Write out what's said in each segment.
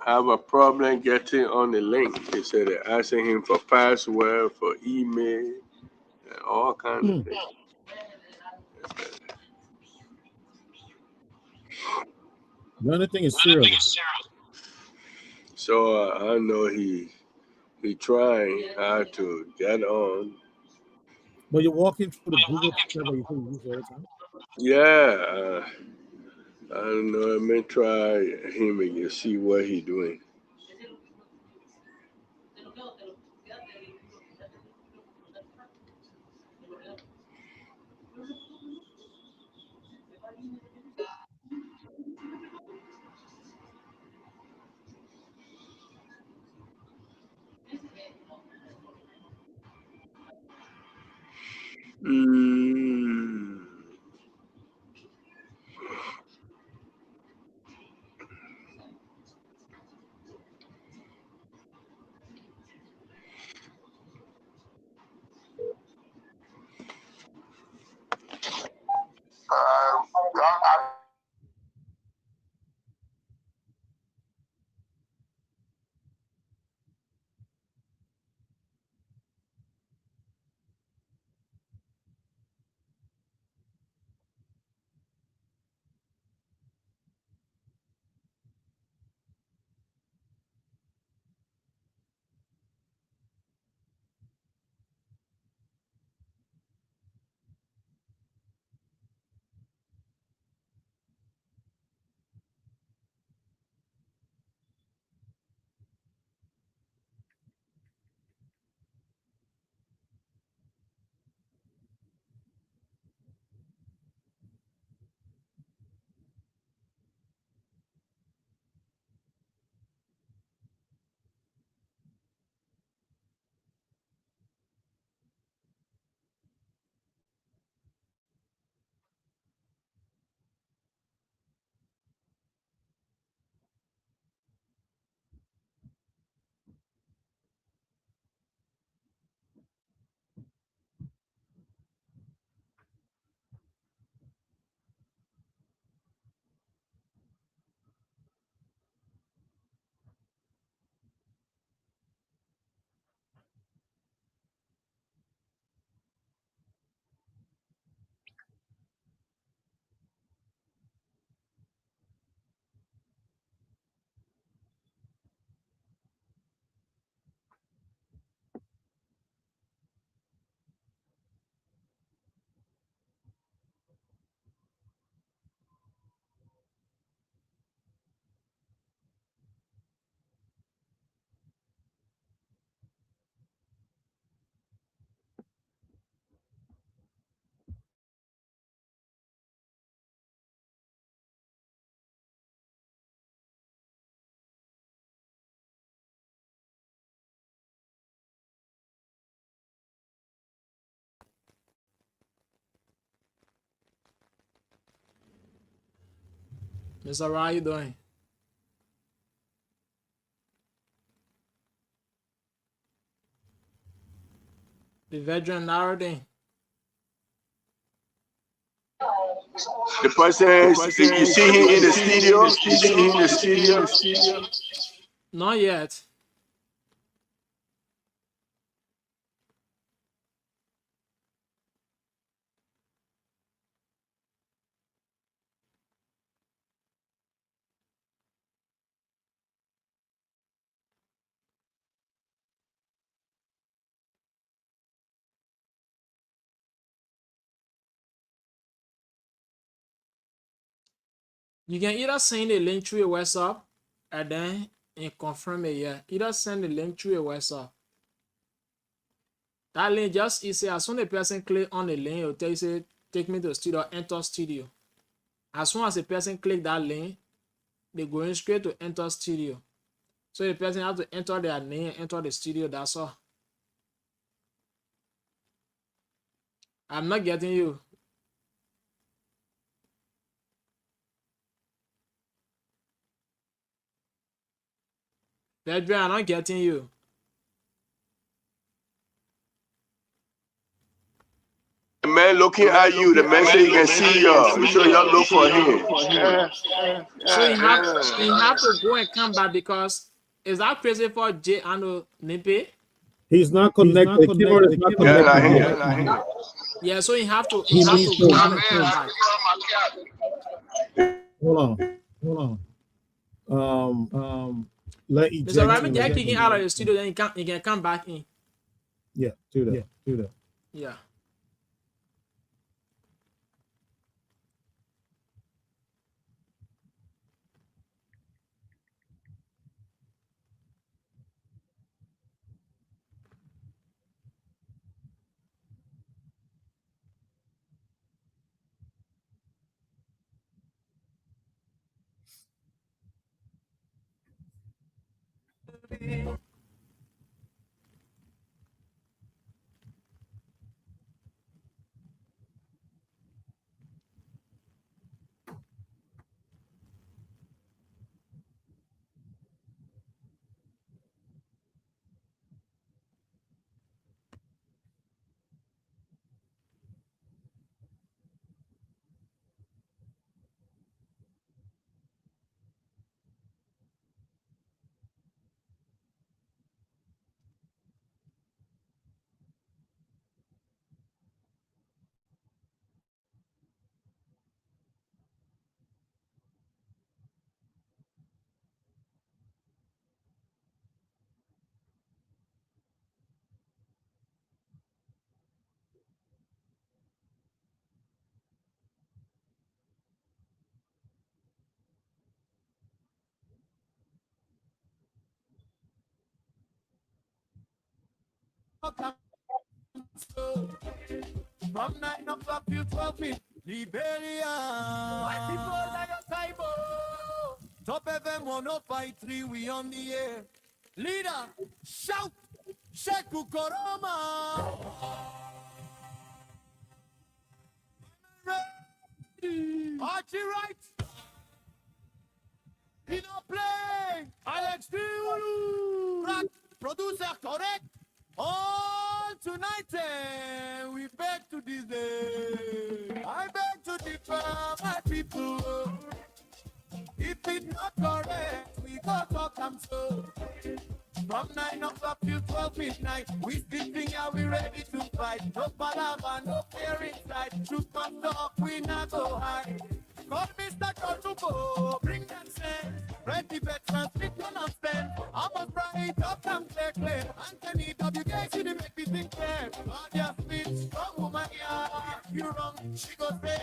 have a problem getting on the link. They said they're asking him for password, for email, and all kinds of things. The only thing is serial. So I know he trying hard to get on. But you're walking through the Google picture that you use all the time. Yeah, I don't know. I may try him and you see what he doing. Mm. Mr. Ron, how you doing? The veteran Narodin. The person, you see him in the studio? You see him in the studio? Not yet. You can either send a link through a WhatsApp and then confirm it. Yeah, either send the link through a WhatsApp. That link just is as soon as a person click on the link, it will tell you say take me to the studio, enter studio. As soon as a person click that link, they go in straight to enter studio. So the person has to enter their name, enter the studio. That's all. I'm not getting you. Pedro, I'm not getting you. man looking at you. The man say he can see y'all. Make sure y'all look for him. So you have to go and come back because is that crazy for J Ano Nipe? He's not connected. The keyboard is not connected yet. Yeah, so you have to He needs go to. and come back. Hold on. Let Mr. Rami, they're kicking out of the studio, then you can come back in. Yeah, do that. Yeah. From 9 o'clock till 12 midnight, Liberia. White people like a Taibo. Top FM 105.3, we on the air. Leader, shout, Sheku Koroma. Archie right. He don't play. Alex Tiulu. Rock, producer correct. All tonight, we beg to this day. I beg to differ, my people. If it's not correct, we go talk and so. From 9 o'clock till 12 midnight, we still think how we ready to fight. No palava, no fear inside. Truth must talk, we not go hide. Call Mr. Chochuko, bring them sense. Ready veterans, fit on and spend. I must bright up and clear. Anthony WK, see the make me think clear. Claudia Smith, strong woman, yeah. If you wrong, she go say,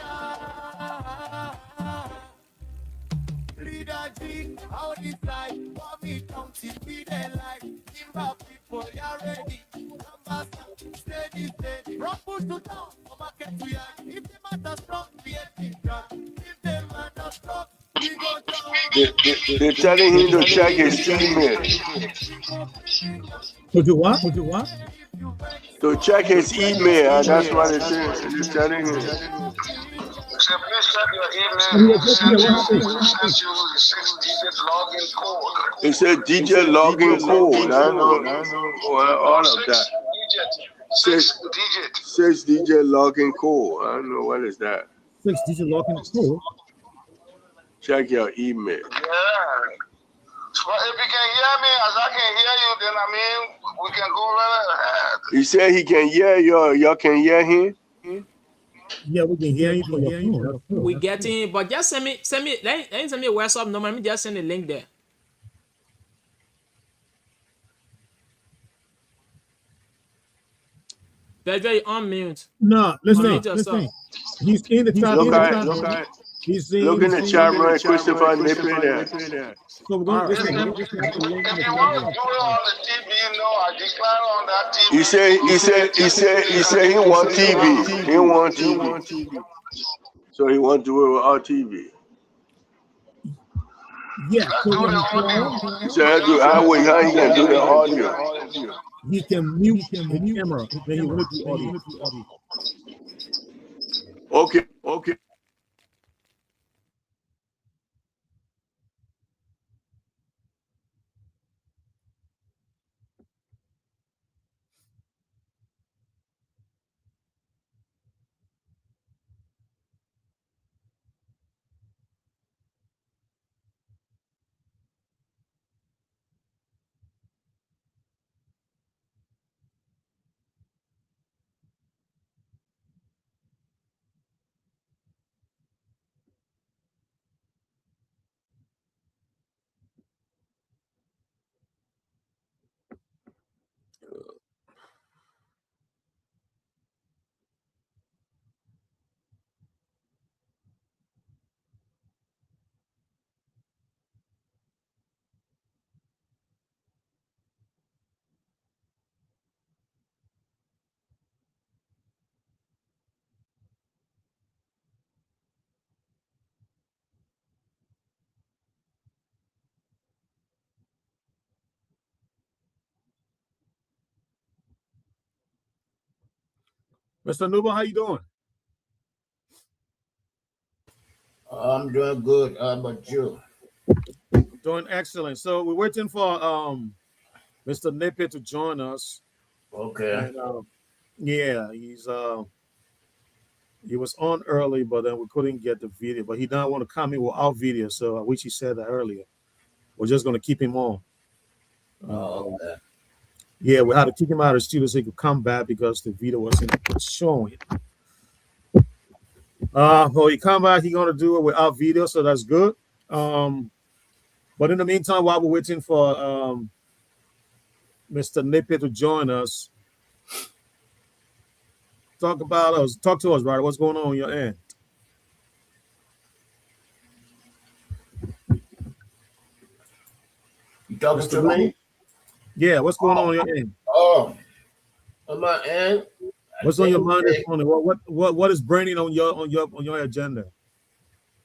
Leader G, how this life, for me, come see me their life. Timber people, you're ready. Number steady. From bush to town, from market to yard. If the matter strong, be a big gun. If the matter strong, we go down. They're telling him to check his email. To do what? To check his email, and that's what it says. They're telling him. So please check your email. Send you 6-digit login code. It said DJ login code. I know all of that. 6-digit. 6-digit login code. I don't know what is that. 6-digit login code. Check your email. Yeah. So if you can hear me as I can hear you, then I mean we can go right ahead. He said he can hear y'all can hear him? Yeah, we can hear you from your phone. We getting, but just send me. Let me send me a WhatsApp number. Let me just send a link there. Pedro, you on mute. No, listen. He's in the chat. Look at look in the chat room, Christopher Nippy there. So we're going to listen. If you want to do it on the TV, you know, I declare on that TV. He said he want TV. He want TV. So he want to do it with our TV. Yeah. So when he So how he can do the audio? He can mute the camera when he want to do audio. Okay. Mr. Nuba, how you doing? I'm doing good. How about you? Doing excellent. So we're waiting for Mr. Napier to join us. Okay. And yeah, he was on early, but then we couldn't get the video. But he didn't want to come in without video, so I wish he said that earlier. We're just going to keep him on. Okay. Yeah, we had to kick him out of the studio so he could come back because the video wasn't showing. Well, he come back, he's gonna do it without video, so that's good. But in the meantime, while we're waiting for Mr. Napier to join us, talk to us, right? What's going on your end? You talking to me? Yeah, what's going on your end? Oh, on my end. What's on your mind this morning? What is burning on your agenda?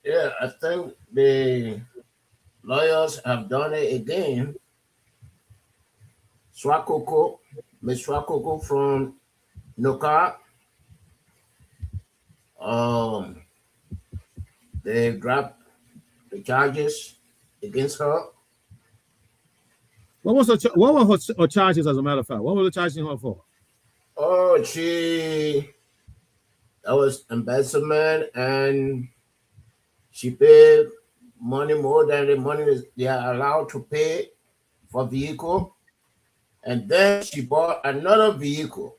Yeah, I think the lawyers have done it again. Swakoko, Miss Swakoko from Noka. They dropped the charges against her. What was her charges, as a matter of fact? What were the charges her for? Oh, that was embezzlement, and she paid money more than the money they are allowed to pay for vehicle. And then she bought another vehicle.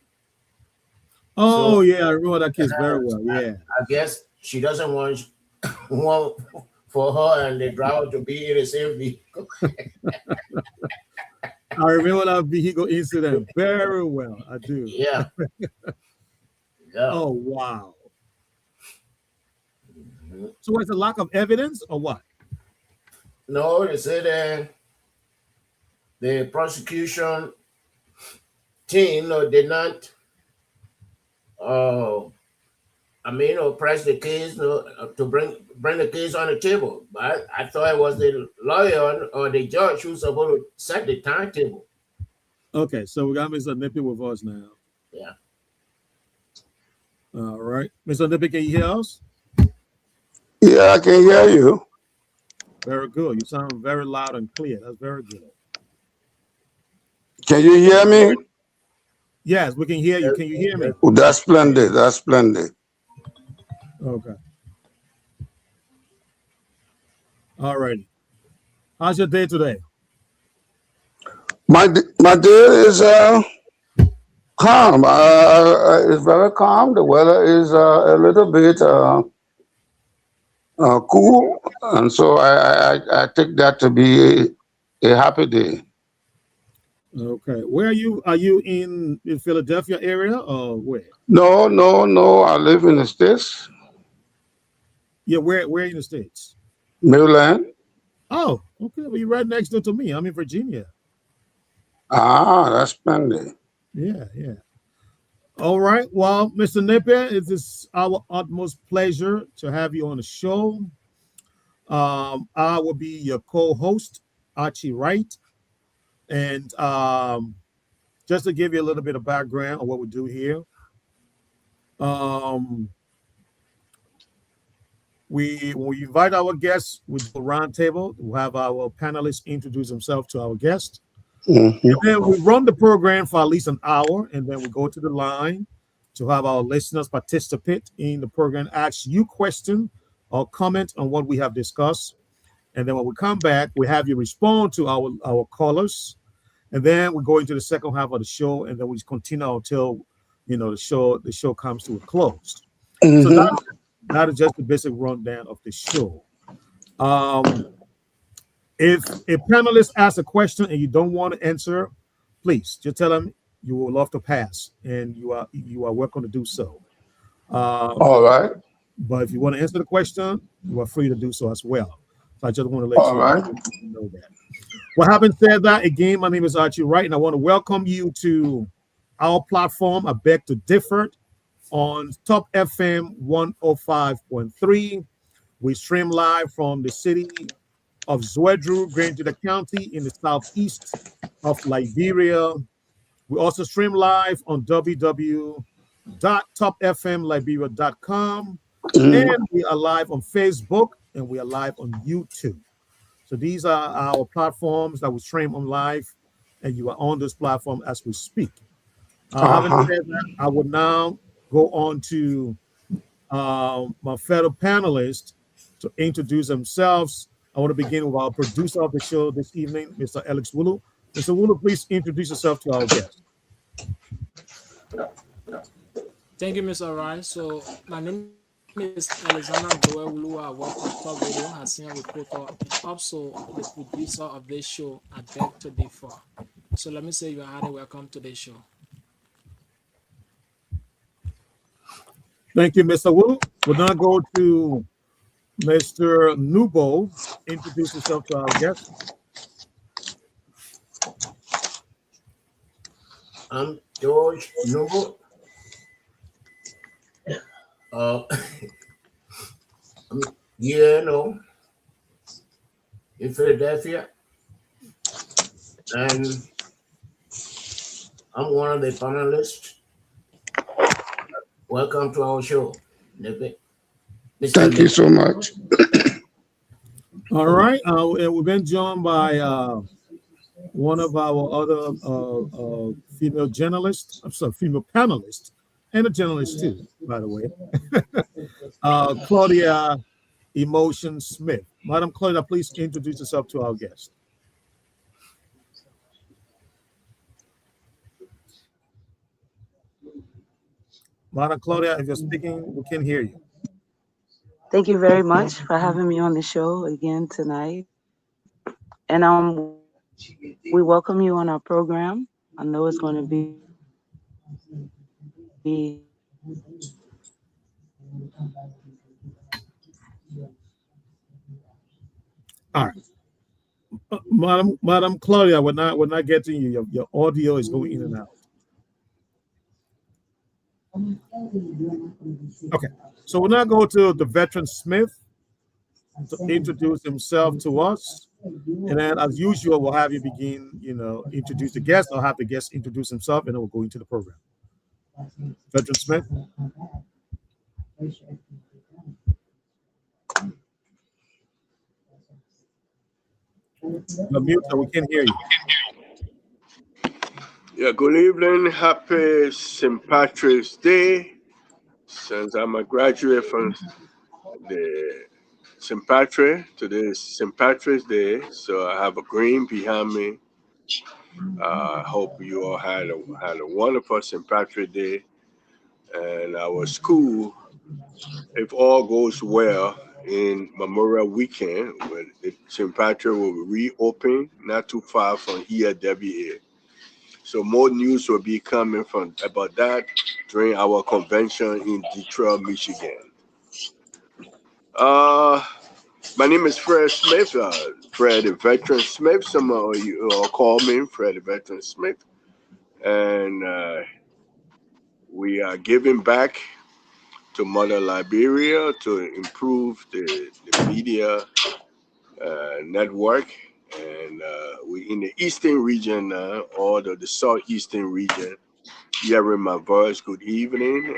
Oh, so, yeah, I remember that case very well. Yeah. I guess she doesn't want for her and the driver to be in the same vehicle. I remember that vehicle incident very well. I do. Yeah. Yeah. Oh, wow. Mm-hmm. So it's a lack of evidence or what? No, they said the prosecution team did not press the case to bring the case on the table. But I thought it was the lawyer or the judge who's supposed to set the timetable. Okay, so we got Mr. Napier with us now. Yeah. All right. Mr. Napier, can you hear us? Yeah, I can hear you. Very good. You sound very loud and clear. That's very good. Can you hear me? Yes, we can hear you. Can you hear me? Oh, that's splendid. That's splendid. Okay. All righty. How's your day today? My day is calm. It's very calm. The weather is a little bit cool, and so I take that to be a happy day. Okay. Where are you? Are you in Philadelphia area or where? No. I live in the States. Yeah, where in the States? Maryland. Oh, okay. Well, you're right next door to me. I'm in Virginia. Ah, that's splendid. Yeah. All right. Well, Mr. Napier, it is our utmost pleasure to have you on the show. I will be your co-host, Archie Wright. And just to give you a little bit of background on what we do here, when we invite our guests, we do a roundtable. We'll have our panelists introduce themselves to our guests. Mm-hmm. And then we run the program for at least an hour, and then we go to the line to have our listeners participate in the program, ask you questions or comment on what we have discussed. And then when we come back, we have you respond to our callers. And then we go into the second half of the show, and then we continue until the show comes to a close. Mm-hmm. So that is just the basic rundown of the show. If a panelist asks a question and you don't want to answer, please just tell them you will love to pass, and you are welcome to do so. All right. But if you want to answer the question, you are free to do so as well. So I just want to let All you right. know that. Well, having said that, again, my name is Archie Wright, and I want to welcome you to our platform, I Beg to Differ, on Top FM 105.3. We stream live from the city of Zwedru, Grand County in the southeast of Liberia. We also stream live on www.topfmliberia.com, Mm. and we are live on Facebook, and we are live on YouTube. So these are our platforms that we stream on live, and you are on this platform as we speak. Having Uh-huh. said that, I will now go on to my fellow panelists to introduce themselves. I want to begin with our producer of the show this evening, Mr. Alex Wulu. Mr. Wulu, please introduce yourself to our guest. Thank you, Mr. Wright. So my name is Alexander Joel Wulu. I work on Top Radio as senior reporter and also the producer of this show, I Beg to Differ. So let me say you are highly welcome to the show. Thank you, Mr. Wulu. We'll now go to Mr. Nubo. Introduce yourself to our guest. I'm George Noble. I'm in Philadelphia, and I'm one of the panelists. Welcome to our show. Thank you so much. All right. And we've been joined by one of our other female journalists, I'm sorry, female panelists, and a journalist too, by the way, Claudia Emotion Smith. Madam Claudia, please introduce yourself to our guest. Madam Claudia, if you're speaking, we can hear you. Thank you very much for having me on the show again tonight. And we welcome you on our program. I know it's going to be all right. Madam Claudia, we're not getting you. Your audio is going in and out. Okay, so we'll now go to the veteran Smith to introduce himself to us. And then, as usual, we'll have you begin, introduce the guest. I'll have the guest introduce himself, and then we'll go into the program. Veteran Smith. You're mute, so we can't hear you. Yeah, good evening. Happy St. Patrick's Day. Since I'm a graduate from the St. Patrick, today is St. Patrick's Day, so I have a green behind me. I hope you all had a wonderful St. Patrick's Day, and our school, if all goes well, in Memorial Weekend, when St. Patrick will reopen, not too far from ELWA. So more news will be coming about that during our convention in Detroit, Michigan. My name is Fred Smith, Fred the Veteran Smith. Some of you all call me Fred the Veteran Smith. And we are giving back to Mother Liberia to improve the media network. And we in the eastern region now, or the southeastern region. Hearing my voice, good evening.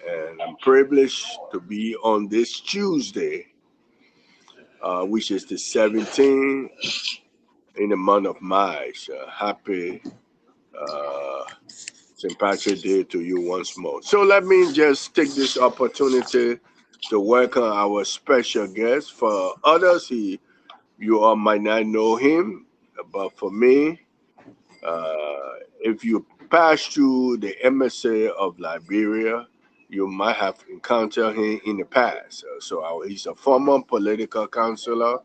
And I'm privileged to be on this Tuesday, which is the 17th in the month of March. Happy St. Patrick's Day to you once more. So let me just take this opportunity to welcome our special guest. For others, you all might not know him, but for me, if you pass through the embassy of Liberia, you might have encountered him in the past. He's a former political counselor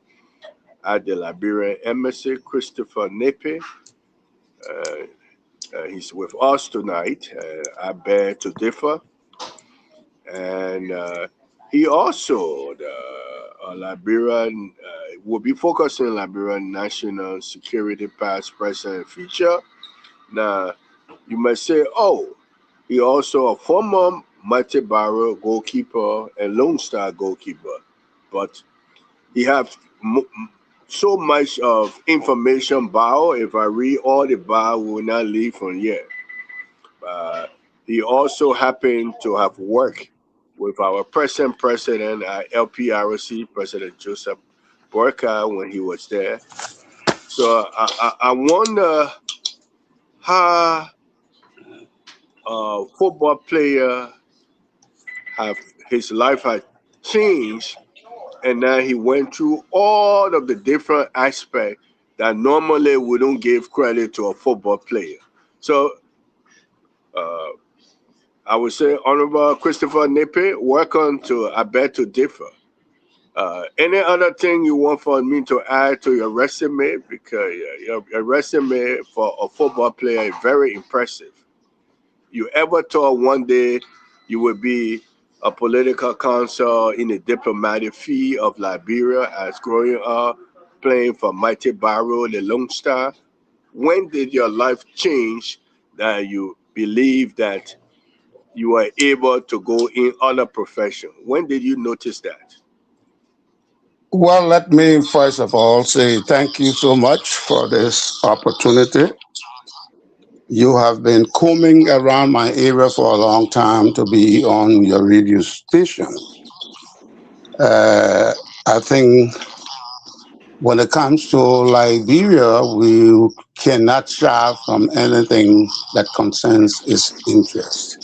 at the Liberian embassy, Christopher Nepe. He's with us tonight. I beg to differ. And he also, Liberian, will be focusing on Liberian national security past, present, and future. Now, you might say, oh, he also a former Mighty Barrow goalkeeper and Lone Star goalkeeper. But he have so much of information bio. If I read all the bio, we will not leave from here. Uh, he also happened to have worked with our present president, LPRC, President Joseph Borka, when he was there. So I wonder how a football player have his life had changed, and now he went through all of the different aspects that normally we don't give credit to a football player. So I would say, Honorable Christopher Nippe, welcome to I Beg to Differ. Any other thing you want for me to add to your resume? Because your resume for a football player is very impressive. You ever thought one day you would be a political counsel in the diplomatic field of Liberia as growing up, playing for Mighty Barrow, the Lone Star? When did your life change that you believe that you were able to go in other profession? When did you notice that? Well, let me first of all say thank you so much for this opportunity. You have been combing around my area for a long time to be on your radio station. I think when it comes to Liberia, we cannot shy from anything that concerns its interest.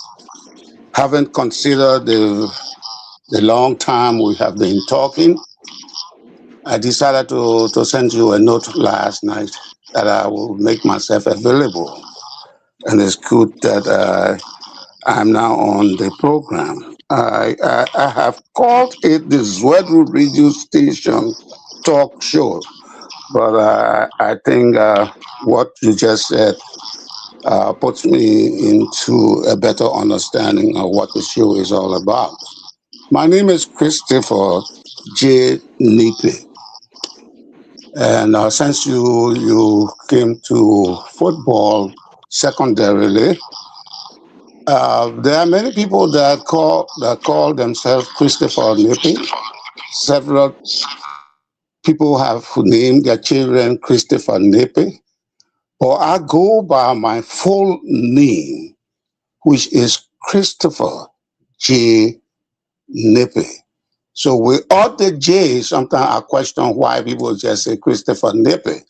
Haven't considered the long time we have been talking, I decided to send you a note last night that I will make myself available. And it's good that I'm now on the program. I have called it the Zwedru radio station talk show, but I think what you just said puts me into a better understanding of what the show is all about. My name is Christopher J. Nippe. And since you came to football secondarily, there are many people that call themselves Christopher Nippe. Several people have named their children Christopher Nippe, or I go by my full name, which is Christopher J. Nippe. So with all the J, sometimes I question why people just say Christopher Nippe.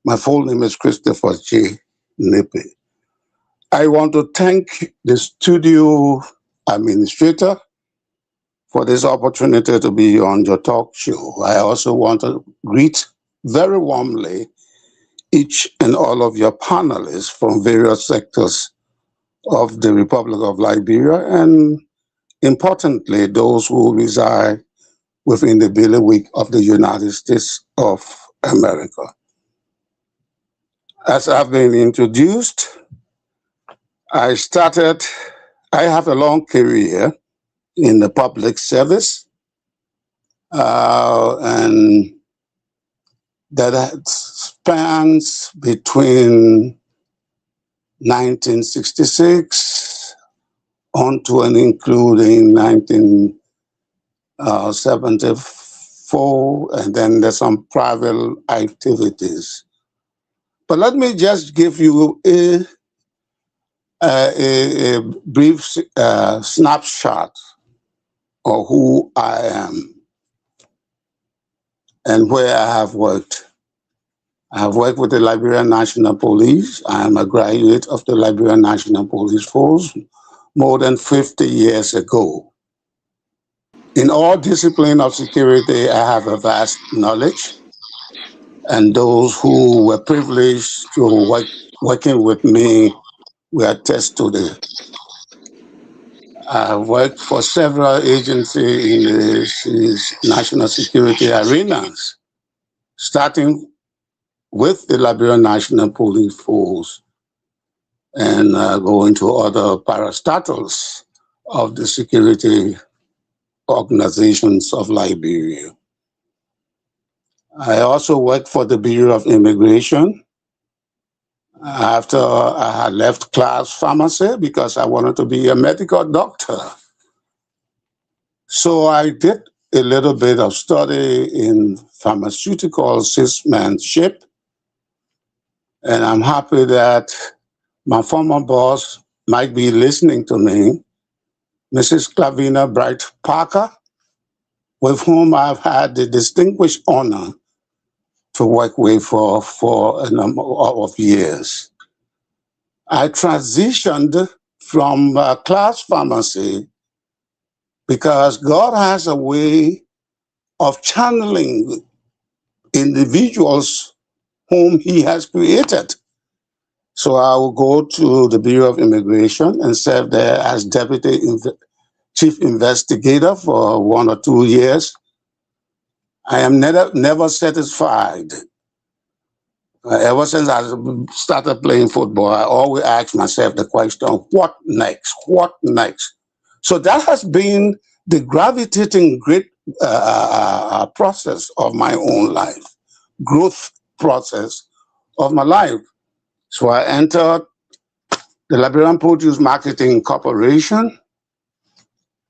My full name is Christopher J. Nippe. I want to thank the studio administrator for this opportunity to be on your talk show. I also want to greet very warmly each and all of your panelists from various sectors of the Republic of Liberia, and importantly, those who reside within the bailiwick of the United States of America. As I've been introduced, I have a long career in the public service, and that spans between 1966 on to and including 1974, and then there's some private activities. But let me just give you a brief snapshot of who I am and where I have worked. I have worked with the Liberian National Police. I am a graduate of the Liberian National Police Force more than 50 years ago. In all disciplines of security, I have a vast knowledge, and those who were privileged to working with me will attest to this. I worked for several agencies in the national security arenas, starting with the Liberian National Police Force. and go into other parastatals of the security organizations of Liberia. I also worked for the Bureau of Immigration after I had left class pharmacy because I wanted to be a medical doctor. So I did a little bit of study in pharmaceutical salesmanship, and I'm happy that my former boss might be listening to me, Mrs. Clavina Bright Parker, with whom I've had the distinguished honor to work with for a number of years. I transitioned from class pharmacy because God has a way of channeling individuals whom he has created. So I will go to the Bureau of Immigration and serve there as Deputy Chief Investigator for 1 or 2 years. I am never satisfied. Ever since I started playing football, I always ask myself the question, what next? What next? So that has been the gravitating great process of my own life, growth process of my life. So I entered the Liberian Produce Marketing Corporation,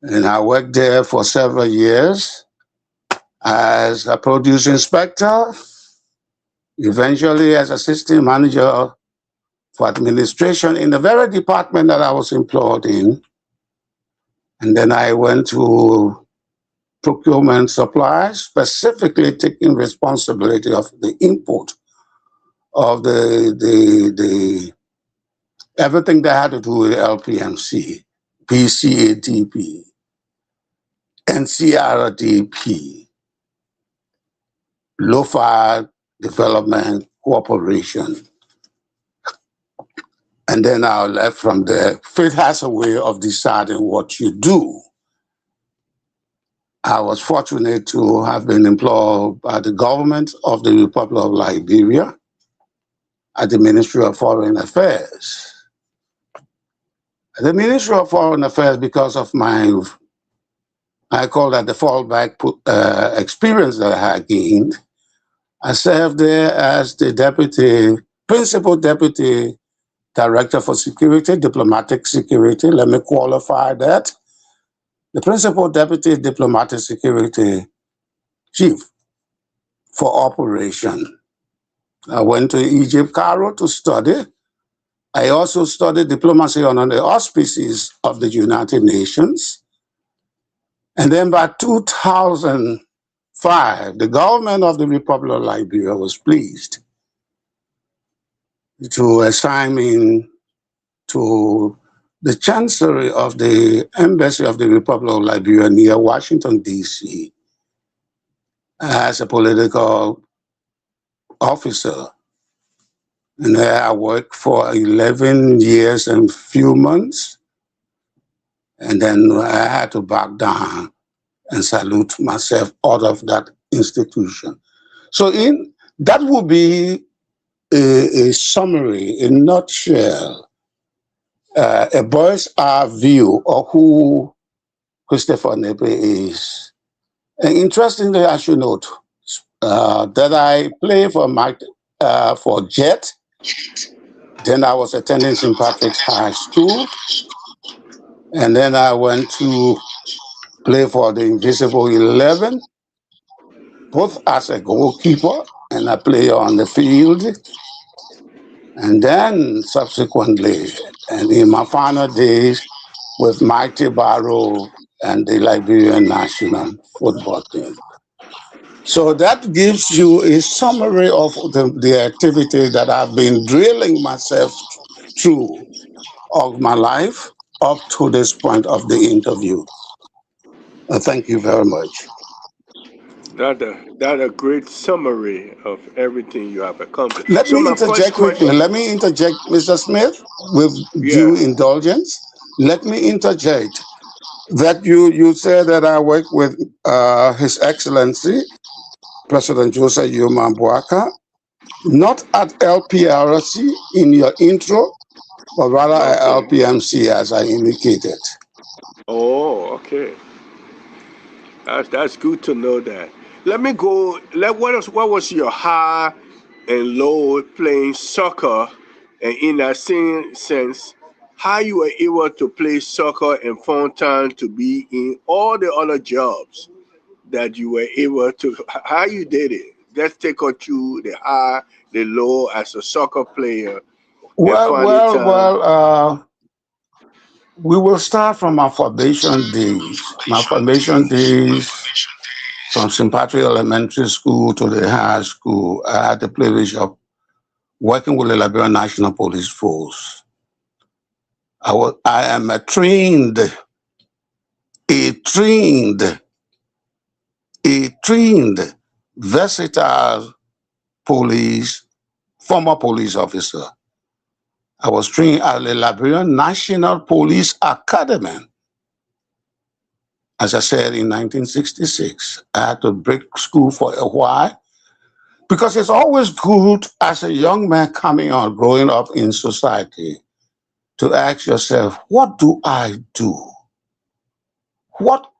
and I worked there for several years as a produce inspector, eventually as assistant manager for administration in the very department that I was employed in. And then I went to procurement supplies, specifically taking responsibility of the import of the everything that had to do with LPMC, PCADP, NCRDP, Low-Fire Development Corporation. And then I left from there. Faith has a way of deciding what you do. I was fortunate to have been employed by the government of the Republic of Liberia at the Ministry of Foreign Affairs. The Ministry of Foreign Affairs, because of my, I call that the fallback experience that I had gained, I served there as the principal deputy director for security, diplomatic security. Let me qualify that. The principal deputy diplomatic security chief for operation. I went to Egypt, Cairo to study. I also studied diplomacy under the auspices of the United Nations. And then by 2005, the government of the Republic of Liberia was pleased to assign me to the chancellery of the Embassy of the Republic of Liberia near Washington, D.C. as a political officer. And there I worked for 11 years and few months. And then I had to back down and salute myself out of that institution. So that would be a summary, a nutshell, a bird's eye view of who Christopher Nepe is. And interestingly, I should note that I play for Jet. Then I was attending St. Patrick's High School. And then I went to play for the Invisible 11, both as a goalkeeper and a player on the field. And then subsequently, and in my final days with Mighty Barrow and the Liberian national football team. So that gives you a summary of the activity that I've been drilling myself through of my life up to this point of the interview. Thank you very much. That a great summary of everything you have accomplished. Let me interject quickly. Let me interject, Mr. Smith, with due indulgence. Let me interject that you said that I work with His Excellency, President Joseph Yuma Boaka, not at LPRC in your intro, but rather Okay. LPMC, as I indicated. Oh, okay. That's good to know that. Let me go. What was your high and low playing soccer, and in that same sense, how you were able to play soccer and find time to be in all the other jobs that you were able to. How you did it? Let's take us through the high, the low as a soccer player, and Well, finding well, time. well, we will start from my formation days. My formation days from St. Patrick Elementary School to the high school, I had the privilege of working with the Liberian National Police Force. I am a trained, versatile former police officer. I was trained at the Liberian National Police Academy. As I said, in 1966, I had to break school for a while because it's always good as a young man coming on, growing up in society, to ask yourself, what do I do? What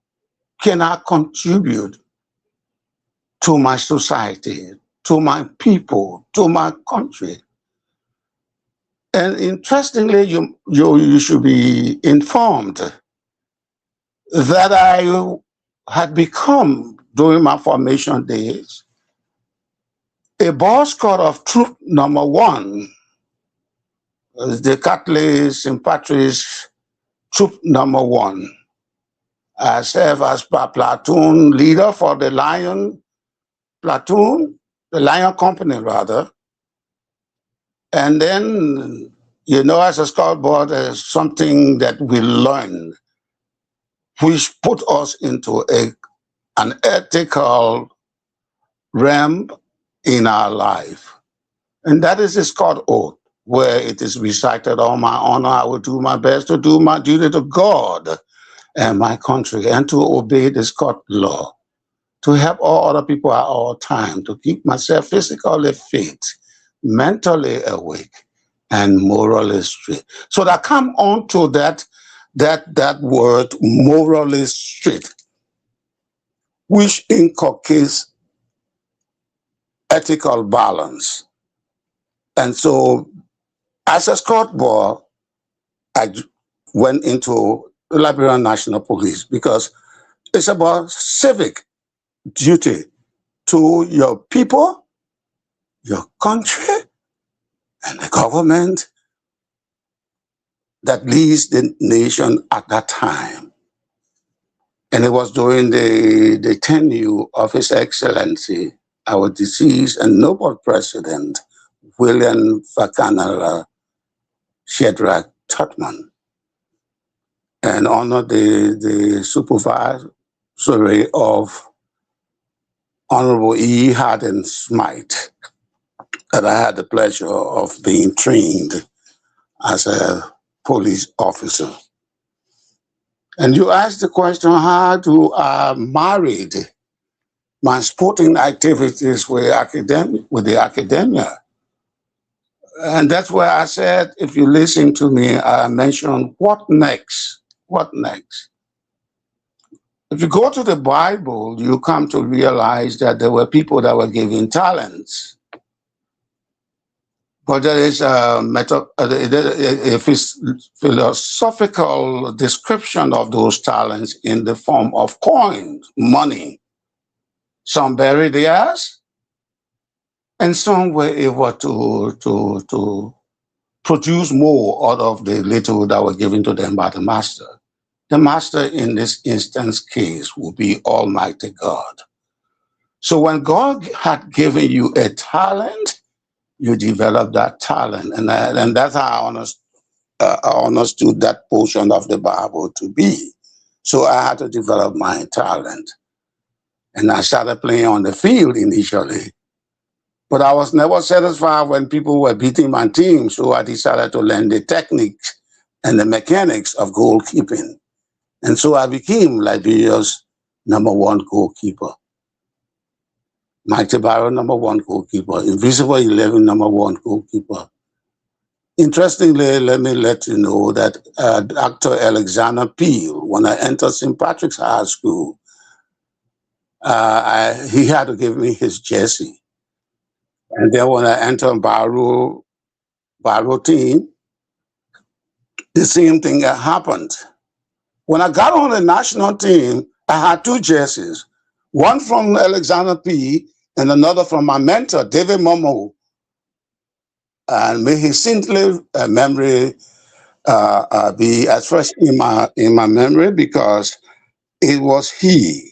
can I contribute to my society, to my people, to my country? And interestingly, you should be informed that I had become, during my formation days, a ball squad of troop number 1, the Catholic St. Patrick's troop number 1. I served as platoon leader for the Lion platoon, the Lion Company rather. And then, as a scout board, there's something that we learned, which put us into an ethical realm in our life. And that is the Scott Oath, where it is recited, on my honor, I will do my best to do my duty to God and my country, and to obey the Scott law, to help all other people at all time, to keep myself physically fit, mentally awake, and morally straight. So that come on to that word, morally straight, which inculcates ethical balance. And so, as a Scott boy, I went into the Liberian National Police because it's about civic duty to your people, your country, and the government that leads the nation at that time. And it was during the tenure of His Excellency, our deceased and noble President, William Fakanara Shedrack Tutman, and under the supervisory of Honorable E. Haddon Smythe, that I had the pleasure of being trained as a police officer. And you asked the question, how do I married my sporting activities with the academia? And that's where I said, if you listen to me, I mentioned what next? What next? If you go to the Bible, you come to realize that there were people that were given talents. But there is a philosophical description of those talents in the form of coins, money. Some buried theirs, and some were able to produce more out of the little that was given to them by the master. The master in this instance case will be Almighty God. So when God had given you a talent, you develop that talent. And that's how I understood that portion of the Bible to be. So I had to develop my talent. And I started playing on the field initially. But I was never satisfied when people were beating my team, so I decided to learn the techniques and the mechanics of goalkeeping. And so I became Liberia's #1 goalkeeper. Mike Tabaro, #1 goalkeeper. Invisible 11, #1 goalkeeper. Interestingly, let me let you know that Dr. Alexander Peel, when I entered St. Patrick's High School, he had to give me his jersey. And then when I entered Barrow team, the same thing happened. When I got on the national team, I had two jerseys, one from Alexander P. and another from my mentor, David Momo. And may his saintly memory be as fresh in my memory, because it was he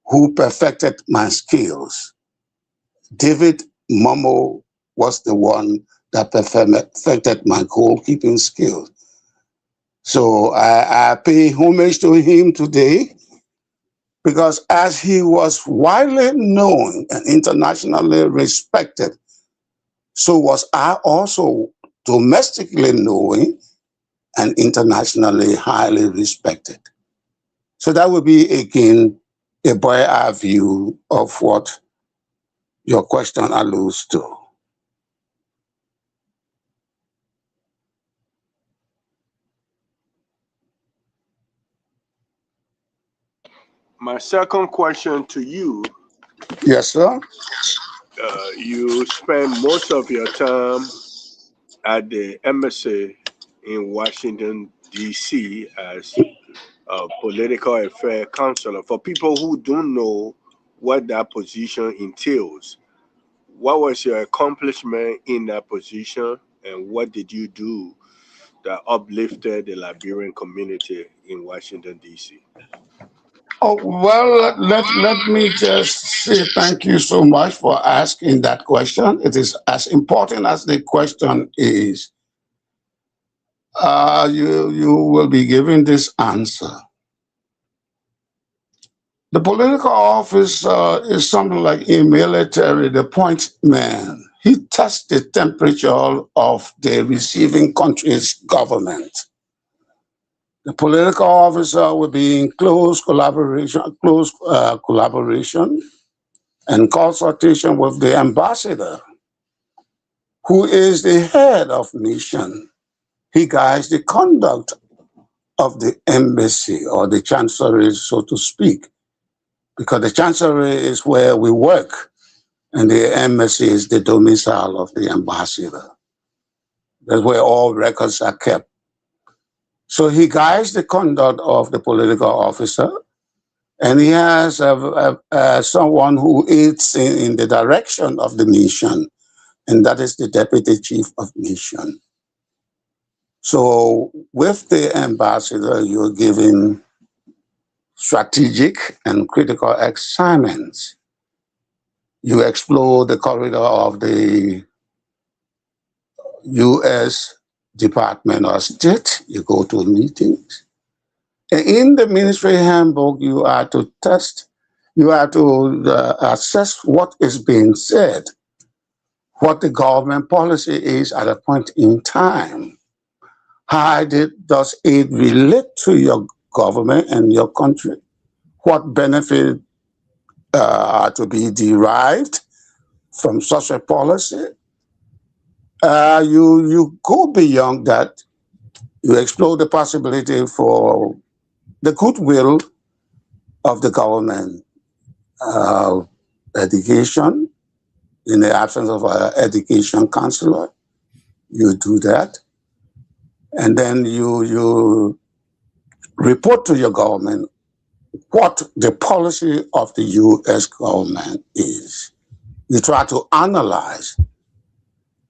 who perfected my skills. David Momo was the one that perfected my goalkeeping skills. So I pay homage to him today, because as he was widely known and internationally respected, so was I also domestically known and internationally highly respected. So that would be, again, a bird's eye view of what your question alludes to. My second question to you. Yes, sir. You spend most of your time at the embassy in Washington, D.C. as a political affairs counselor. For people who don't know what that position entails, what was your accomplishment in that position, and what did you do that uplifted the Liberian community in Washington, D.C.? Oh, well, let me just say thank you so much for asking that question. It is as important as the question is. You will be given this answer. The political office is something like a military, the point man. He tests the temperature of the receiving country's government. The political officer will be in close collaboration and consultation with the ambassador, who is the head of mission. He guides the conduct of the embassy, or the chancellery, so to speak, because the chancellery is where we work, and the embassy is the domicile of the ambassador. That's where all records are kept. So he guides the conduct of the political officer, and he has someone who aids in the direction of the mission, and that is the deputy chief of mission. So with the ambassador, you're given strategic and critical assignments. You explore the corridor of the U.S. Department of State. You go to meetings. And in the ministry handbook, you are to assess what is being said, what the government policy is at a point in time. How does it relate to your government and your country? What benefit are to be derived from such a policy? You go beyond that. You explore the possibility for the goodwill of the government, education, in the absence of an education counselor. You do that. And then you report to your government what the policy of the U.S. government is. You try to analyze,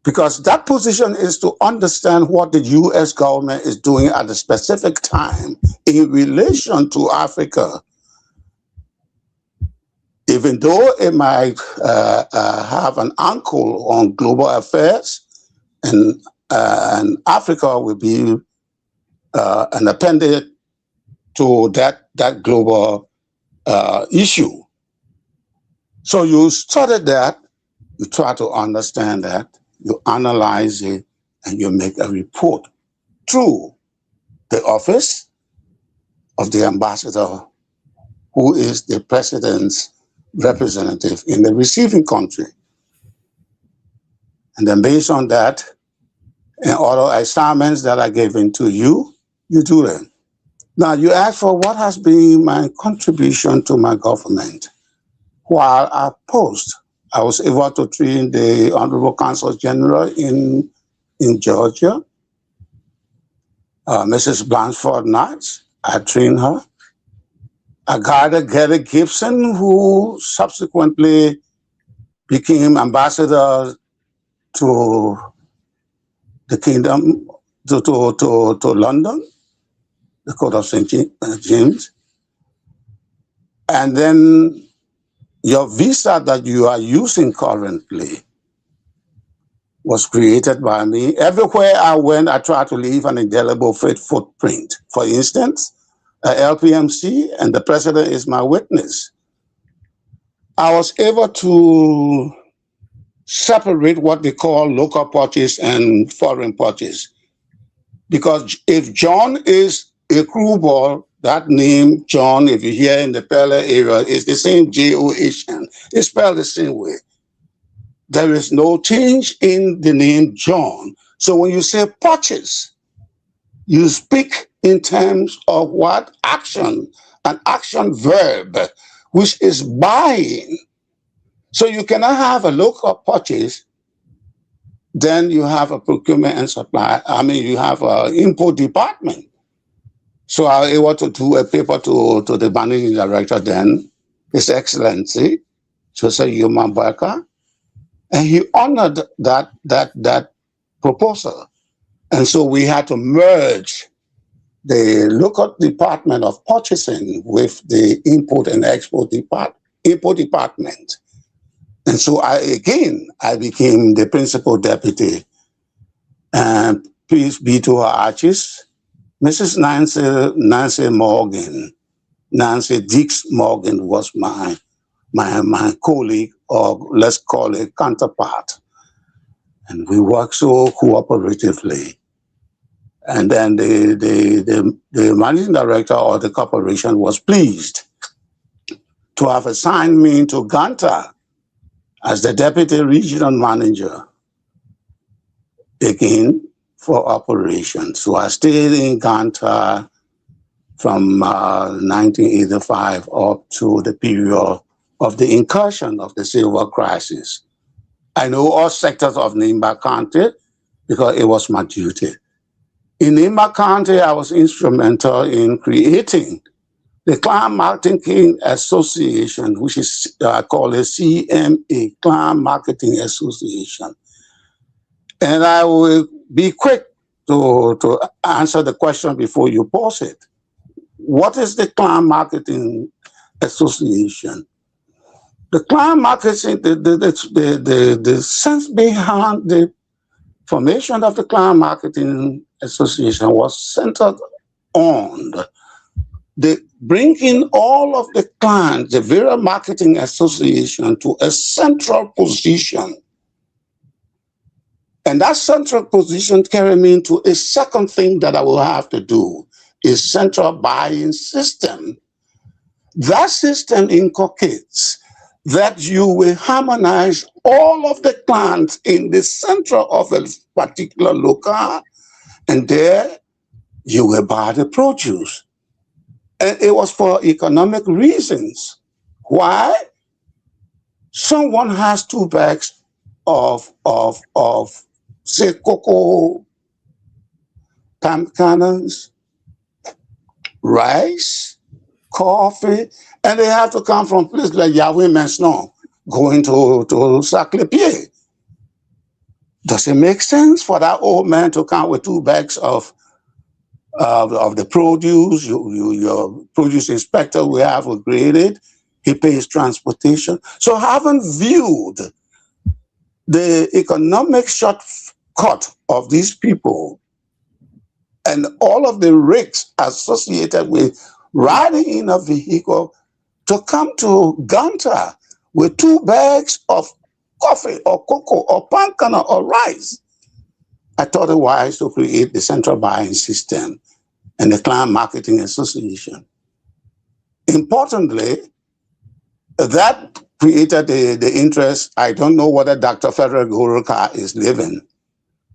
because that position is to understand what the U.S. government is doing at a specific time in relation to Africa. Even though it might have an angle on global affairs, and Africa will be an appendage to that global issue. So you study that, you try to understand that, you analyze it, and you make a report to the office of the ambassador, who is the president's representative in the receiving country. And then based on that, and other assignments that are given to you, you do them. Now, you ask for what has been my contribution to my government. While I post, I was able to train the Honorable Consul General in Georgia, Mrs. Blanchford Knox. I trained her. I got GEDEH Gibson, who subsequently became ambassador to the kingdom, to London, the Court of St. James. And then your visa that you are using currently was created by me. Everywhere I went, I tried to leave an indelible footprint. For instance, LPMC, and the president is my witness. I was able to separate what they call local purchase and foreign purchase. Because if John is a crew ball, that name, John, if you hear in the Pele area, is the same J-O-H-N. It's spelled the same way. There is no change in the name John. So when you say purchase, you speak in terms of what? Action, an action verb, which is buying. So you cannot have a local purchase, then you have a procurement and supply. You have an import department. So I was able to do a paper to the managing director then, His Excellency, Jose Yuman Barker, and he honored that proposal. And so we had to merge the local department of purchasing with the import and export department. And so I became the principal deputy. And peace be to her arches, Mrs. Nancy Morgan, Nancy Dix Morgan was my colleague, or let's call it counterpart. And we worked so cooperatively. And then the managing director of the corporation was pleased to have assigned me to Ganta as the deputy regional manager, again, for operations. So I stayed in Ganta from 1985 up to the period of the incursion of the silver crisis. I know all sectors of Nimba County because it was my duty. In Nimba County, I was instrumental in creating the Client Marketing Association, which is called a CMA, Client Marketing Association. And I will be quick to answer the question before you pose it. What is the Client Marketing Association? The client marketing, the sense behind the formation of the Client Marketing Association was centered on the bringing all of the clients, the various marketing association, to a central position. And that central position carried me into a second thing that I will have to do, is central buying system. That system inculcates that you will harmonize all of the clients in the center of a particular locale, and there you will buy the produce. And it was for economic reasons. Why? Someone has 2 bags of say, cocoa, palm kernels, rice, coffee, and they have to come from places like Yahweh Maintenant, going to Saclay-Pied. Does it make sense for that old man to come with 2 bags of the produce? Your produce inspector will have it graded. He pays transportation. So having viewed the economic shortcut of these people and all of the risks associated with riding in a vehicle to come to Ganta with 2 bags of coffee or cocoa or palm kernel or rice, I thought it wise to create the central buying system and the Client Marketing Association. Importantly, that created the interest. I don't know whether Dr. Frederick Goroka is living.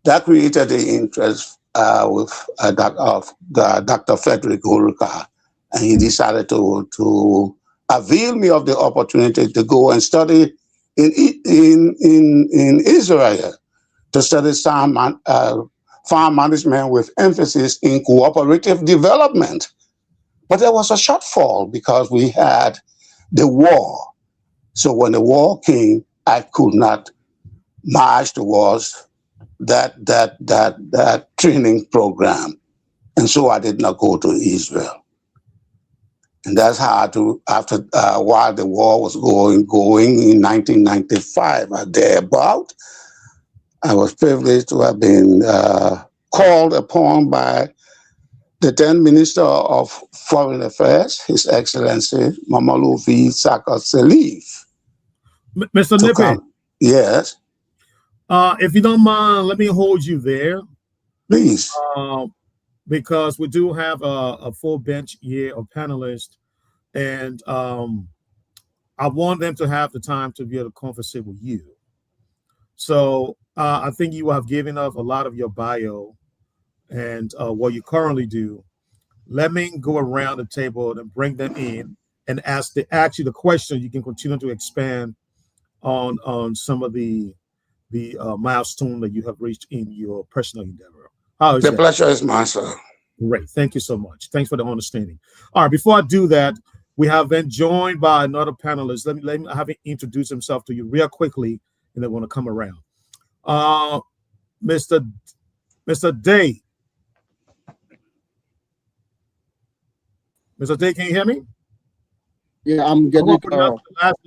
that created the interest with Dr. Frederick Hulka, and he decided to avail me of the opportunity to go and study in Israel, to study farm management with emphasis in cooperative development. But there was a shortfall because we had the war. So when the war came, I could not march towards that training program. And so I did not go to Israel. And that's how after while the war was going in 1995, thereabout, I was privileged to have been called upon by the then Minister of Foreign Affairs, His Excellency Mamadou V. Saka Salif. Mr. Nippet. Yes. If you don't mind, let me hold you there. Please. Because we do have a full bench here of panelists, and I want them to have the time to be able to conversate with you. So I think you have given us a lot of your bio and what you currently do. Let me go around the table and bring them in and ask the question. You can continue to expand on some of the milestone that you have reached in your personal endeavor. How is the that? pleasure is mine, sir. Great. Thank you so much. Thanks for the understanding. All right. Before I do that, we have been joined by another panelist. Let me have him introduce himself to you real quickly, and then we're going to come around. Mr. Day. Mr. Day, can you hear me? Yeah, I'm getting it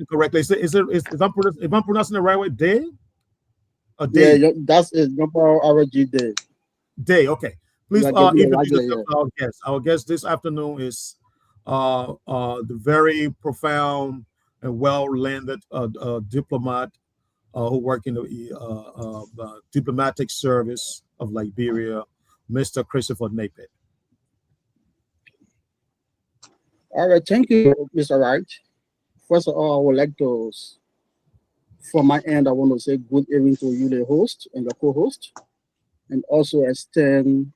correctly. If I'm pronouncing it the right way, Day? Or Day? Yeah, that's it. ARCHIE Day. Day, okay. Please introduce yourself to our guest. Our guest this afternoon is the very profound and well-landed diplomat who worked in the diplomatic service of Liberia, Mr. Christopher Napier. All right, thank you, Mr. Wright. First of all, I would like to, from my end, I want to say good evening to you, the host and the co-host, and also extend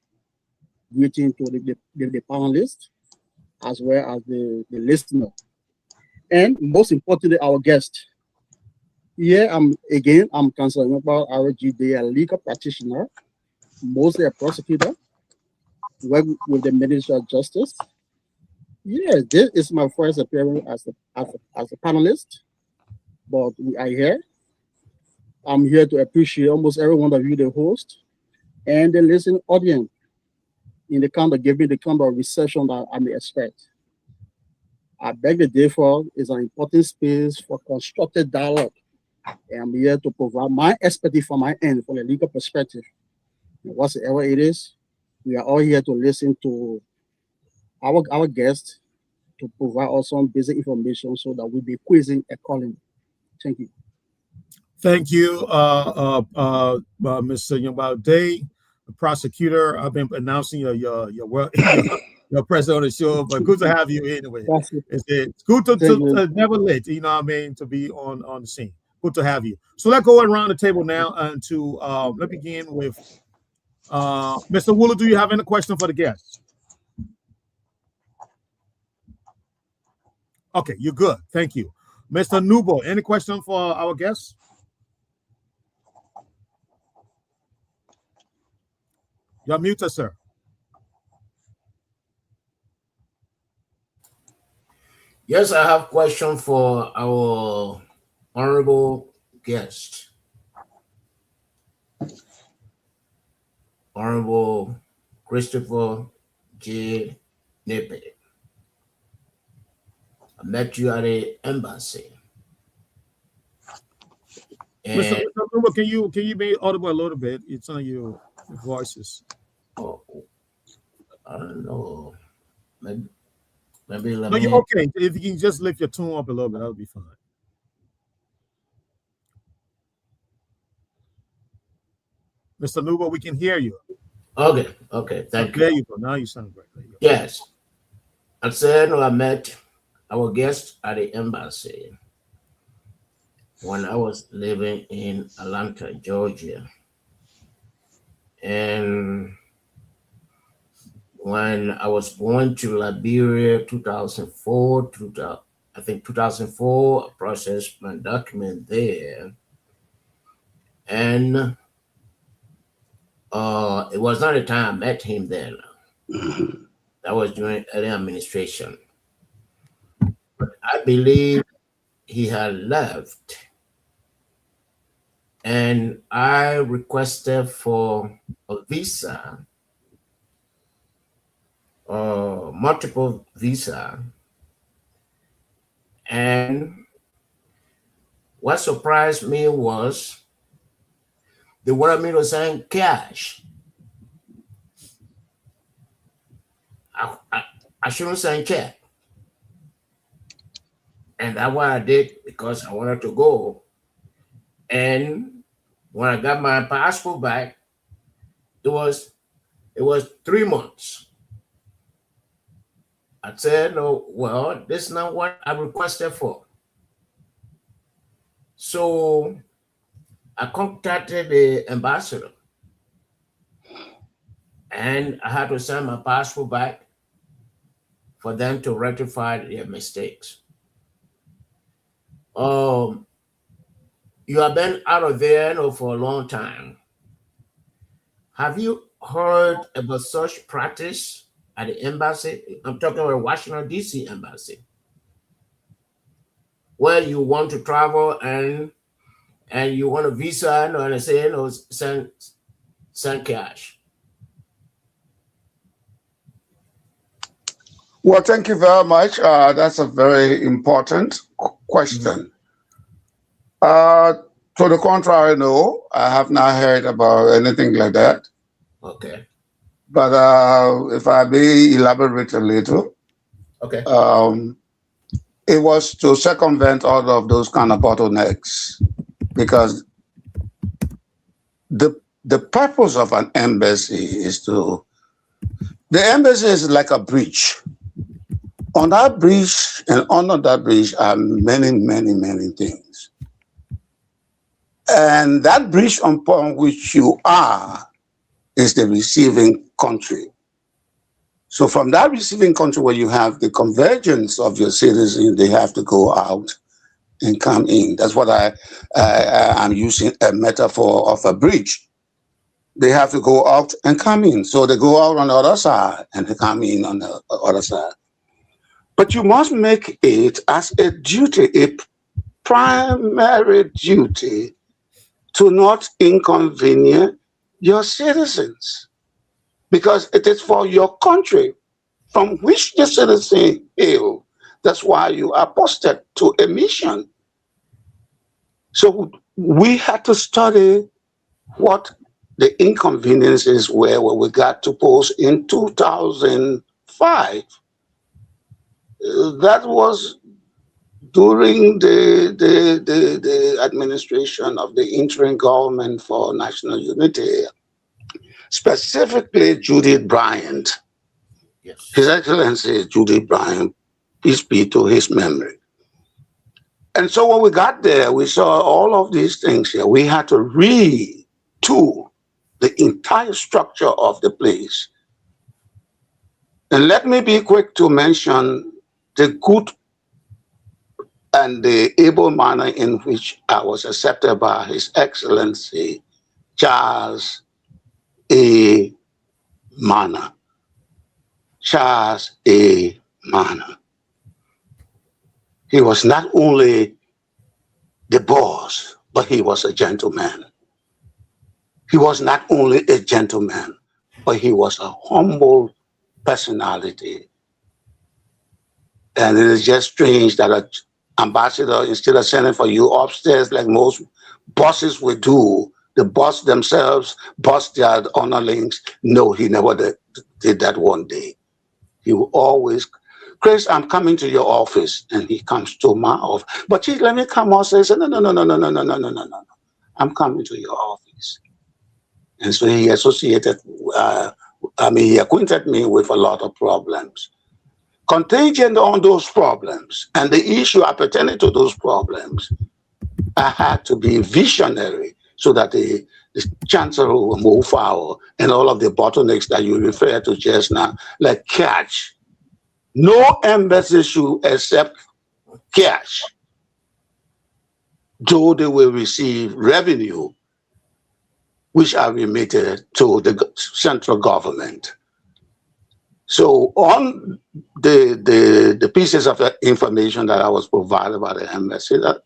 greeting to the panelists, as well as the listener, and most importantly, our guest. Here, I'm concerned about ARCHIE Day, a legal practitioner, mostly a prosecutor, work with the Ministry of Justice. Yes, this is my first appearance as a panelist, but we are here. I'm here to appreciate almost every one of you, the host, and the listening audience, in the kind of giving the kind of reception that I may expect. I beg the therefore is an important space for constructive dialogue, and I'm here to provide my expertise from my end, from a legal perspective. And whatsoever it is, we are all here to listen to our guests, to provide us some basic information so that we'll be quizzing accordingly. Thank you. Thank you, Mr. Yombao Day, the prosecutor. I've been announcing your presence on the show, but good to have you anyway. It's good to never late, you know what I mean, to be on the scene. Good to have you. So let's go around the table now and let's begin with Mr. Wooler. Do you have any question for the guests? Okay, you're good. Thank you. Mr. Nubo, any question for our guests? You're muted, sir. Yes, I have a question for our honorable guest. Honorable Christopher J. Napier. I met you at the embassy. Mr. Nubo, can you be audible a little bit? It's on your voices. Oh, I don't know. Maybe let no, me. you're okay. If you can just lift your tone up a little bit, that would be fine. Mr. Nubo, we can hear you. Okay, thank you. There you go. Now you sound great. There you go. Yes. I said I met our guest at the embassy when I was living in Atlanta, Georgia. And when I was going to Liberia, 2004, I think 2004, I processed my document there. And it was not the time I met him then. That was during early administration. But I believe he had left. And I requested for a visa, multiple visa. And what surprised me was they wanted me to sign cash. I shouldn't sign check. And that's what I did because I wanted to go. And when I got my passport back, it was 3 months. I said, no, well, this is not what I requested for. So I contacted the ambassador and I had to send my passport back for them to rectify their mistakes. You have been out of there for a long time. Have you heard about such practice at the embassy? I'm talking about Washington, D.C. embassy, where you want to travel and you want a visa and they say, send cash. Well, thank you very much. That's a very important question. To the contrary, no, I have not heard about anything like that. Okay. But if I may elaborate a little, okay, it was to circumvent all of those kind of bottlenecks, because the purpose of an embassy is the embassy is like a bridge. On that bridge and under that bridge are many, many, many things. And that bridge upon which you are is the receiving country. So from that receiving country where you have the convergence of your citizens, they have to go out and come in. That's what I'm using a metaphor of a bridge. They have to go out and come in. So they go out on the other side and they come in on the other side. But you must make it as a duty, a primary duty, to not inconvenience your citizens, because it is for your country from which the citizens hail. That's why you are posted to a mission. So we had to study what the inconveniences were when we got to post in 2005. That was during the administration of the interim government for national unity, specifically Judith Bryant. Yes. His Excellency Judith Bryant, peace be to his memory. And so when we got there, we saw all of these things here. We had to retool the entire structure of the place. And let me be quick to mention the good and the able manner in which I was accepted by His Excellency Charles A. Manor. Charles A. Manor. He was not only the boss, but he was a gentleman. He was not only a gentleman, but he was a humble personality. And it is just strange that an ambassador, instead of sending for you upstairs like most bosses would do, the boss themselves boss their honorlings. No, he never did that one day. He will always, Chris, I'm coming to your office. And he comes to my office. But Chief, let me come on. Says, no. I'm coming to your office. And so he associated, he acquainted me with a lot of problems. Contingent on those problems and the issue appertaining to those problems, I had to be visionary so that the the chances will move forward, and all of the bottlenecks that you refer to just now, like cash. No embassy should accept cash, though they will receive revenue, which are remitted to the central government. So on the pieces of information that I was provided by the ambassador,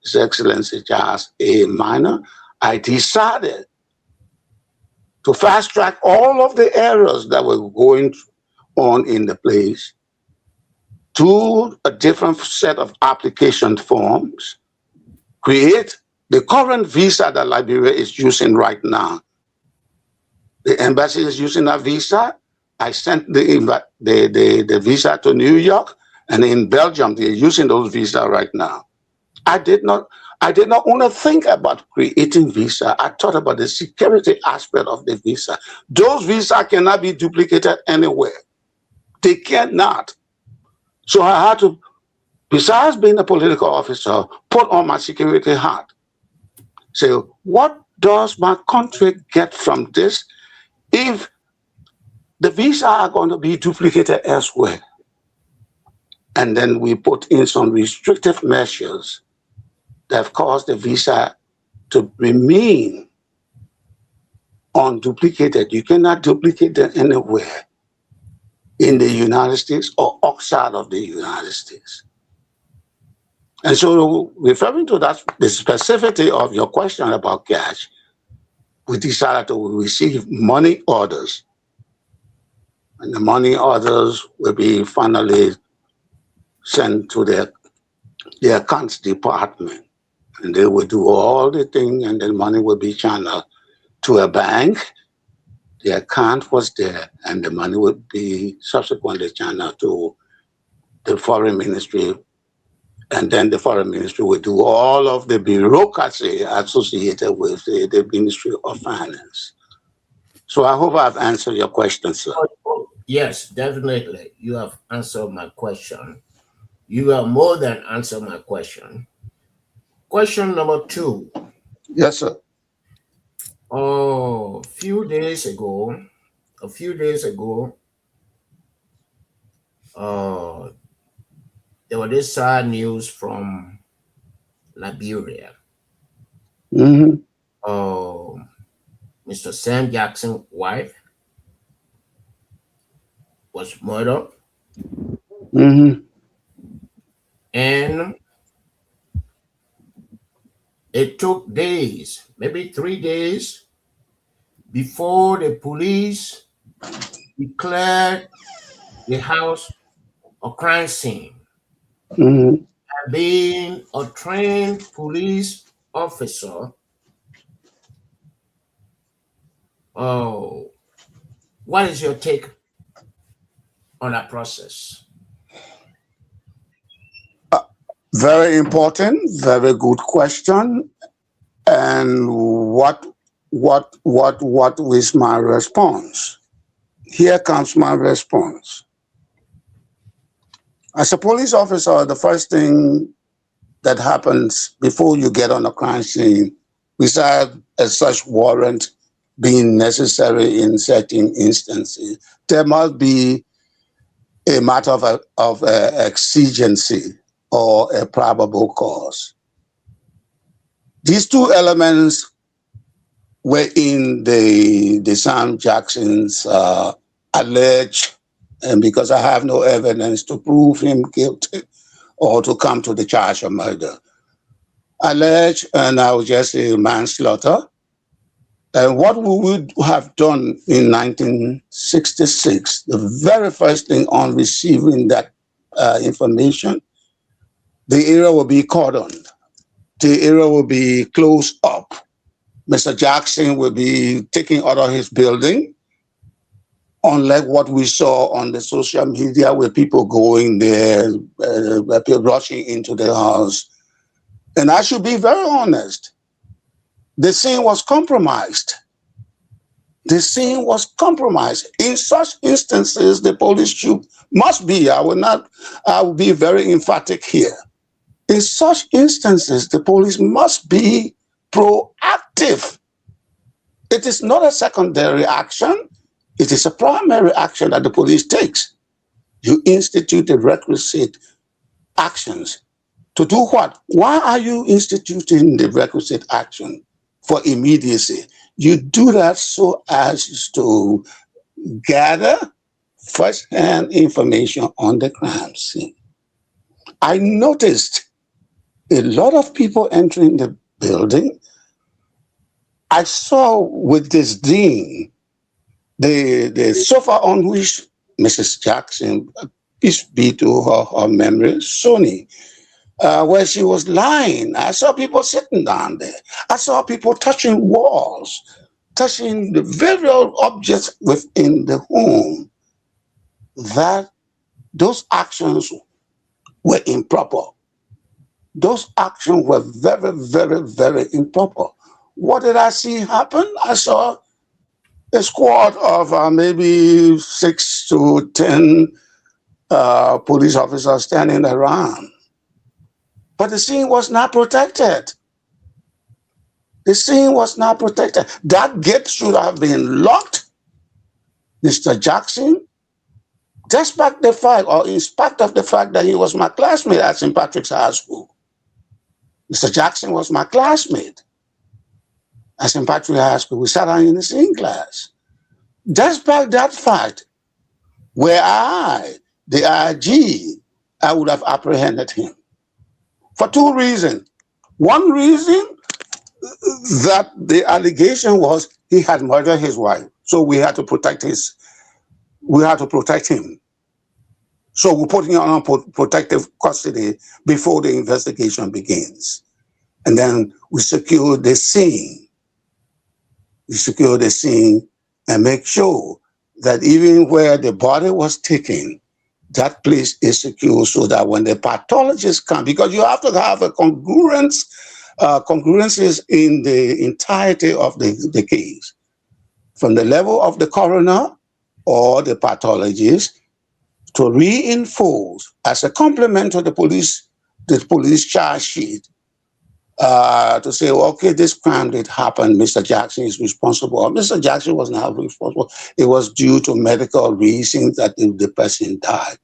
His Excellency Charles A. Minor, I decided to fast track all of the errors that were going on in the place to a different set of application forms, create the current visa that Liberia is using right now. The embassy is using that visa. I sent the visa to New York, and in Belgium, they're using those visas right now. I did not want to think about creating visa. I thought about the security aspect of the visa. Those visas cannot be duplicated anywhere. They cannot. So I had to, besides being a political officer, put on my security hat. So what does my country get from this if the visas are going to be duplicated elsewhere? And then we put in some restrictive measures that have caused the visa to remain unduplicated. You cannot duplicate them anywhere in the United States or outside of the United States. And so, referring to that, the specificity of your question about cash, we decided to receive money orders. And the money orders will be finally sent to the accounts department. And they will do all the things, and the money will be channeled to a bank. The account was there, and the money would be subsequently channeled to the foreign ministry. And then the foreign ministry will do all of the bureaucracy associated with the Ministry of Finance. So I hope I've answered your question, sir. Yes, definitely. You have answered my question. You have more than answered my question. Question number 2. Yes, sir. A few days ago, there was this sad news from Liberia. Mr. Sam Jackson's wife was murdered. And it took days, maybe 3 days, before the police declared the house a crime scene. And being a trained police officer, what is your take on that process? Very important, very good question. And what is my response? Here comes my response. As a police officer, the first thing that happens before you get on a crime scene, besides a such warrant being necessary in certain instances, there must be a matter of exigency or a probable cause. These two elements were in the Sam Jackson's alleged, and because I have no evidence to prove him guilty or to come to the charge of murder, alleged, and I would just say manslaughter. And what we would have done in 1966, the very first thing on receiving that information, the area will be cordoned. The area will be closed up. Mr. Jackson will be taken out of his building, unlike what we saw on the social media where people going there, people rushing into the house. And I should be very honest, the scene was compromised. The scene was compromised. In such instances, the police must be, I will be very emphatic here. In such instances, the police must be proactive. It is not a secondary action. It is a primary action that the police takes. You institute the requisite actions. To do what? Why are you instituting the requisite action? For immediacy. You do that so as to gather first-hand information on the crime scene. I noticed a lot of people entering the building. I saw with disdain the sofa on which Mrs. Jackson, peace be to her memory, Sony, where she was lying. I saw people sitting down there. I saw people touching walls, touching the various objects within the home. That those actions were improper. Those actions were very, very, very improper. What did I see happen? I saw a squad of maybe 6 to 10 police officers standing around. But the scene was not protected. The scene was not protected. That gate should have been locked. Mr. Jackson, despite the fact, or in spite of the fact that he was my classmate at St. Patrick's High School. Mr. Jackson was my classmate at St. Patrick's High School. We sat down in the same class. Despite that fact, were I the ARCHIE, I would have apprehended him. For two reasons. One reason, that the allegation was he had murdered his wife. So we had to protect him. So we put him on protective custody before the investigation begins. And then we secured the scene. We secured the scene and make sure that even where the body was taken, that place is secure so that when the pathologists come, because you have to have a congruences in the entirety of the case, from the level of the coroner or the pathologist, to reinforce as a complement to the police charge sheet, to say, okay, this crime did happen, Mr. Jackson is responsible. Mr. Jackson was not responsible. It was due to medical reasons that the person died.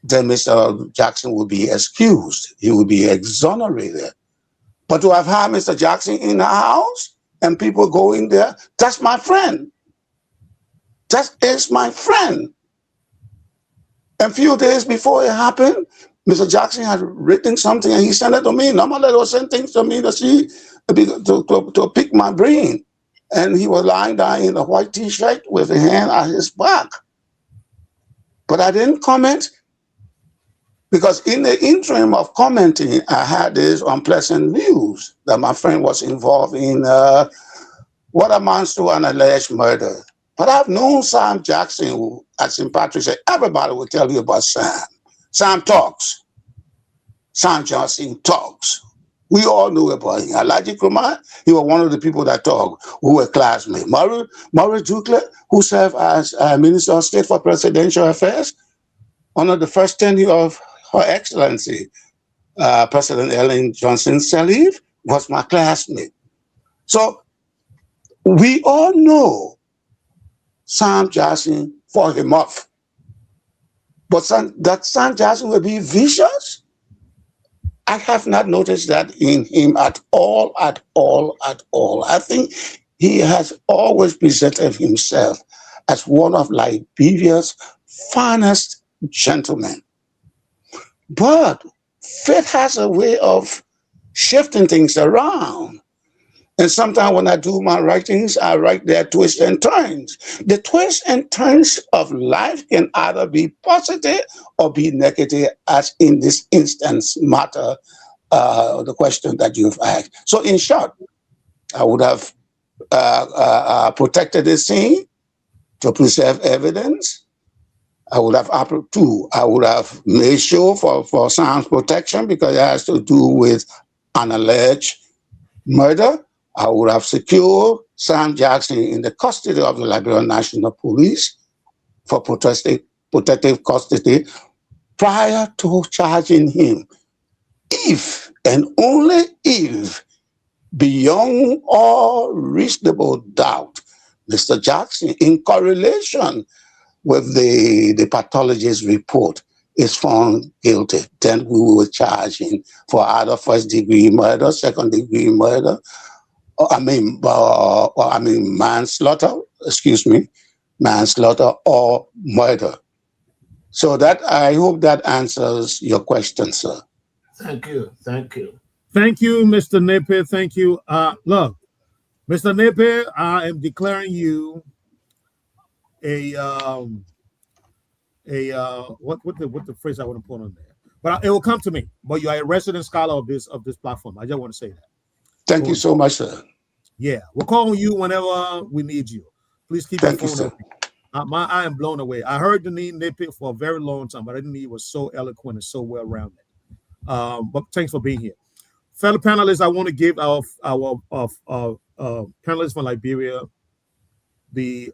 Then Mr. Jackson will be excused. He will be exonerated. But to have had Mr. Jackson in the house and people go in there, that's my friend. That is my friend. And a few days before it happened, Mr. Jackson had written something and he sent it to me. Normally they would send things to me to see, to pick my brain. And he was lying down in a white t-shirt with a hand at his back. But I didn't comment because in the interim of commenting, I had this unpleasant news that my friend was involved in what amounts to an alleged murder. But I've known Sam Jackson who, at St. Patrick's. Everybody will tell you about Sam. Sam talks. Sam Johnson talks. We all know about him. Alhaji Kumar, he was one of the people that talk, who were classmates. Maurice Dukle, who served as Minister of State for Presidential Affairs, one of the first tenure of Her Excellency, President Ellen Johnson Sirleaf, was my classmate. So we all know Sam Jackson for him off. But that Sam Jackson will be vicious, I have not noticed that in him at all, at all, at all. I think he has always presented himself as one of Liberia's finest gentlemen. But fate has a way of shifting things around. And sometimes when I do my writings, I write their twists and turns. The twists and turns of life can either be positive or be negative, as in this instance matter, the question that you've asked. So in short, I would have protected the scene to preserve evidence. I would have made sure for Sam's protection because it has to do with an alleged murder. I would have secured Sam Jackson in the custody of the Liberian National Police for protective custody prior to charging him. If and only if beyond all reasonable doubt, Mr. Jackson, in correlation with the pathologist's report, is found guilty, then we will charge him for either first-degree murder, second-degree murder, manslaughter, manslaughter or murder. So that, I hope that answers your question, sir. Thank you. Thank you. Thank you, Mr. Napier. Thank you. Look, Mr. Napier, I am declaring you what the phrase I want to put on there, but it will come to me. But you are a resident scholar of this platform. I just want to say that. Thank you so much, sir. Yeah, we'll call on you whenever we need you. Please keep your phone open. I am blown away. I heard the name Napier for a very long time, but I didn't know he was so eloquent and so well rounded. But thanks for being here, fellow panelists. I want to give our panelists from Liberia the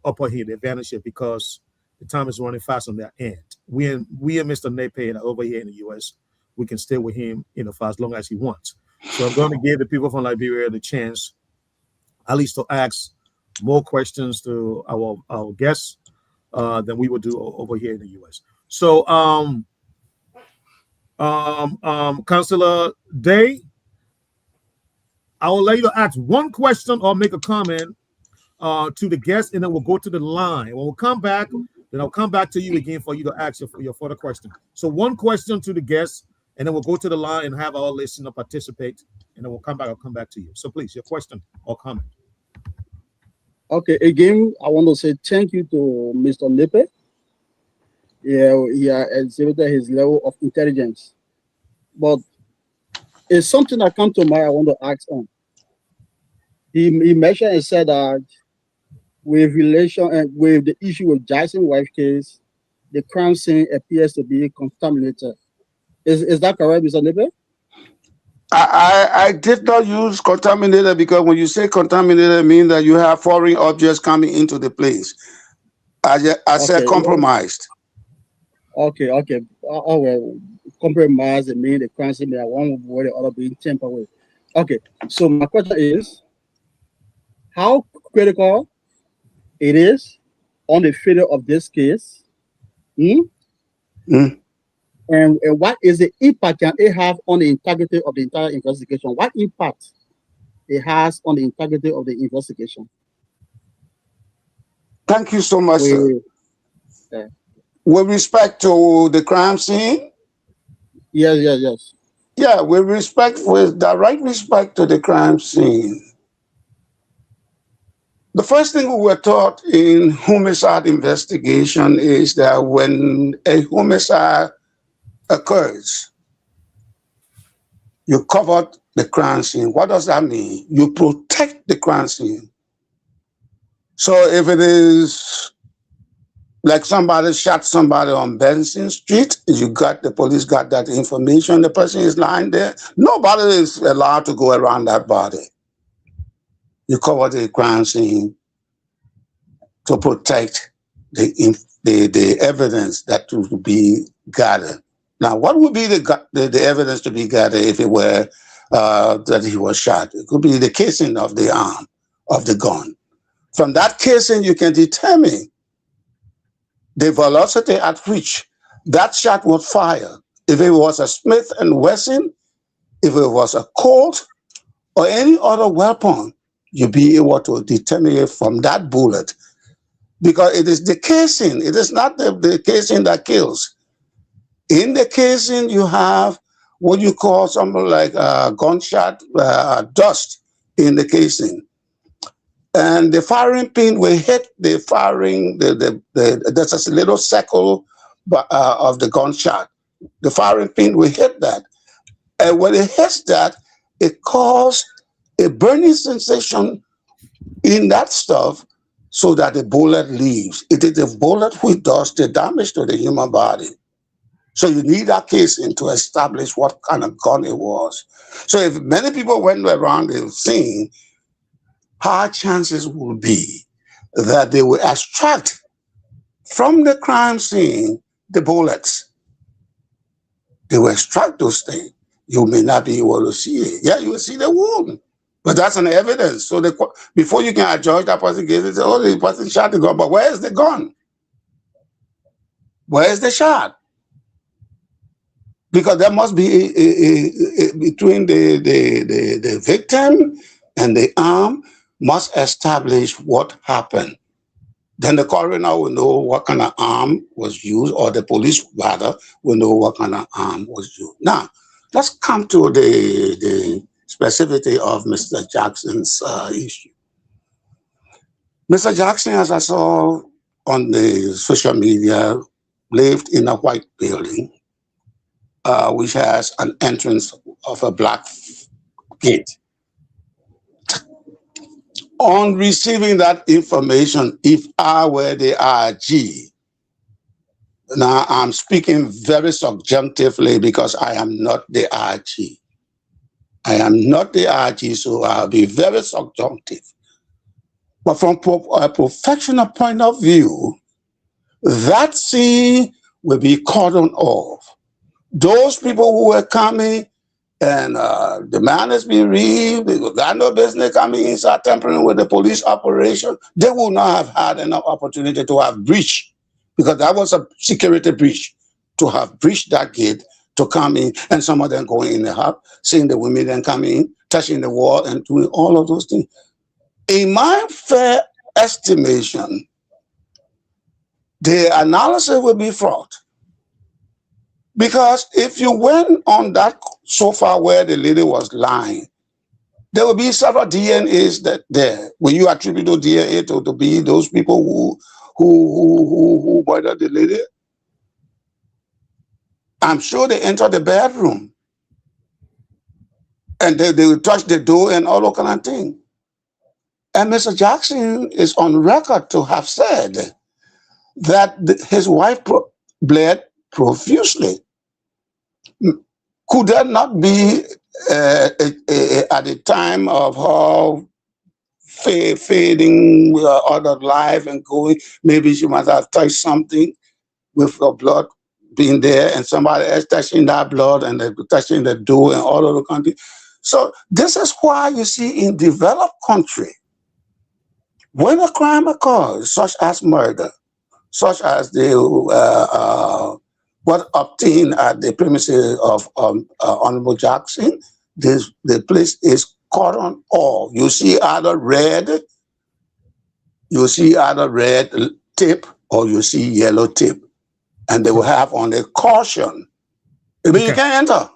upper hand, the advantage here, because the time is running fast on their end. We and Mr. Napier over here in the U.S., we can stay with him, for as long as he wants. So I'm going to give the people from Liberia the chance, at least to ask more questions to our guests than we would do over here in the U.S. So, Councillor Day, I will let you ask one question or make a comment to the guests, and then we'll go to the line. When we'll come back, then I'll come back to you again for you to ask your further question. So one question to the guests, and then we'll go to the line and have our listener participate, and then we'll come back. I'll come back to you. So please, your question or comment. Okay, again, I want to say thank you to Mr. Napier. Yeah, he exhibited his level of intelligence. But it's something that comes to mind I want to ask on. He mentioned and said that with relation and with the issue with Jackson's wife case, the crime scene appears to be contaminated. Is that correct, Mr. Napier? I did not use contaminated because when you say contaminated, it means that you have foreign objects coming into the place. I said compromised. Okay. Oh, well, compromise, it means the crime scene that one way or the other being tampered with. Okay, so my question is, how critical it is on the failure of this case? And what is the impact can it have on the integrity of the entire investigation? What impact it has on the integrity of the investigation? Thank you so much, sir. With respect to the crime scene? Yes. Yeah, with direct respect to the crime scene. The first thing we were taught in homicide investigation is that when a homicide occurs, you cover the crime scene. What does that mean? You protect the crime scene. So if it is like somebody shot somebody on Benson Street, the police got that information, the person is lying there, nobody is allowed to go around that body. You cover the crime scene to protect the evidence that will be gathered. Now, what would be the evidence to be gathered if it were that he was shot? It could be the casing of the arm of the gun. From that casing, you can determine the velocity at which that shot would fire. If it was a Smith & Wesson, if it was a Colt, or any other weapon, you'll be able to determine it from that bullet. Because it is the casing, it is not the casing that kills. In the casing, you have what you call something like gunshot dust in the casing. And the firing pin will hit the firing, there's a little circle of the gunshot. The firing pin will hit that. And when it hits that, it causes a burning sensation in that stuff so that the bullet leaves. It is the bullet which does the damage to the human body. So you need that casing to establish what kind of gun it was. So if many people went around the scene, high chances will be that they will extract from the crime scene the bullets. They will extract those things. you may not be able to see it. Yeah, you will see the wound, but that's an evidence. So before you can adjudge that person guilty, say, oh, the person shot the gun, but where is the gun? Where is the shot? Because there must be between the victim and the arm must establish what happened. Then the coroner will know what kind of arm was used, or the police rather will know what kind of arm was used. Now, let's come to the specificity of Mr. Jackson's issue. Mr. Jackson, as I saw on the social media, lived in a white building, which has an entrance of a black gate. On receiving that information, if I were the RG, now I'm speaking very subjunctively because I am not the RG. I am not the RG, so I'll be very subjunctive. But from a professional point of view, that scene will be cordoned off. Those people who were coming and the man has been relieved, they got no business coming inside tampering with the police operation, they will not have had enough opportunity to have breached, because that was a security breach, to have breached that gate, to come in, and some of them going in the house, seeing the women then coming in, touching the wall and doing all of those things. In my fair estimation, the analysis will be fraught. Because if you went on that sofa where the lady was lying, there will be several DNAs that there. Will you attribute those DNA to be those people who murdered the lady? I'm sure they entered the bedroom and they will touch the door and all that kind of thing. And Mr. Jackson is on record to have said that his wife bled profusely. Could that not be at the time of her fading out of life and going, maybe she must have touched something with the blood being there and somebody else touching that blood and touching the door and all of the country. So this is why you see in developed country, when a crime occurs, such as murder, such as the what obtained at the premises of Honorable Jackson, the place is cordoned off. You see either red tape or you see yellow tape, and they will have on a caution. I mean, you can't enter.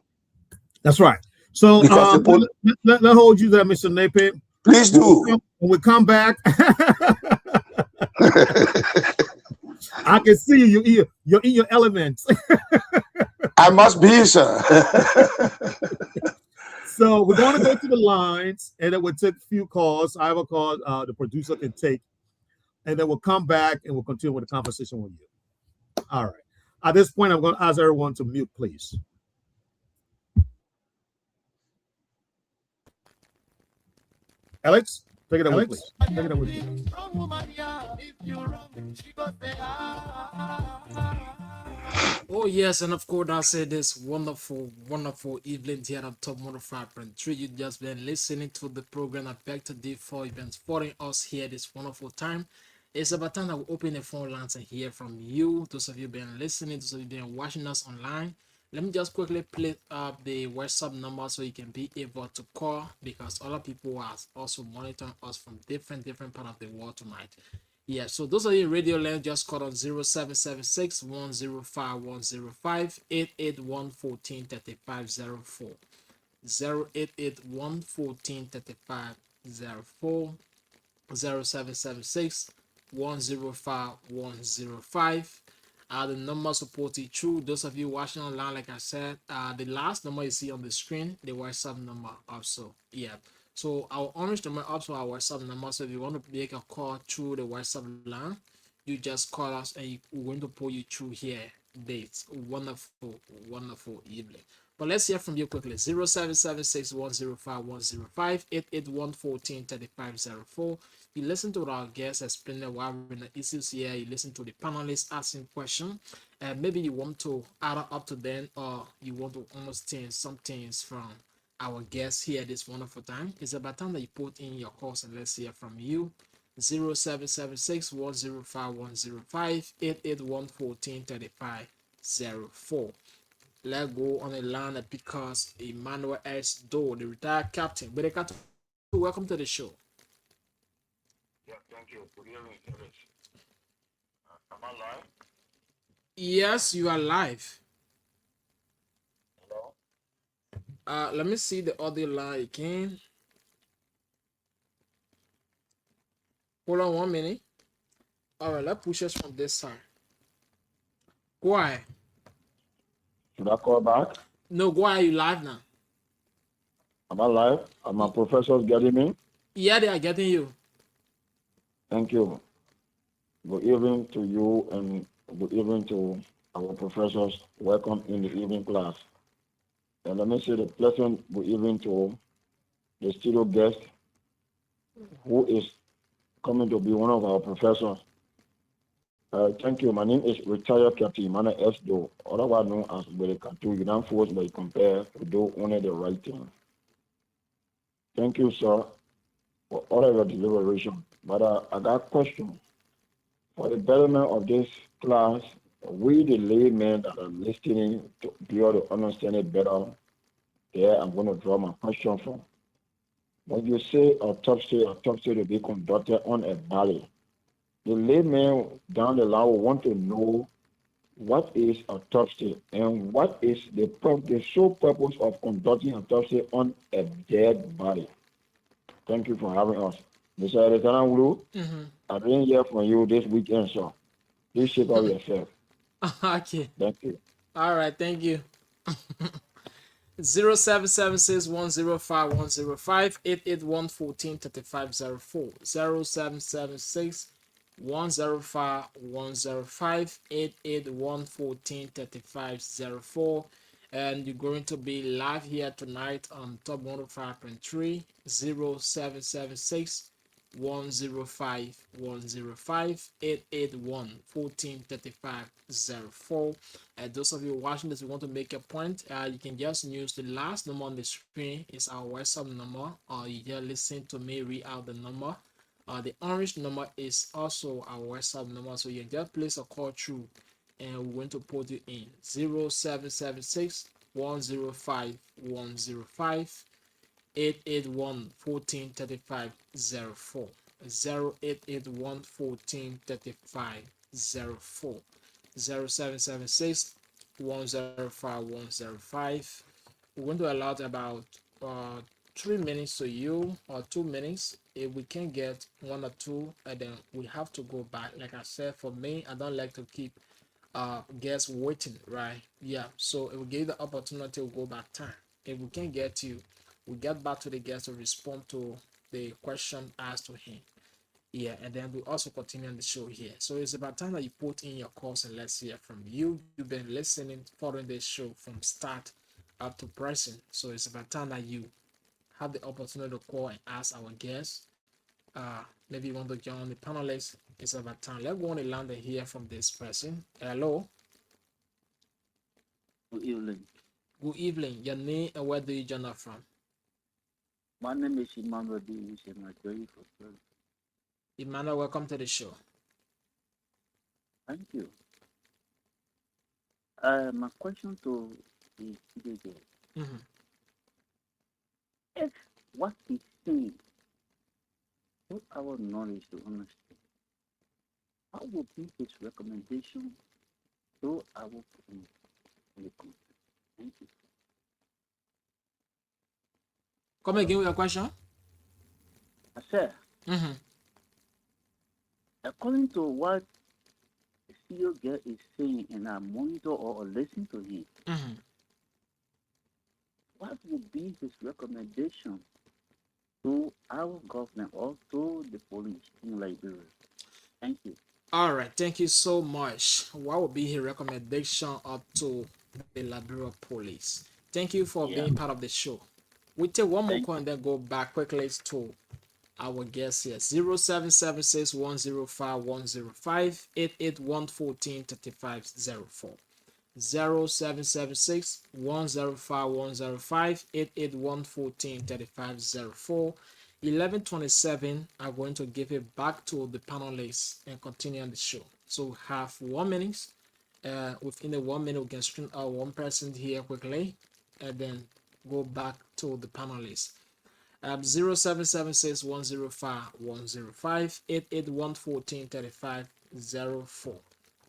That's right. So let hold you there, Mr. Napier. Please do. When we come back, I can see you. You're in your elements. I must be, sir. So we're going to go to the lines, and then we'll take a few calls. I have a call the producer can take, and then we'll come back and we'll continue with the conversation with you. All right. At this point, I'm going to ask everyone to mute, please. Alex, take it away, please. Take it away, please. Oh yes, and of course I said this wonderful evening here at Top 105.3. You just been listening to the program I beg to differ. You've been supporting us here this wonderful time. It's about time that we open the phone lines and hear from you. Those of you been listening, those of you been watching us online. Let me just quickly play up the WhatsApp number so you can be able to call, because other people are also monitoring us from different part of the world tonight. Yeah, so those of you in radio land, just call on 0776 105 105 881 14 3504 0881 14 3504 0776 105 105. The number supported through those of you watching online. Like I said, the last number you see on the screen, the WhatsApp number also. Yeah. So our orange number also our WhatsApp number. So if you want to make a call through the WhatsApp line, you just call us and we're going to pull you through here. Dates. Wonderful evening. But let's hear from you quickly. 0776-105-105, 881-14-3504. You listen to our guests explaining why we're in the issues here. You listen to the panelists asking questions. And maybe you want to add up to them, or you want to understand some things from our guests here this wonderful time. It's about time that you put in your calls, and let's hear from you. 0776-105-105, 881-14-3504. Let's go on a line because Emmanuel S. Doe, the retired captain. Berekato, welcome to the show. Yeah, thank you. Good evening, Dennis. Am I live? Yes, you are live. Hello? Let me see the audio line again. Hold on 1 minute. All right, let's push us from this side. Go ahead. Should I call back? No, go ahead. You live now. Am I live? Are my professors getting me? Yeah, they are getting you. Thank you. Good evening to you and good evening to our professors. Welcome in the evening class. And let me say the pleasant good evening to the studio guest who is coming to be one of our professors. Thank you. My name is retired Captain Emmanuel S. Doe, otherwise known as Berekato. You don't force but you compare to do only the right thing. Thank you, sir, for all of your deliberation. But I got a question. For the betterment of this class, we the laymen that are listening to be able to understand it better, there I'm going to draw my question from. When you say autopsy to be conducted on a body, the layman down the line will want to know what is autopsy and what is the sole purpose of conducting autopsy on a dead body. Thank you for having us. Mr. Lieutenant Wulu, I didn't hear from you this weekend, sir. Please shake out yourself. Okay. Thank you. All right, thank you. 0776-105-105, 881-14-3504. 0776-105-105, 881-14-3504. And you're going to be live here tonight on Top 105.3. 0776 105 105 881 1435 04. And those of you watching this, we want to make a point. You can just use the last number on the screen. It's our WhatsApp number, or you just listen to me read out the number. The orange number is also our WhatsApp number, so you can just place a call through and we're going to put you in. 0776 105 105 881 1435 04. 0881 1435 04. 0776 105 105. We're going to allow about 3 minutes to you, or 2 minutes. If we can get 1 or 2, and then we have to go back. Like I said, for me, I don't like to keep guests waiting, right? Yeah, so if we give the opportunity, we'll go back time. If we can get you, we get back to the guest to respond to the question asked to him. Yeah, and then we also continue on the show here. So it's about time that you put in your calls, and let's hear from you. You've been listening, following this show from start up to present. So it's about time that you have the opportunity to call and ask our guests. Maybe you want to join the panelists. It's about time. Let's go on the line and hear from this person. Hello. Good evening. Good evening. Your name and where do you join us from? My name is Emmanuel D. Emmanuel, welcome to the show. Thank you. My question to the GEDEH. If what he's saying, what our knowledge to understand, how would be his recommendation to our community? Thank you. Come again with your question. I said, according to what the CEO girl is saying, and I monitor or listen to him, what would be his recommendation to our government or to the police in Liberia? Thank you. All right, thank you so much. What would be his recommendation up to the Liberia police? Thank you for being part of the show. We take one more call and then go back quickly to our guest here. 0776 105 105 881 3504. 0776 105 105 881 3504. 11:27. I'm going to give it back to the panelists and continue on the show. So we have 1 minute. Within the 1 minute, we can screen out one person here quickly and then go back to the panelists. 0776 105 105 881 3504.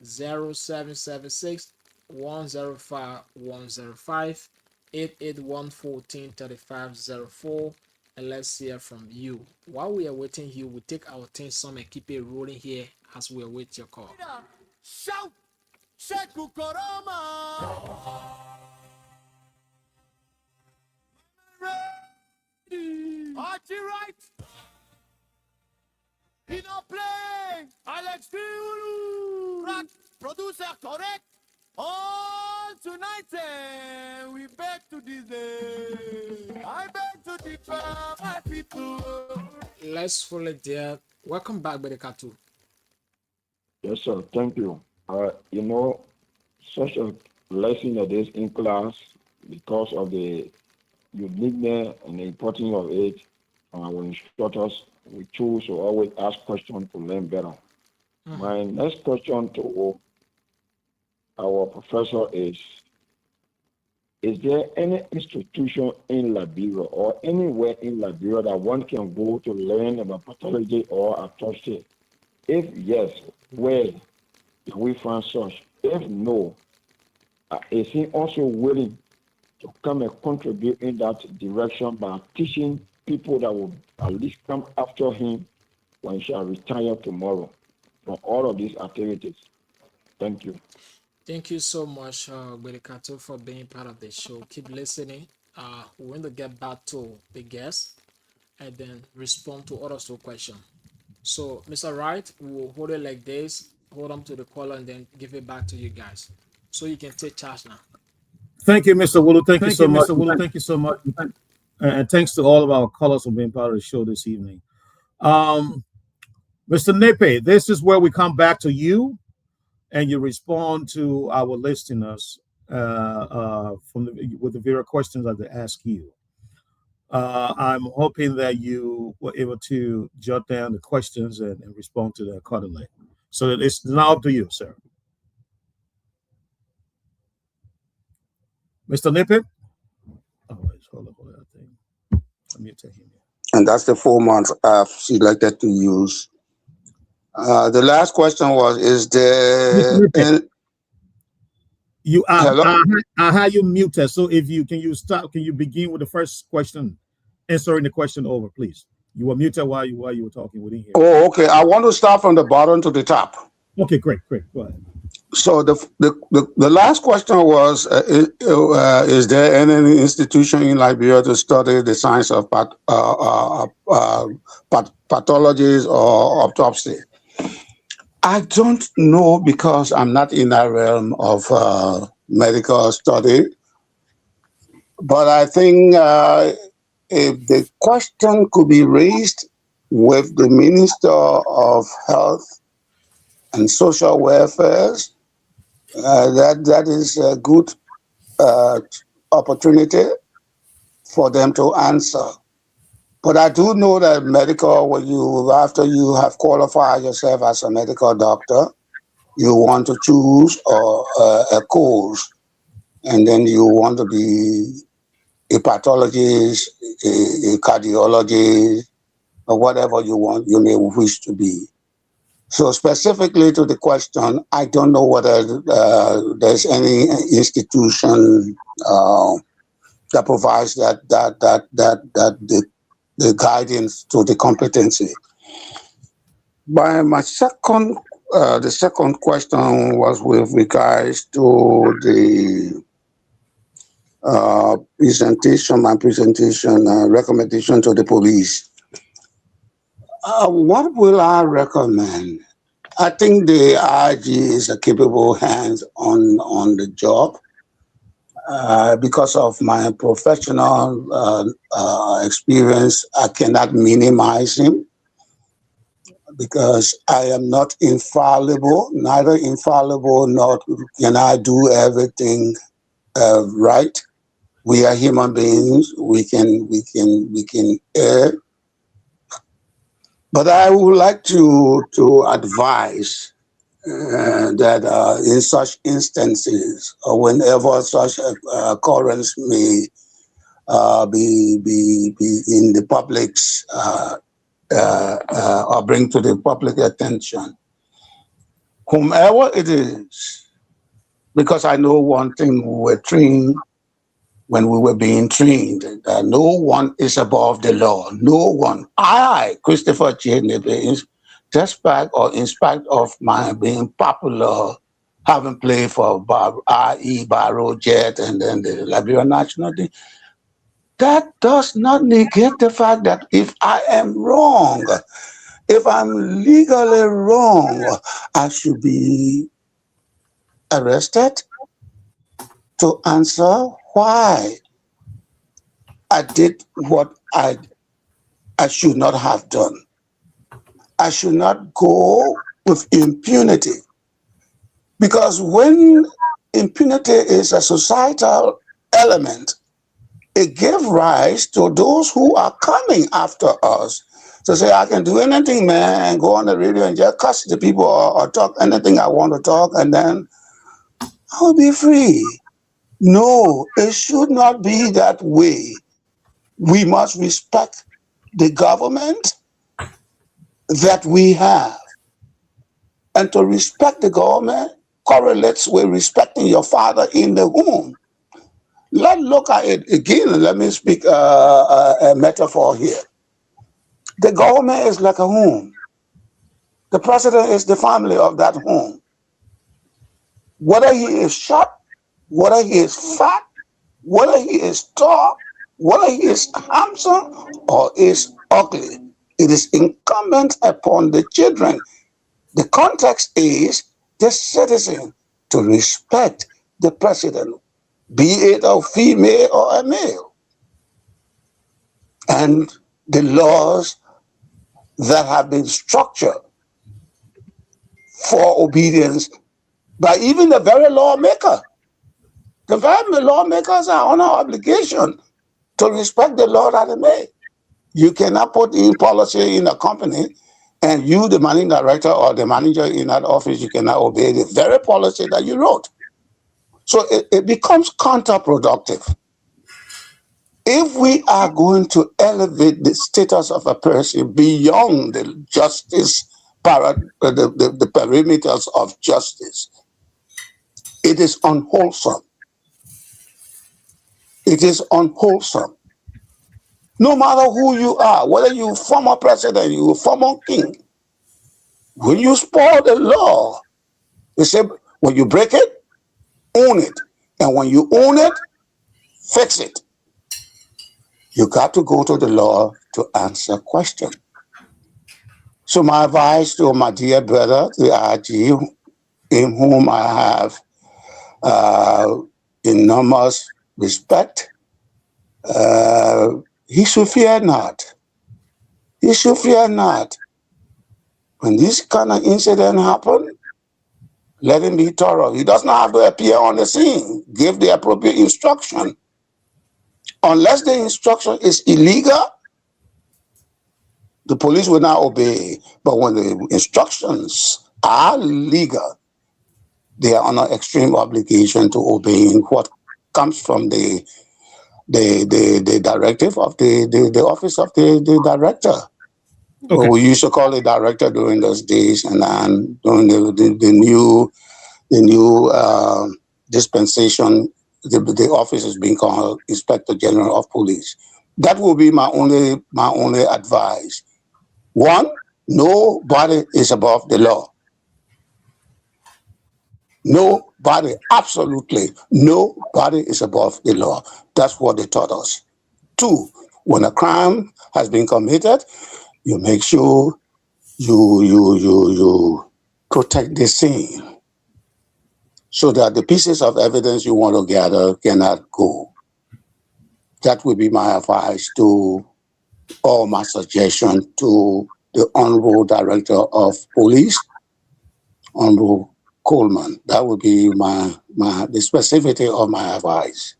0776 105 105 881 3504. And let's hear from you. While we are waiting here, we take our 10 some and keep it rolling here as we await your call. Shout! Sheku Koroma! Archie right! He not play! Alex Tiulu! Rock! Producer correct! All tonight we beg to this day. I beg to differ my people. Let's follow it there. Welcome back, Bedekatu. Yes, sir. Thank you. Such a lesson that is in class because of the uniqueness and the importance of it. Our instructors, we choose to always ask questions to learn better. My next question to our professor is there any institution in Liberia or anywhere in Liberia that one can go to learn about pathology or autopsy? If yes, where can we find such? If no, is he also willing to come and contribute in that direction by teaching people that will at least come after him when he shall retire tomorrow from all of these activities? Thank you. Thank you so much, Bedekato, for being part of the show. Keep listening. We're going to get back to the guests and then respond to others' questions. So, Mr. Wright, we'll hold it like this, hold on to the caller, and then give it back to you guys. So you can take charge now. Thank you, Mr. Wulu. Thank you so much. Mr. Wulu. Thank you so much. And thanks to all of our callers for being part of the show this evening. Mr. Nepe, this is where we come back to you and you respond to our listeners with the various questions that they ask you. I'm hoping that you were able to jot down the questions and respond to them accordingly. So it's now up to you, sir. Mr. Nippet? Oh, hold up, I think. Let me take him. And that's the 4 months I've selected to use. The last question was, is there... I had you muted. So if you can you begin with the first question, answering the question over, please. You were muted while you were talking. We didn't hear. Oh, okay. I want to start from the bottom to the top. Okay, great. Go ahead. So the last question was, is there any institution in Liberia to study the science of pathologies or autopsy? I don't know because I'm not in that realm of medical study. But I think if the question could be raised with the Minister of Health and Social Welfare, that is a good opportunity for them to answer. But I do know that after you have qualified yourself as a medical doctor, you want to choose a course, and then you want to be a pathologist, a cardiologist, or whatever you may wish to be. So specifically to the question, I don't know whether there's any institution that provides the guidance to the competency. The second question was with regards to the recommendation to the police. What will I recommend? I think the RG is a capable hands on the job. because of my professional experience, I cannot minimize him because I am not infallible, neither infallible nor can I do everything right. We are human beings. We can err. But I would like to advise that in such instances, or whenever such occurrence may be in the public's or bring to the public attention, whomever it is, because I know one thing, we were trained when we were being trained, that no one is above the law. No one. I, Christopher Chenebe, despite or in spite of my being popular, having played for RE, Barrow, Jet, and then the Liberian National Team, that does not negate the fact that if I am wrong, if I'm legally wrong, I should be arrested to answer why I did what I should not have done. I should not go with impunity. Because when impunity is a societal element, it gives rise to those who are coming after us to say, I can do anything, man, and go on the radio and just cuss the people or talk anything I want to talk, and then I'll be free. No, it should not be that way. We must respect the government that we have. And to respect the government correlates with respecting your father in the womb. Let's look at it again. Let me speak a metaphor here. The government is like a home. The president is the family of that home. Whether he is short, whether he is fat, whether he is tall, whether he is handsome or is ugly, it is incumbent upon the children. The context is the citizen to respect the president, be it a female or a male, and the laws that have been structured for obedience by even the very lawmaker. The very lawmakers are on our obligation to respect the law that they made. You cannot put in policy in a company and you, the managing director or the manager in that office, you cannot obey the very policy that you wrote. So it becomes counterproductive. If we are going to elevate the status of a person beyond the justice, the perimeters of justice, it is unwholesome. It is unwholesome. No matter who you are, whether you're former president, you're former king, when you spoil the law, they say when you break it, own it. And when you own it, fix it. You got to go to the law to answer questions. So my advice to my dear brother, the ARCHIE, in whom I have enormous respect, he should fear not. He should fear not. When this kind of incident happen, let him be thorough. He does not have to appear on the scene. Give the appropriate instruction. Unless the instruction is illegal, the police will not obey. But when the instructions are legal, they are under extreme obligation to obeying what comes from the directive of the office of the director. Okay. Well, we used to call it director during those days, and then during the new dispensation, the office is being called Inspector General of Police. That will be my only advice. One, nobody is above the law. Nobody, absolutely nobody is above the law. That's what they taught us. Two, when a crime has been committed, you make sure you protect the scene. so that the pieces of evidence you want to gather cannot go. That would be my advice to, or my suggestion to the Honorable Director of Police, Honorable Coleman. That would be the specificity of my advice.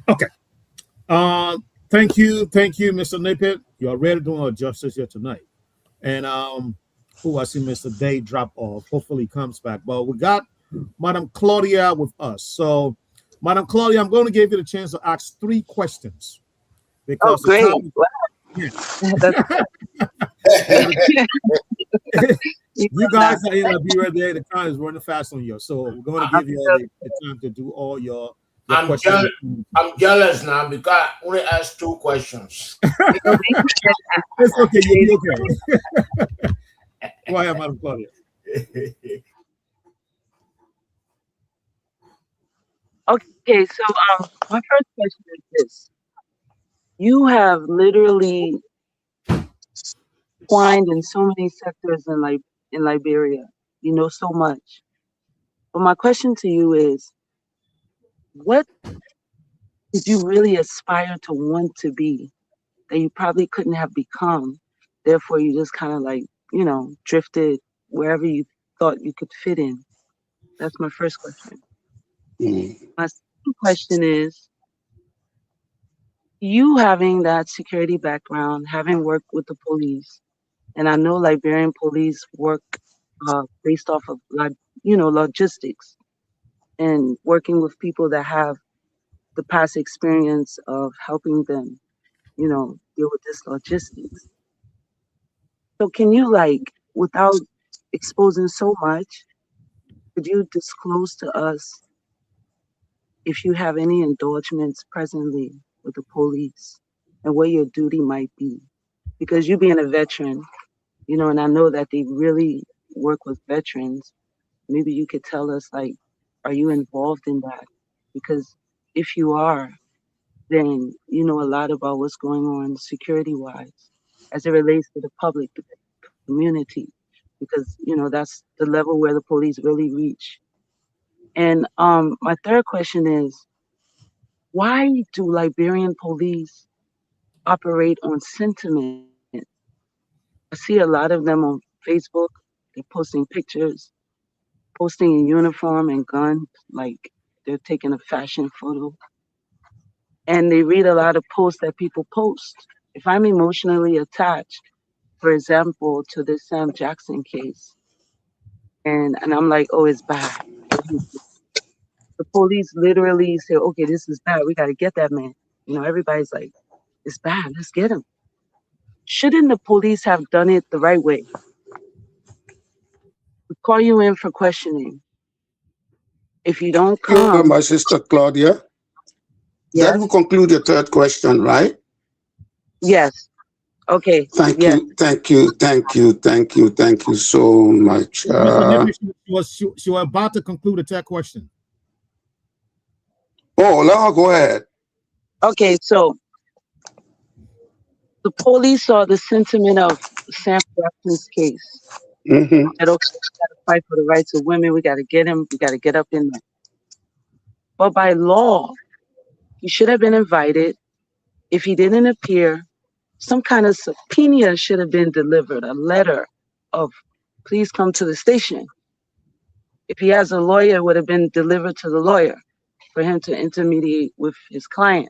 Okay. Thank you, Mr. Napier. You are ready doing our justice here tonight. And I see Mr. Day drop off. Hopefully he comes back. But we got Madam Claudia with us. So, Madam Claudia, I'm going to give you the chance to ask 3 questions. Because great. Wow. You guys are in Liberia there. The time is running fast on you. So we're going to give you the time to do all your questions. I'm jealous now because I only asked 2 questions. It's okay. You'll be okay. Go ahead, Madam Claudia. Okay, so my first question is this. You have literally twined in so many sectors in Liberia. You know so much. But my question to you is, what did you really aspire to want to be that you probably couldn't have become? Therefore, you just kind of drifted wherever you thought you could fit in. That's my first question. My second question is, you having that security background, having worked with the police, and I know Liberian police work based off of logistics and working with people that have the past experience of helping them, deal with this logistics. So can you, without exposing so much, could you disclose to us if you have any endorsements presently with the police and where your duty might be? Because you being a veteran, and I know that they really work with veterans, maybe you could tell us, are you involved in that? Because if you are, then you know a lot about what's going on security-wise as it relates to the public, the community, because, that's the level where the police really reach. And my third question is, why do Liberian police operate on sentiment? I see a lot of them on Facebook. They're posting pictures, posting in uniform and guns, like they're taking a fashion photo. And they read a lot of posts that people post. If I'm emotionally attached, for example, to this Sam Jackson case, and I'm like, oh, it's bad. The police literally say, okay, this is bad. We got to get that man. Everybody's like, it's bad. Let's get him. Shouldn't the police have done it the right way? We call you in for questioning. If you don't come, my sister Claudia, yes. That will conclude your 3rd question, right? Yes. Okay. Thank yes. you so much. She was about to conclude the 3rd question. Oh, now go ahead. Okay, so the police saw the sentiment of Sam Jackson's case. And okay, we got to fight for the rights of women. We got to get him. We got to get up in there. But by law, he should have been invited. If he didn't appear, some kind of subpoena should have been delivered, a letter of, please come to the station. If he has a lawyer, it would have been delivered to the lawyer for him to intermediate with his client.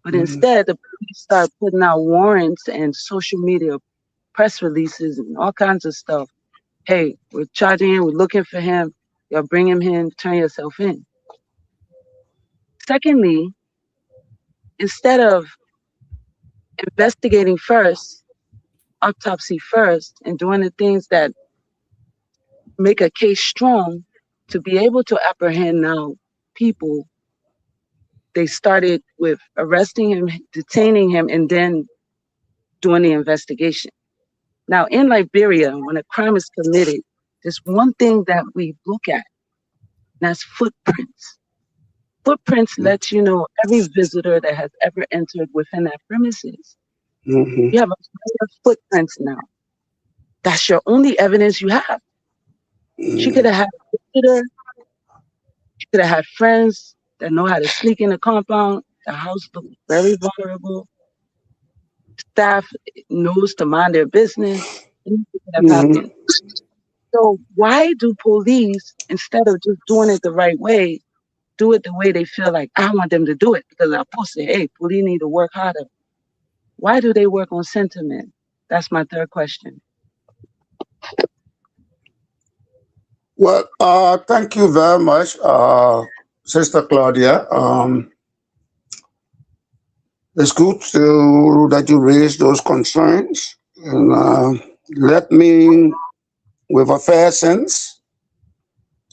But instead, the police start putting out warrants and social media press releases and all kinds of stuff. Hey, we're charging him, we're looking for him. Y'all bring him in, turn yourself in. Secondly, instead of investigating first, autopsy first, and doing the things that make a case strong to be able to apprehend now people, they started with arresting him, detaining him, and then doing the investigation. Now, in Liberia, when a crime is committed, there's one thing that we look at, and that's footprints. Footprints let you know every visitor that has ever entered within that premises. You have a footprints now. That's your only evidence you have. She could have had a visitor. She could have had friends that know how to sneak in the compound. The house looked very vulnerable. Staff knows to mind their business. Anything could have happened. So why do police, instead of just doing it the right way, do it the way they feel like I want them to do it? Because I posted, hey, police need to work harder. Why do they work on sentiment? That's my third question. Well, thank you very much, Sister Claudia. It's good that you raised those concerns. And let me, with a fair sense,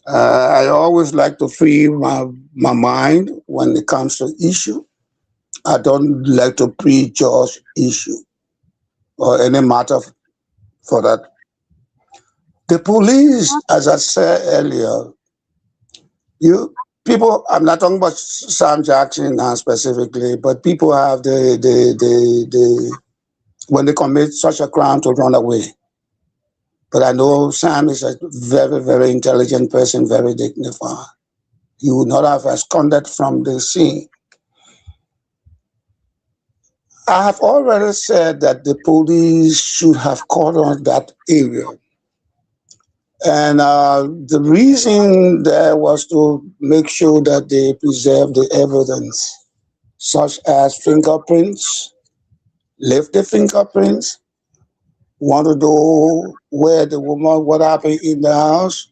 I always like to free my mind when it comes to issue. I don't like to prejudge issue or any matter for that. The police, as I said earlier, people, I'm not talking about Sam Jackson now specifically, but people have when they commit such a crime, to run away. But I know Sam is a very, very intelligent person, very dignified. He would not have absconded from the scene. I have already said that the police should have caught on that area. And the reason there was to make sure that they preserve the evidence, such as fingerprints, lift the fingerprints, want to know where the woman, what happened in the house,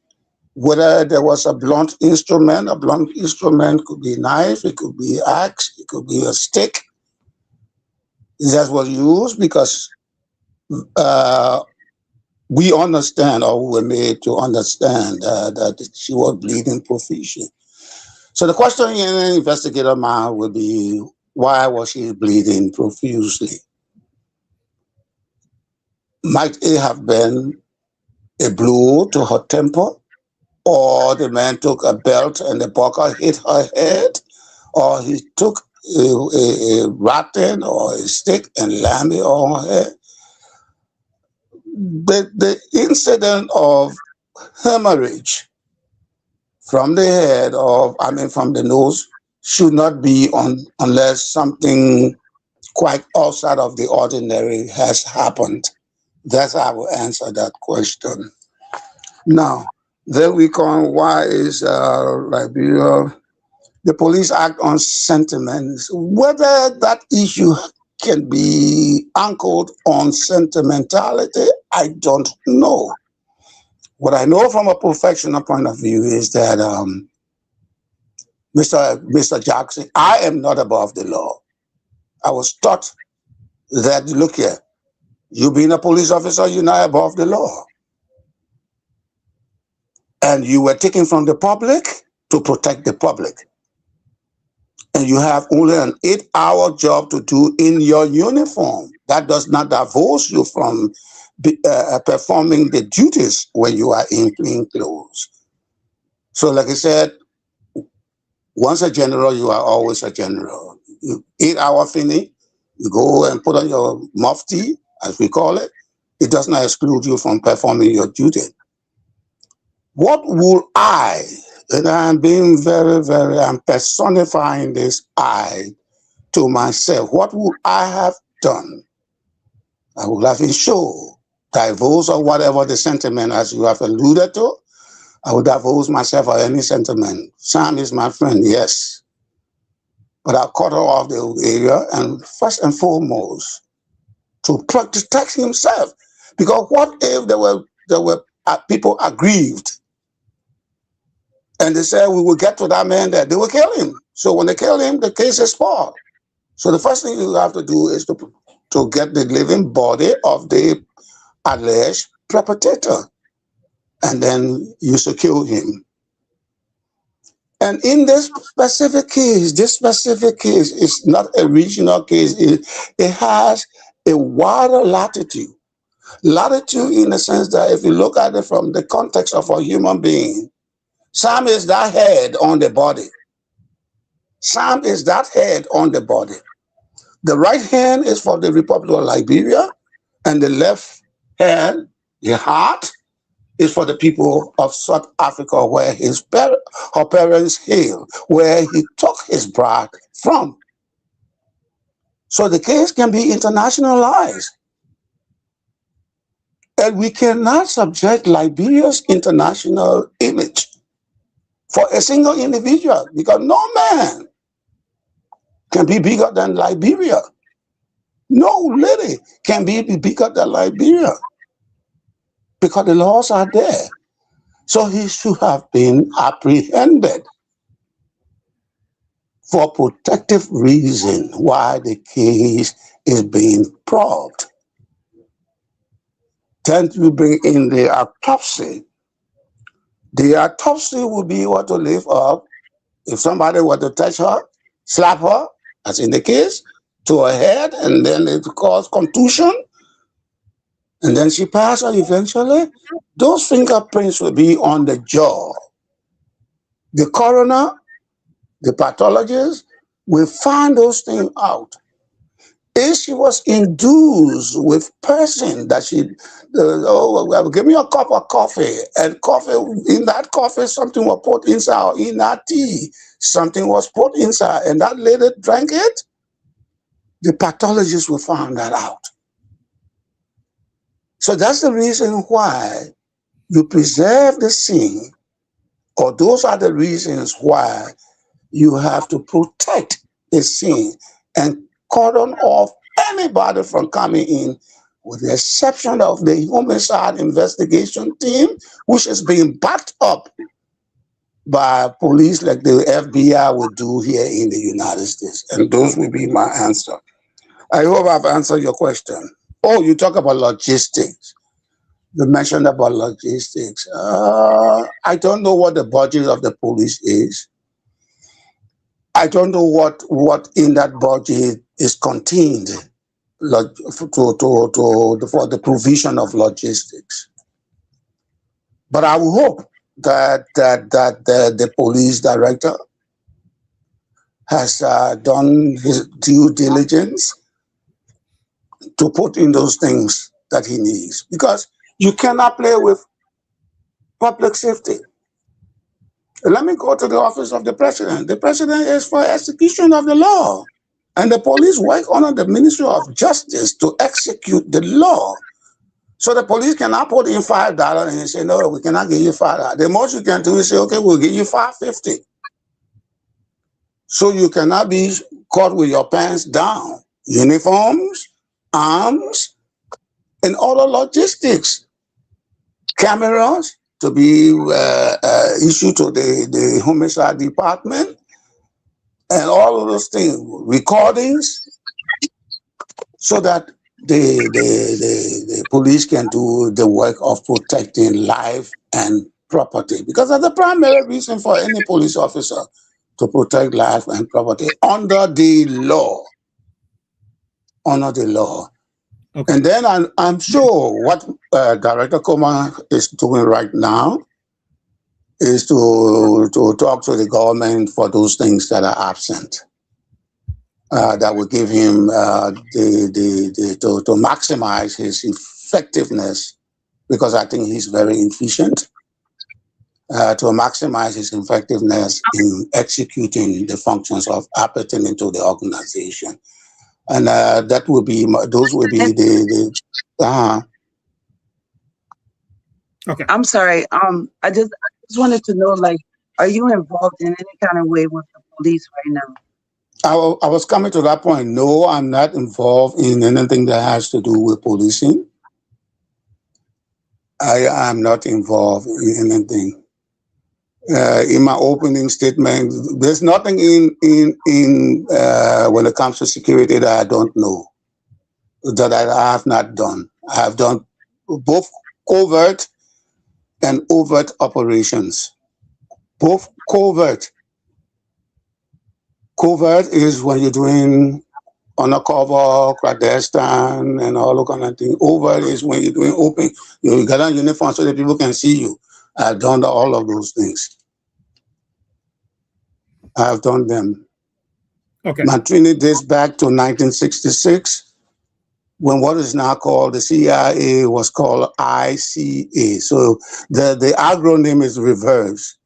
whether there was a blunt instrument. A blunt instrument could be a knife, it could be an axe, it could be a stick. That was used because we understand, or we were made to understand that she was bleeding profusely. So the question in an investigator mind would be, why was she bleeding profusely? Might it have been a blow to her temple, or the man took a belt and the buckle hit her head, or he took a rattan or a stick and lammed it on her head? The incident of hemorrhage from the head, from the nose, should not be unless something quite outside of the ordinary has happened. That's how I will answer that question. Now, then we come, why is Liberia, the police act on sentiments? Whether that issue can be anchored on sentimentality, I don't know. What I know from a professional point of view is that Mr. Jackson, I am not above the law. I was taught that, look here, you being a police officer, you're not above the law. And you were taken from the public to protect the public. And you have only an 8-hour job to do in your uniform. That does not divorce you from performing the duties when you are in plain clothes. So like I said, once a general, you are always a general. 8-hour finish, you go and put on your mufti, as we call it. It does not exclude you from performing your duty. What would I, and I'm being I'm personifying this I to myself, what would I have done? I would have ensured, divorce or whatever the sentiment, as you have alluded to, I would divorce myself of any sentiment. Sam is my friend, yes. But I cut her off the area, and first and foremost, to protect himself. Because what if there were people aggrieved, and they said, we will get to that man there, they will kill him. So when they kill him, the case is spoiled. So the first thing you have to do is to get the living body of the alleged perpetrator, and then you secure him. And in this specific case is not a regional case. It has a wider latitude. Latitude in the sense that if you look at it from the context of a human being, Sam is that head on the body. Sam is that head on the body. The right hand is for the Republic of Liberia, and the left hand, the heart, is for the people of South Africa, where her parents hail, where he took his bride from. So the case can be internationalized. And we cannot subject Liberia's international image for a single individual, because no man can be bigger than Liberia. No lady can be bigger than Liberia, because the laws are there. So he should have been apprehended for protective reason why the case is being probed. Then we bring in the autopsy. The autopsy will be able to lift up if somebody were to touch her, slap her, as in the case, to her head, and then it caused contusion, and then she passed out eventually. Those fingerprints will be on the jaw. The coroner, the pathologist, will find those things out. If she was induced with person that she, well, give me a cup of coffee, and coffee, in that coffee, something was put inside, or in that tea, something was put inside, and that lady drank it, the pathologist will find that out. So that's the reason why you preserve the scene, or those are the reasons why you have to protect the scene and cordon off anybody from coming in, with the exception of the homicide investigation team, which is being backed up by police like the FBI would do here in the United States. And those will be my answer. I hope I've answered your question. Oh, you talk about logistics. You mentioned about logistics. I don't know what the budget of the police is. I don't know what in that budget is contained for the provision of logistics. But I will hope that the police director has done his due diligence to put in those things that he needs, because you cannot play with public safety. Let me go to the office of the president. The president is for execution of the law, and the police work under the Ministry of Justice to execute the law. So the police cannot put in $5 and say, no, we cannot give you $5. The most you can do is say, okay, we'll give you $5.50. So you cannot be caught with your pants down. Uniforms, arms, and other logistics. Cameras to be issued to the homicide department, and all of those things, recordings, so that the police can do the work of protecting life and property. Because that's the primary reason for any police officer, to protect life and property under the law. Under the law. Okay. And then I'm sure what Director Comer is doing right now is to talk to the government for those things that are absent. That will give him to maximize his effectiveness, because I think he's very efficient, to maximize his effectiveness in executing the functions of appertaining to the organization. And that will be, those will be Okay. I'm sorry. I just wanted to know, like, are you involved in any kind of way with the police right now? I was coming to that point. No, I'm not involved in anything that has to do with policing. I am not involved in anything. In my opening statement, there's nothing in when it comes to security that I don't know, that I have not done. I have done both covert and overt operations. Both covert. Covert is when you're doing undercover, clandestine, and all that kind of thing. Overt is when you're doing open. You got on uniform so that people can see you. I've done all of those things. I've done them. Okay. My training dates back to 1966. when what is now called the CIA was called ICA. So the acronym is reversed.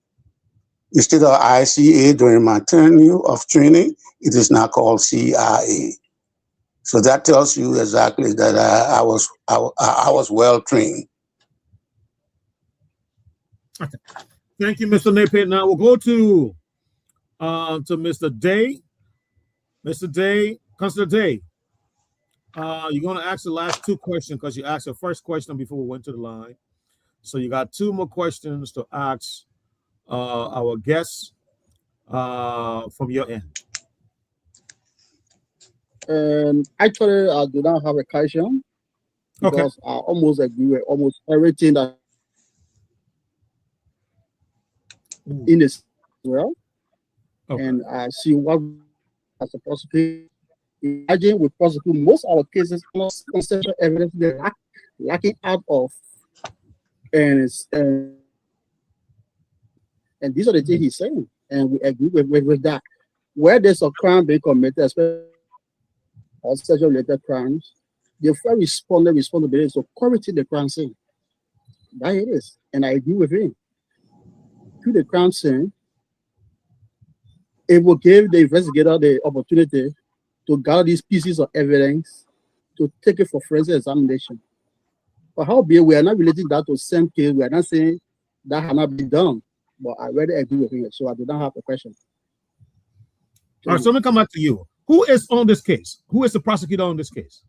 Instead of ICA during my tenure of training, it is now called CIA. So that tells you exactly that I was well trained. Okay. Thank you, Mr. Napier. Now we'll go to Mr. Day. Mr. Day, Constable Day. You're going to ask the last two questions because you asked the first question before we went to the line. So you got two more questions to ask our guests from your end. Actually, I do not have a question because I almost agree with almost everything that in this world. And I see what as a prosecutor. Imagine we prosecute most of our cases on conceptual evidence they're lacking out of, and these are the things he's saying, and we agree with that. Where there's a crime being committed, especially or sexual related crimes, the first responsibility is to correct the crime scene. That it is, and I agree with him. To the crime scene, it will give the investigator the opportunity to gather these pieces of evidence to take it for forensic examination. But howbeit, we are not relating that to the same case. We are not saying that has not been done. But I already agree with him, so I do not have a question. All right, so let me come back to you. Who is on this case? Who is the prosecutor on this case?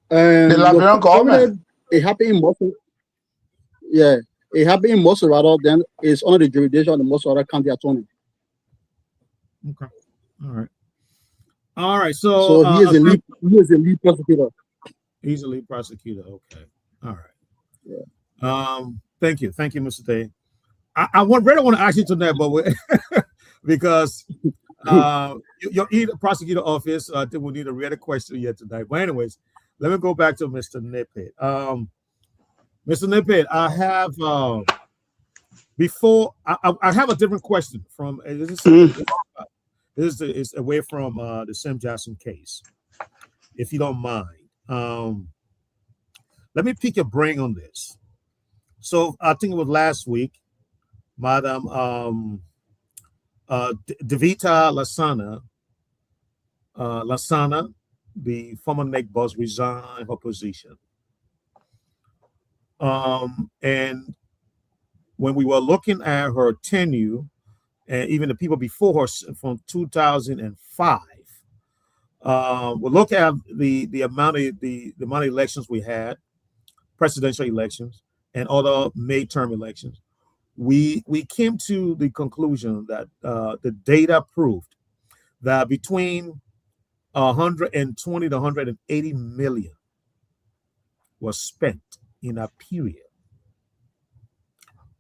The Liberian government. It happened in Mosul. Yeah, it happened in Mosul rather than it's under the jurisdiction of the Mosul County Attorney. Okay. All right. So he is a lead prosecutor. He's a lead prosecutor. Okay. All right. Yeah. Thank you, Mr. Day. I really want to ask you tonight, but because your prosecutor office, I think we need a real question yet tonight. But anyways, let me go back to Mr. Nippet. Mr. Nippet, I have before I have a different question from this is away from the Sam Jackson case, if you don't mind. Let me pick your brain on this. So I think it was last week, Madam Devita Lasana, the former NEC boss, resigned her position. And when we were looking at her tenure, and even the people before her from 2005, we'll look at the amount of elections we had, presidential elections, and other midterm elections. We came to the conclusion that the data proved that between 120 to 180 million was spent in a period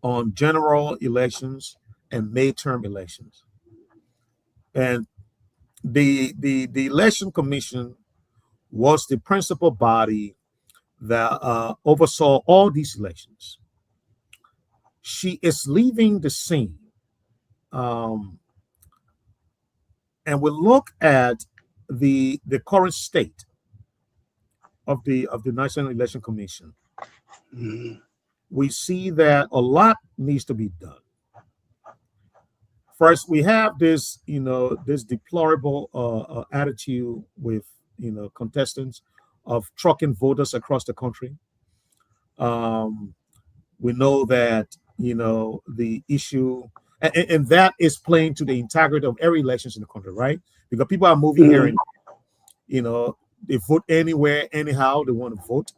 on general elections and midterm elections. And the election commission was the principal body that oversaw all these elections. She is leaving the scene. And we look at the current state of the National Election Commission. We see that a lot needs to be done. First, we have this, this deplorable attitude with, contestants of trucking voters across the country. We know that, the issue, and that is playing to the integrity of every elections in the country, right? Because people are moving here and, they vote anywhere, anyhow, they want to vote.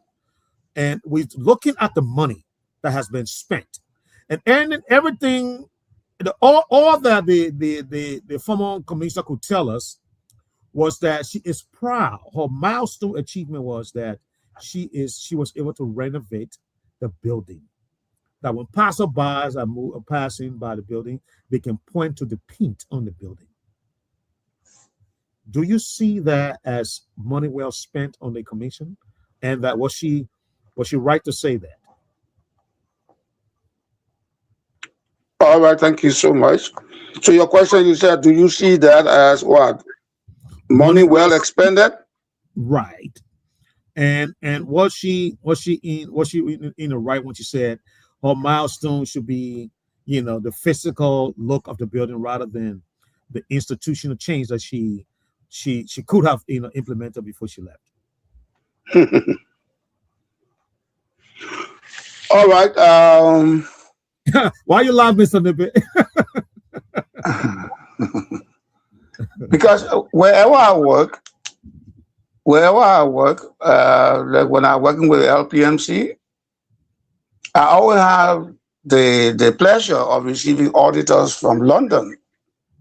And we're looking at the money that has been spent. And everything, all that the former commissioner could tell us was that she is proud. Her milestone achievement was that she was able to renovate the building. That when passerbys are passing by the building, they can point to the paint on the building. Do you see that as money well spent on the commission? And that was she right to say that? All right, thank you so much. So your question, you said, do you see that as what? Money well expended? Right. And was she in the right when she said her milestone should be, the physical look of the building rather than the institutional change that she could have implemented before she left. All right. Why you laugh, Mr. Nibbit? Because wherever I work, like when I'm working with LPMC, I always have the pleasure of receiving auditors from London,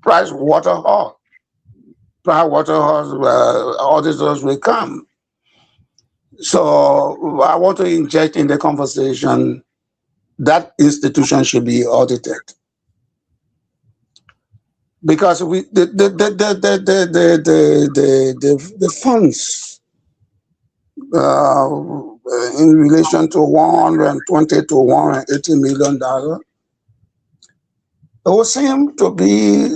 Price Waterhouse. Price Waterhouse auditors will come. So I want to inject in the conversation that institution should be audited because the funds in relation to 120 to 180 million dollars, it would seem to be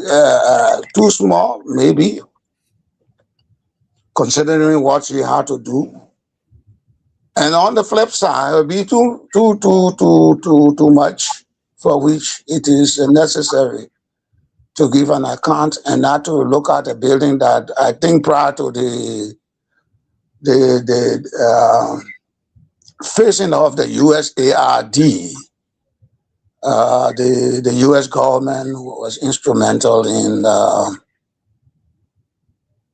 too small, maybe, considering what she had to do. And on the flip side, it would be too much, for which it is necessary to give an account and not to look at a building that I think prior to the facing of the USARD, the U.S. government was instrumental in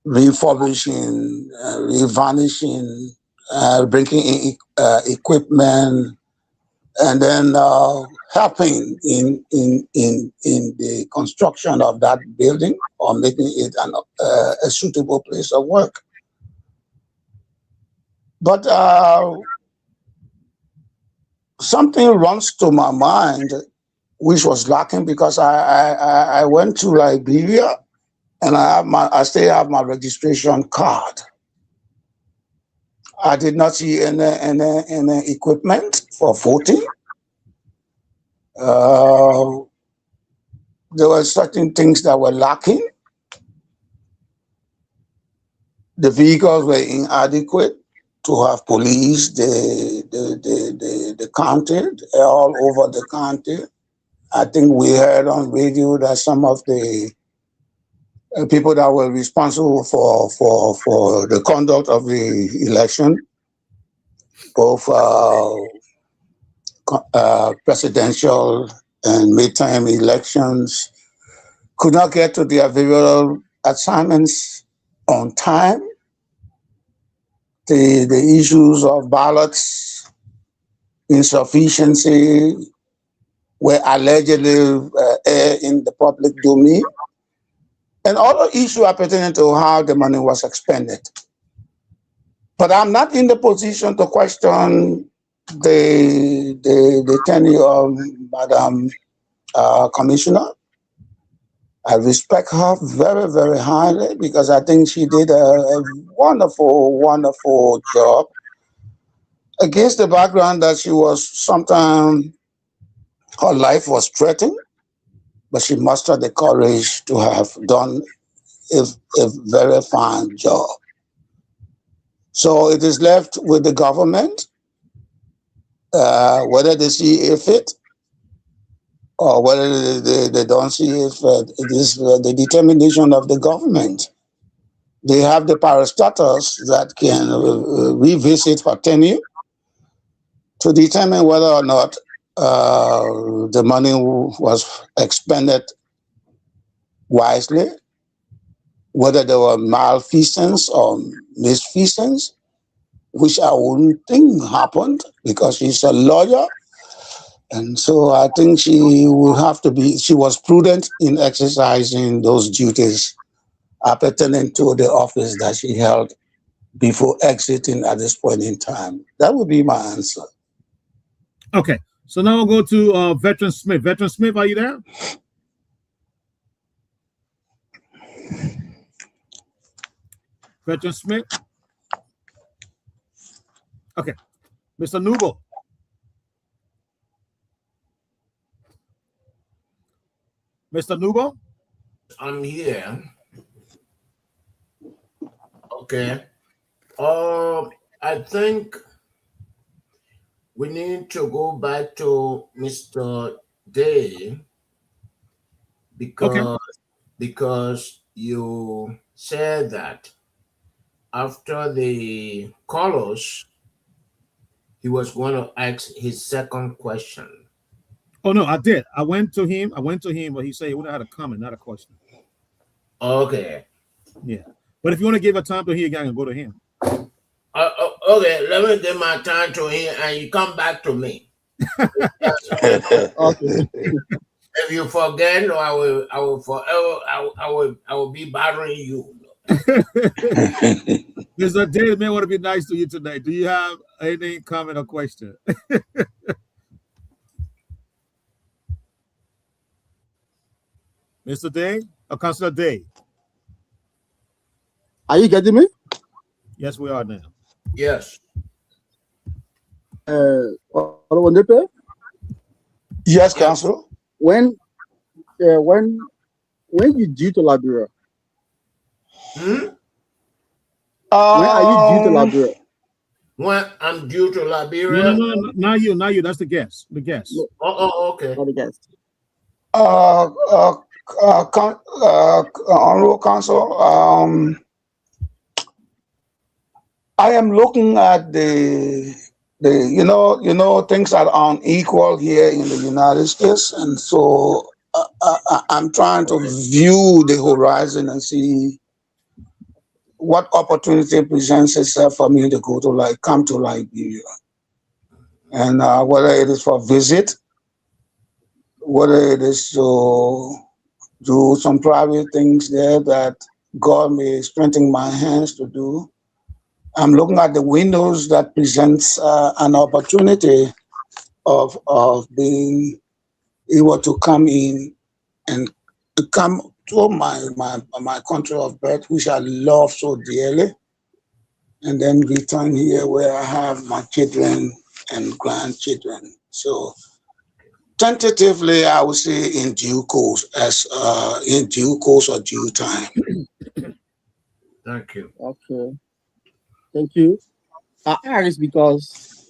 refurbishing, revarnishing, bringing in equipment, and then helping in the construction of that building or making it a suitable place of work. But something runs to my mind, which was lacking because I went to Liberia and I still have my registration card. I did not see any equipment for voting. There were certain things that were lacking. The vehicles were inadequate to have policed the county, all over the county. I think we heard on radio that some of the people that were responsible for the conduct of the election, both presidential and midterm elections, could not get to their various assignments on time. The issues of ballots insufficiency were allegedly in the public domain, and other issues are pertaining to how the money was expended. But I'm not in the position to question the tenure of Madam Commissioner. I respect her very, very highly because I think she did a wonderful, wonderful job against the background that she was sometimes, her life was threatened, but she mustered the courage to have done a very fine job. So it is left with the government, whether they see fit or whether they don't see it is the determination of the government. They have the parastatals that can revisit her tenure to determine whether or not the money was expended wisely, whether there were malfeasance or misfeasance, which I wouldn't think happened because she's a lawyer. And so I think she was prudent in exercising those duties pertaining to the office that she held before exiting at this point in time. That would be my answer. Okay, so now we'll go to Veteran Smith. Veteran Smith, are you there? Veteran Smith? Okay, Mr. Nubo. Mr. Nubo? I'm here. Okay. I think we need to go back to Mr. Day because you said that after the colors, he was going to ask his second question. Oh no, I did. I went to him, but he said he would have had a comment, not a question. Okay. Yeah. But if you want to give a time to him, I can go to him. Okay, let me give my time to him and you come back to me. Okay. If you forget, I will forever, I will be bothering you. Mr. David may want to be nice to you today. Do you have any comment or question? Mr. Day or Councilor Day? Are you getting me? Yes, we are now. Yes. Yes, Council. When you due to Liberia? When are you due to Liberia? When I'm due to Liberia? No, not you. That's the guest. The guest. Okay. Not the guest. Honorable Council, I am looking at the things are unequal here in the United States, and so I'm trying to view the horizon and see what opportunity presents itself for me to come to Liberia, and whether it is for visit, whether it is to do some private things there that God may strengthen my hands to do. I'm looking at the windows that presents an opportunity of being able to come in and to come to my country of birth, which I love so dearly, and then return here where I have my children and grandchildren. So tentatively, I would say in due course, or due time. Thank you. Okay. Thank you. I ask because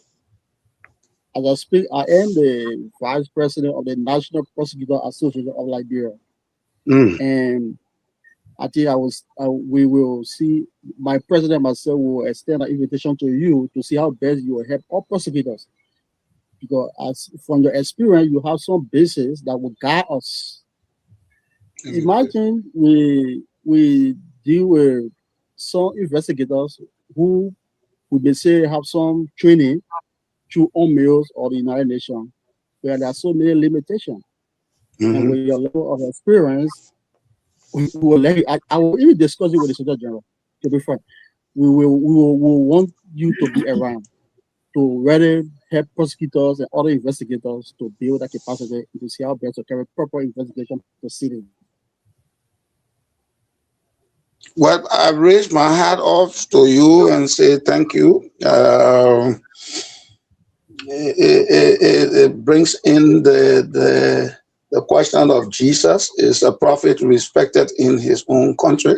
as I speak, I am the vice president of the National Prosecutor Association of Liberia. And I think we will see, my president myself will extend an invitation to you to see how best you will help all prosecutors. Because as from your experience, you have some basis that will guide us. Imagine we deal with some investigators who we may say have some training through UNMILS or the United Nations, where there are so many limitations. And with your level of experience, we will let you, I will even discuss it with the Solicitor General, to be frank. We will want you to be around to really help prosecutors and other investigators to build that capacity to see how best to carry proper investigation proceedings. Well, I raise my hat off to you and say thank you. It brings in the question of Jesus. Is a prophet respected in his own country?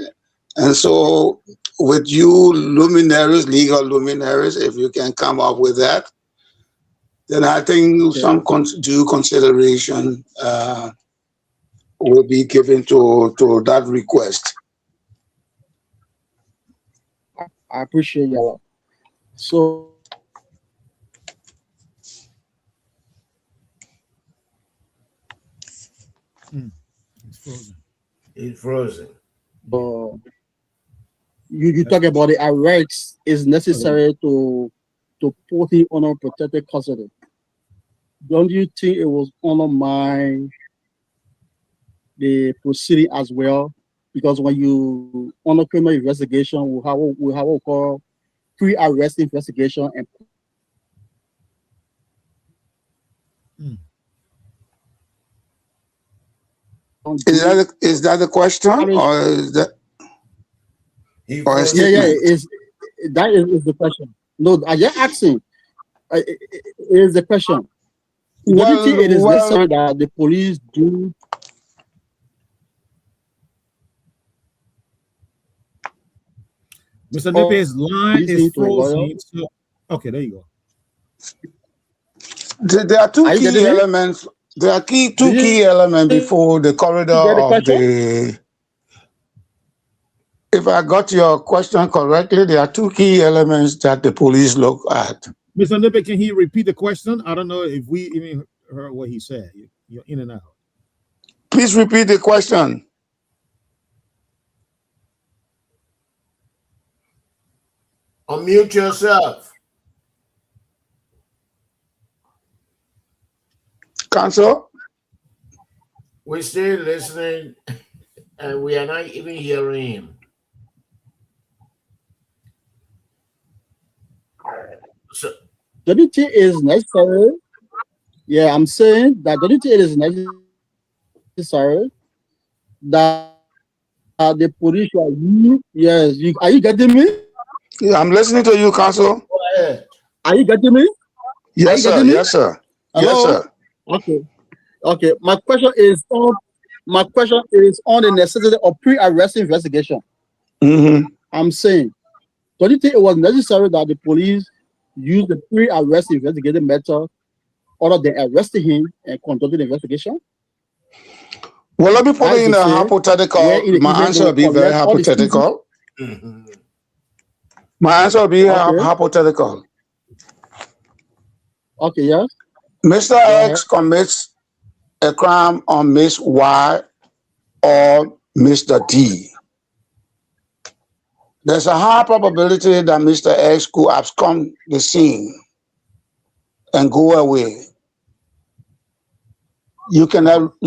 And so with you luminaries, legal luminaries, if you can come up with that, then I think some due consideration will be given to that request. I appreciate you. So It's frozen. It's frozen. You talk about the arrest is necessary to put him on protected custody. Don't you think it was undermine the proceeding as well? Because when you on a criminal investigation, we have what we call pre-arrest investigation and Is that the question, or is that? That is the question. No, I just asking. Is the question? What do you think it is necessary that the police do? Mr. Nipe's line is listening to a lawyer. frozen. So, okay, there you go. There are two key elements. There are two key elements before the corridor of the. If I got your question correctly, there are two key elements that the police look at. Mr. Nipe, can he repeat the question? I don't know if we even heard what he said. You're in and out. Please repeat the question. Unmute yourself. Counsel? We're still listening and we are not even hearing him. So, don't you think it is necessary? Yeah, I'm saying that don't you think it is necessary that the police are yes, are you getting me? Yeah, I'm listening to you, Counsel. Go ahead. Are you getting me? Yes, sir. Yes, sir. Hello? Yes, sir. Okay. Okay. My question is on the necessity of pre-arrest investigation. I'm saying, don't you think it was necessary that the police use the pre-arrest investigative method other than arresting him and conducting the investigation? Well, let me put it in a hypothetical. My answer will be very hypothetical. My answer will be hypothetical. Okay, yes. Mr. X commits a crime on Miss Y or Mr. D. There's a high probability that Mr. X could abscond the scene and go away. You can avoid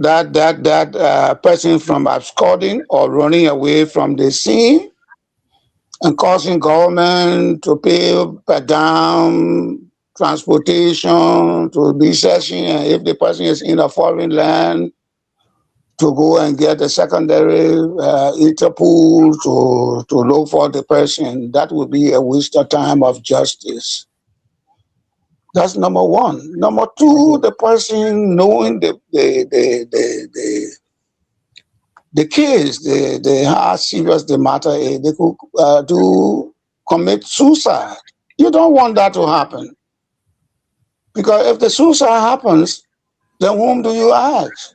that person from absconding or running away from the scene and causing government to pay per diem, transportation, to be searching, and if the person is in a foreign land, to go and get a secondary Interpol to look for the person. That would be a waste of time of justice. That's number one. Number two, the person knowing the case, how serious the matter is, they could commit suicide. You don't want that to happen. Because if the suicide happens, then whom do you ask?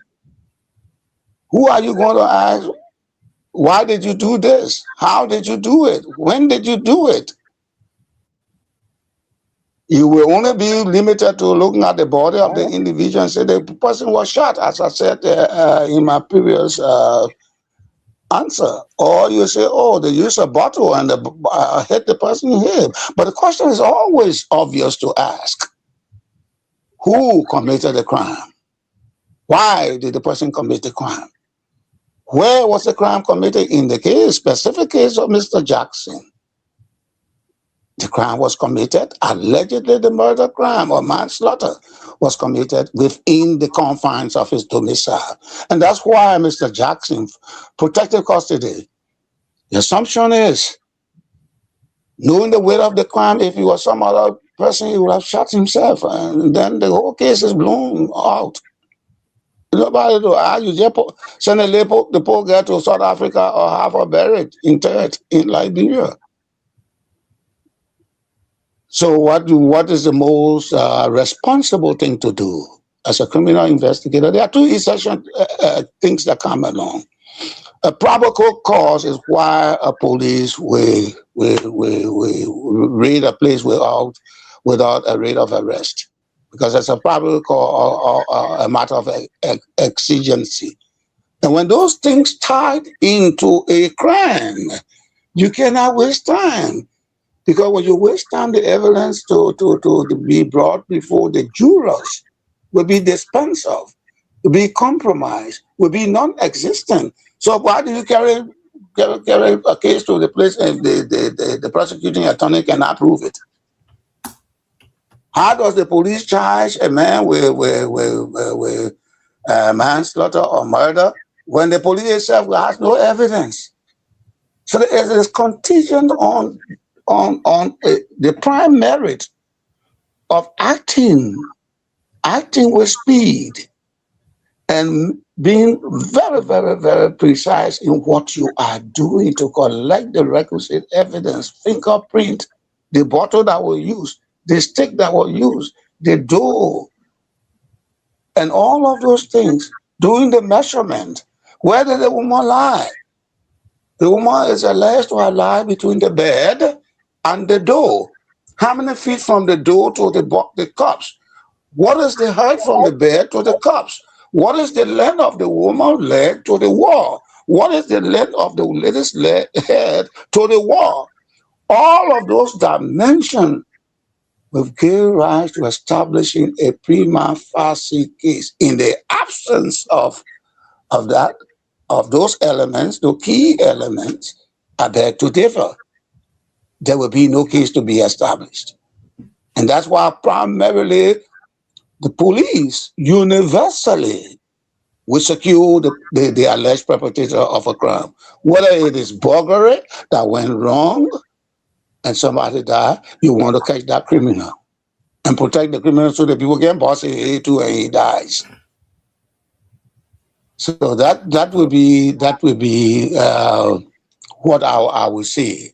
Who are you going to ask? Why did you do this? How did you do it? When did you do it? You will only be limited to looking at the body of the individual and say the person was shot, as I said in my previous answer. Or you say, oh, they used a bottle and hit the person in the head. But the question is always obvious to ask. Who committed the crime? Why did the person commit the crime? Where was the crime committed? In the specific case of Mr. Jackson, the crime was committed, allegedly the murder crime or manslaughter was committed within the confines of his domicile. And that's why Mr. Jackson, protective custody, the assumption is, knowing the weight of the crime, if he was some other person, he would have shot himself. And then the whole case is blown out. Nobody to argue. Just send the poor girl to South Africa or have her buried, interred in Liberia. So what is the most responsible thing to do as a criminal investigator? There are two essential things that come along. A probable cause is why a police will raid a place without a rate of arrest, because it's a probable cause or a matter of exigency. And when those things tied into a crime, you cannot waste time. Because when you waste time, the evidence to be brought before the jurors will be dispensed of, will be compromised, will be non-existent. So why do you carry a case to the place and the prosecuting attorney cannot prove it? How does the police charge a man with manslaughter or murder when the police itself has no evidence? So it is contingent on the prime merit of acting with speed and being very, very, very precise in what you are doing to collect the requisite evidence, fingerprint, the bottle that was used, the stick that was used, the dough, and all of those things, doing the measurement. Where did the woman lie? The woman is alleged to have lied between the bed and the door. How many feet from the door to the cups? What is the height from the bed to the cups? What is the length of the woman's leg to the wall? What is the length of the lady's head to the wall? All of those dimensions will give rise to establishing a prima facie case. In the absence of those elements, the key elements, I beg to differ. There will be no case to be established. And that's why primarily the police universally will secure the alleged perpetrator of a crime. Whether it is burglary that went wrong and somebody died, you want to catch that criminal and protect the criminal so that people can boss it too and he dies. So that would be what I would say.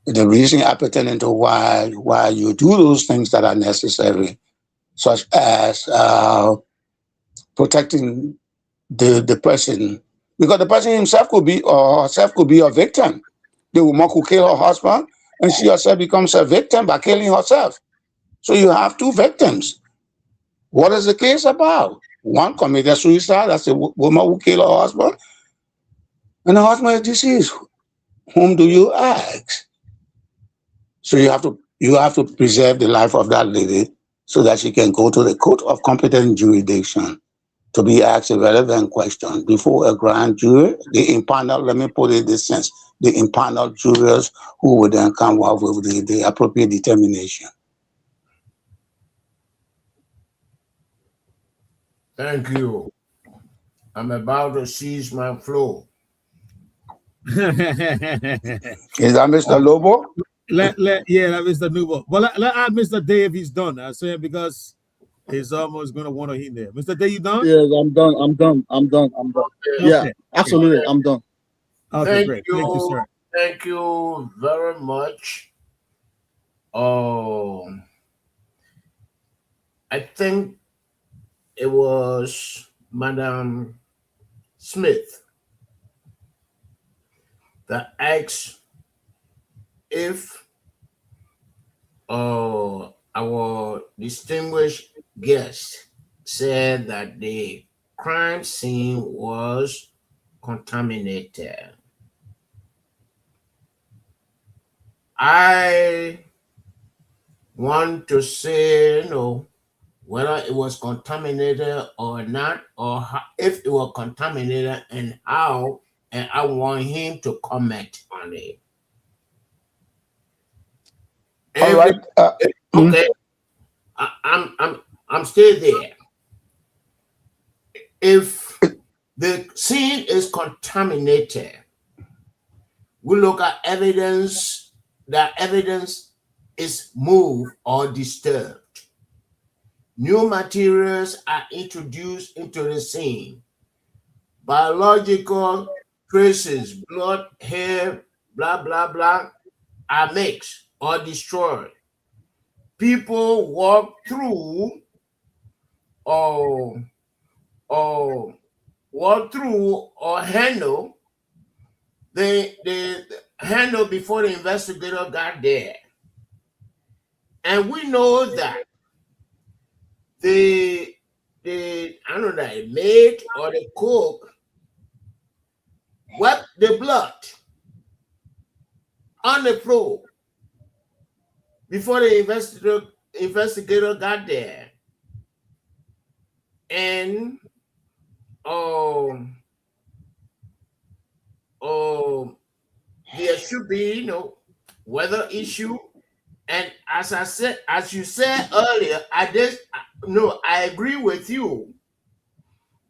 The reason pertaining to why you do those things that are necessary, such as protecting the person, because the person himself could be or herself could be a victim. The woman could kill her husband, and she herself becomes a victim by killing herself. So you have two victims. What is the case about? One committed suicide, that's the woman who killed her husband, and the husband is deceased. Whom do you ask? So you have to preserve the life of that lady so that she can go to the court of competent jurisdiction to be asked a relevant question before a grand jury. The impaneled, let me put it in this sense, the impaneled jurors who would then come up with the appropriate determination. Thank you. I'm about to seize my flow. Is that Mr. Lobo? Yeah, that Mr. Nubo. Well, let add Mr. Day if he's done. I say because he's almost going to want to hit there. Mr. Day, you done? Yes, I'm done. Okay. Yeah, absolutely, I'm done. Okay, great. Thank you, sir. Thank you very much. I think it was Madam Smith that asked if our distinguished guest said that the crime scene was contaminated. I want to say, whether it was contaminated or not, or how, if it was contaminated and how, and I want him to comment on it. All right. Okay. I'm still there. If the scene is contaminated, we look at evidence. That evidence is moved or disturbed. New materials are introduced into the scene. Biological traces, blood, hair, blah, blah, blah, are mixed or destroyed. People walk through or handle the handle before the investigator got there. And we know that the maid or the cook wiped the blood on the floor before the investigator got there. And there should be weather issue. And as you said earlier, I agree with you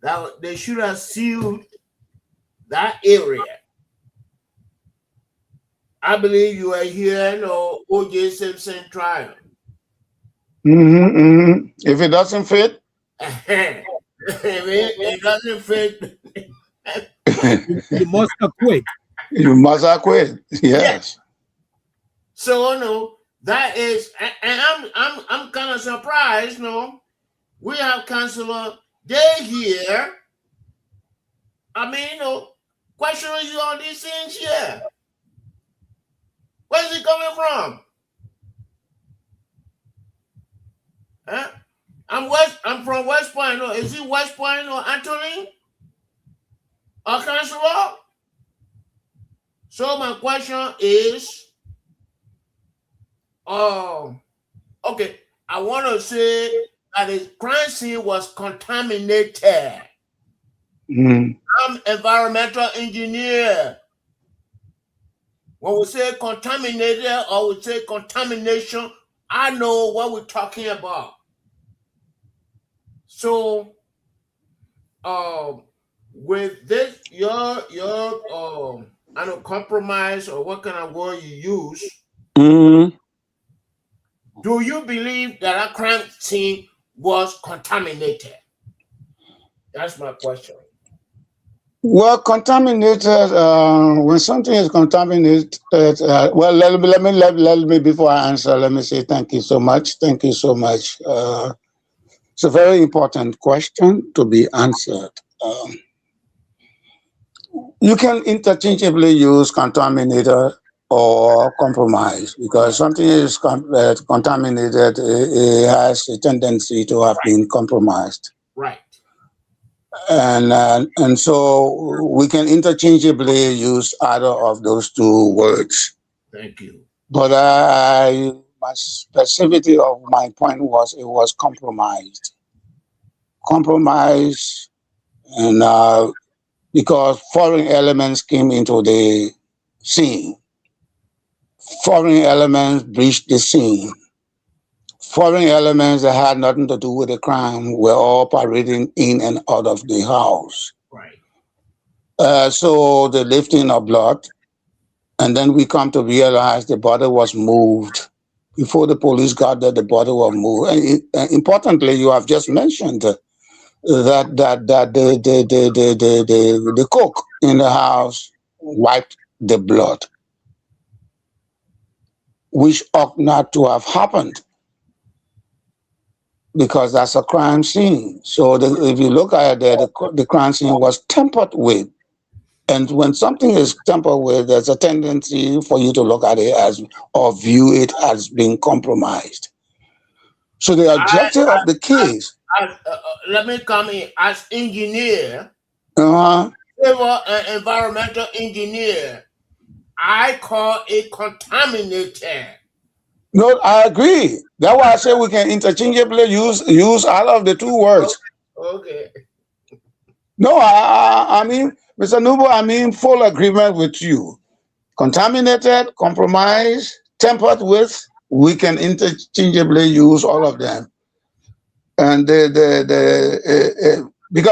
that they should have sealed that area. I believe you are here, O.J. Simpson trial. If it doesn't fit, It doesn't fit. You must acquit. You must acquit. Yes. So no, that is, and I'm kind of surprised. No, we have Councillor Day here. I mean, questioning you on these things here. Where's it coming from? Huh? I'm from West Point. No, is it West Point or Anthony? Or Councillor? So my question is, okay, I want to say that the crime scene was contaminated. Mm. I'm environmental engineer. When we say contaminated or we say contamination, I know what we're talking about. So, with this, your I don't compromise or what kind of word you use. Mm. Do you believe that a crime scene was contaminated? That's my question. Well, contaminated. When something is contaminated, well, let me before I answer. Let me say thank you so much. Thank you so much. It's a very important question to be answered. You can interchangeably use contaminated or compromise because something is contaminated. It has a tendency to have been compromised. Right. And so we can interchangeably use either of those two words. Thank you. But my specificity of my point was it was compromised. Compromise, and because foreign elements came into the scene. Foreign elements breached the scene. Foreign elements that had nothing to do with the crime were all parading in and out of the house. Right. So the lifting of blood, and then we come to realize the body was moved. Before the police got there, the body was moved. And importantly, you have just mentioned that the cook in the house wiped the blood, which ought not to have happened, because that's a crime scene. So if you look at it, the crime scene was tampered with. And when something is tampered with, there's a tendency for you to look at it as, or view it as being compromised. So the objective of the case. Let me come in as engineer, Uh-huh. civil and environmental engineer. I call it contaminated. No, I agree. That's why I say we can interchangeably use all of the two words. Okay. No, I mean, Mr. Nubo, I'm in full agreement with you. Contaminated, compromised, tampered with, we can interchangeably use all of them. And because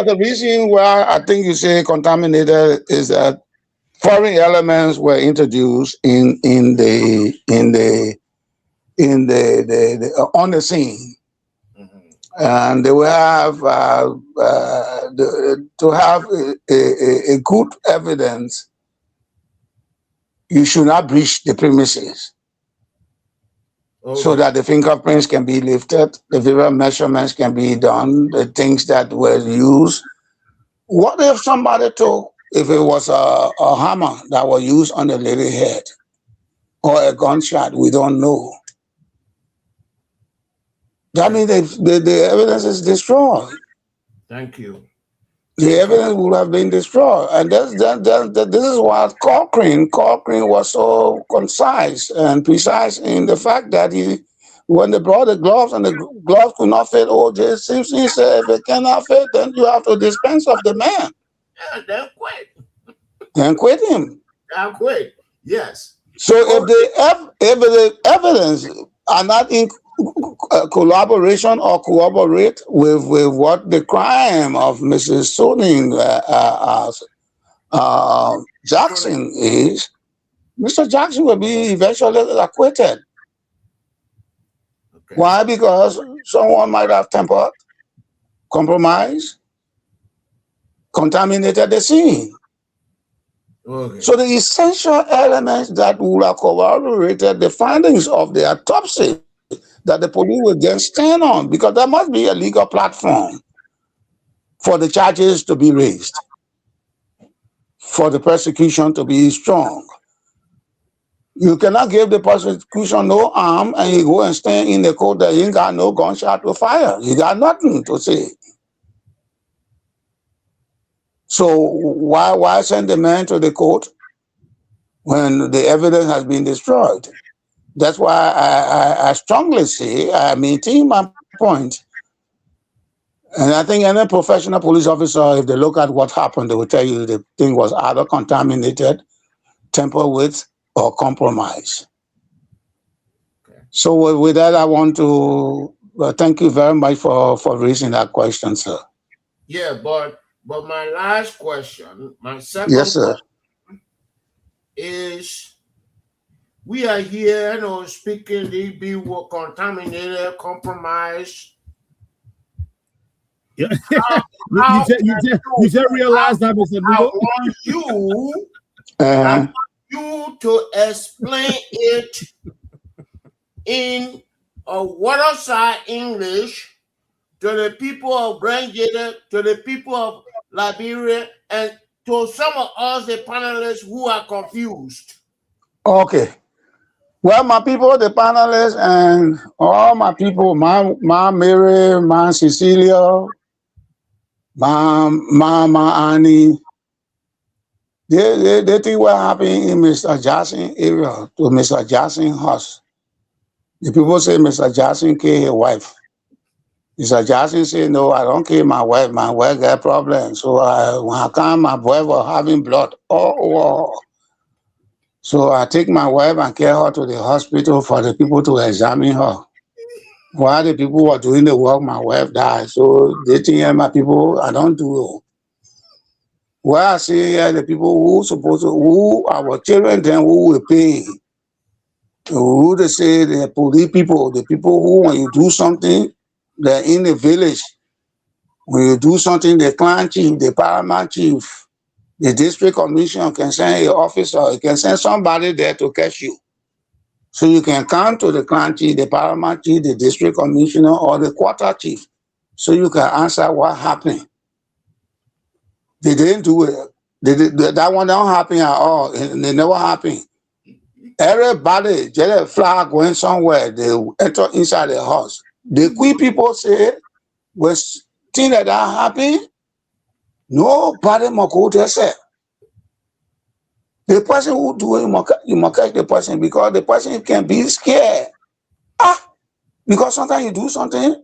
the reason why I think you say contaminated is that foreign elements were introduced on the scene. And they will have to have a good evidence. You should not breach the premises, so that the fingerprints can be lifted, the visual measurements can be done, the things that were used. What if somebody took, if it was a hammer that was used on the lady's head, or a gunshot? We don't know. That means the evidence is destroyed. Thank you. The evidence would have been destroyed. And this is why Cochrane was so concise and precise in the fact that when they brought the gloves and the gloves could not fit O.J. Simpson, he said, if it cannot fit, then you have to dispense of the man. Yeah, then quit. Then quit him. Then quit. Yes. So if the evidence are not in collaboration or cooperate with what the crime of Mrs. Soning Jackson is, Mr. Jackson will be eventually acquitted. Okay. Why? Because someone might have tempered, compromised, contaminated the scene. Okay. So the essential elements that would have corroborated the findings of the autopsy that the police would then stand on, because there must be a legal platform for the charges to be raised, for the prosecution to be strong. You cannot give the prosecution no arm and you go and stand in the court that you ain't got no gunshot to fire. You got nothing to say. So why send the man to the court when the evidence has been destroyed? That's why I strongly say, I maintain my point. And I think any professional police officer, if they look at what happened, they will tell you the thing was either contaminated, tampered with, or compromised. Okay. So with that, I want to thank you very much for raising that question, sir. Yeah, but my last question, my second Yes, sir. question is, we are here, speaking these people contaminated, compromised. Yeah. You just realized that, Mr. I Nugo? want you to explain it in a waterside English to the people of GEDEH, to the people of Liberia, and to some of us, the panelists who are confused. Okay. Well, my people, the panelists, and all my people, my Mary, my Cecilia, my Annie, they think what happened in Mr. Jackson area to Mr. Jackson house. The people say Mr. Jackson killed his wife. Mr. Jackson said, no, I don't kill my wife. My wife got problems. So when I come, my wife was having blood all over. So I take my wife and carry her to the hospital for the people to examine her. While the people were doing the work, my wife died. So they think my people, I don't do it. Well, I see here the people who our children then who will pay. Who they say the police people, the people who when you do something, they're in the village. When you do something, the clan chief, the paramount chief, the district commission can send an officer, it can send somebody there to catch you. So you can come to the clan chief, the paramount chief, the district commissioner, or the quarter chief, so you can answer what happened. They didn't do it. That one don't happen at all. It never happened. Everybody, just a flag going somewhere, they enter inside the house. The quick people say, when things like that happen, nobody must go there, sir. The person who do it, you must catch the person, because the person can be scared. Because sometimes you do something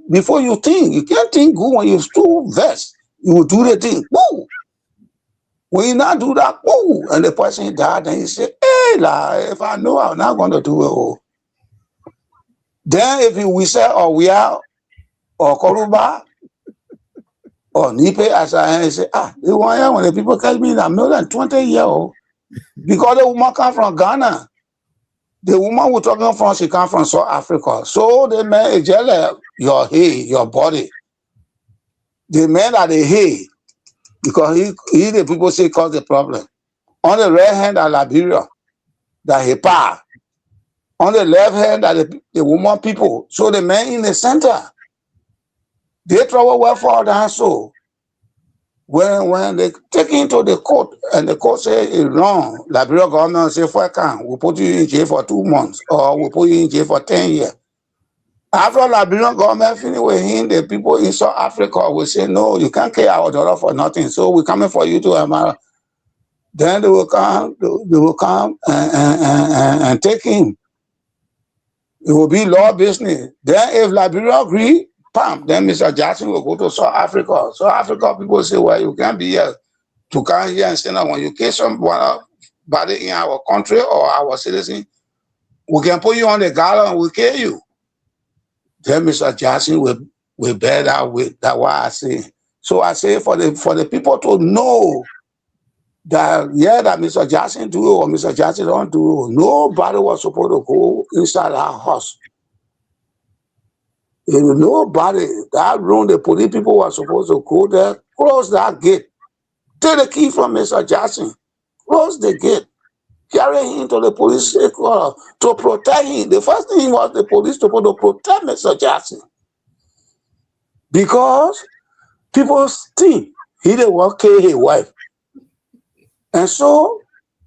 before you think. You can't think good when you're too vexed. You will do the thing. Woo! When you not do that, woo! And the person died, then you say, hey, if I know, I'm not going to do it. Oh. Then if we say, or we are, or Koruba, or Nipe, as I say, the one when the people catch me, I'm more than 20 years old. Because the woman come from Ghana. The woman we're talking from, she come from South Africa. So the man is your hair, your body. The man that they hate, because he the people say cause the problem. On the right hand at Liberia, that he power. On the left hand at the woman people. So the man in the center, they trouble well for that. So when they take into the court and the court say it's wrong, Liberia government say for we'll put you in jail for 2 months, or we'll put you in jail for 10 years. After Liberian government finish with him, the people in South Africa will say, no, you can't pay our daughter for nothing. So we're coming for you to America. Then they will come and take him. It will be law business. Then if Liberia agree, then Mr. Jackson will go to South Africa. South Africa people say, well, you can't be here to come here and say, no, when you kill somebody in our country or our citizen, we can put you on the galley and we'll kill you. Then Mr. Jackson will bear that with that what I say. So I say for the people to know that that Mr. Jackson do or Mr. Jackson don't do, nobody was supposed to go inside our house. Nobody, that room, the police people were supposed to go there, close that gate. take the key from Mr. Jackson, close the gate, carry him to the police station to protect him. The first thing was the police supposed to protect Mr. Jackson. Because people think he didn't want to kill his wife. And so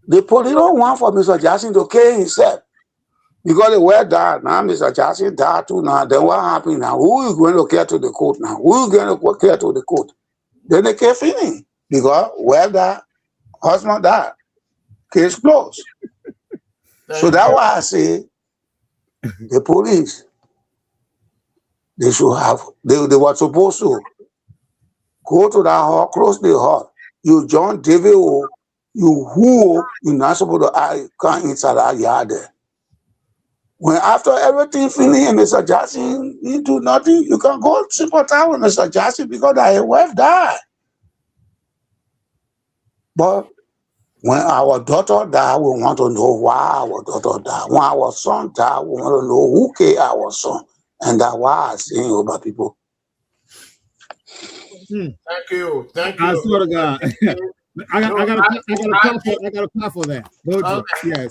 the police don't want for Mr. Jackson to kill himself. Because they were died. Now Mr. Jackson died too now. Then what happened now? Who is going to care to the court now? Who is going to care to the court? Then they can't finish. Because well died, husband died. Case closed. So that's why I say the police, they should have, they were supposed to go to that hall, close the hall. You John David, you who, you're not supposed to come inside that yard there. When after everything finished and Mr. Jackson, you do nothing, you can go sympathize with Mr. Jackson because his wife died. But when our daughter died, we want to know why our daughter died. When our son died, we want to know who killed our son. And that's why I'm saying about people. Thank you. Thank you. I swear to God. I got a clap for that. Okay. Yes.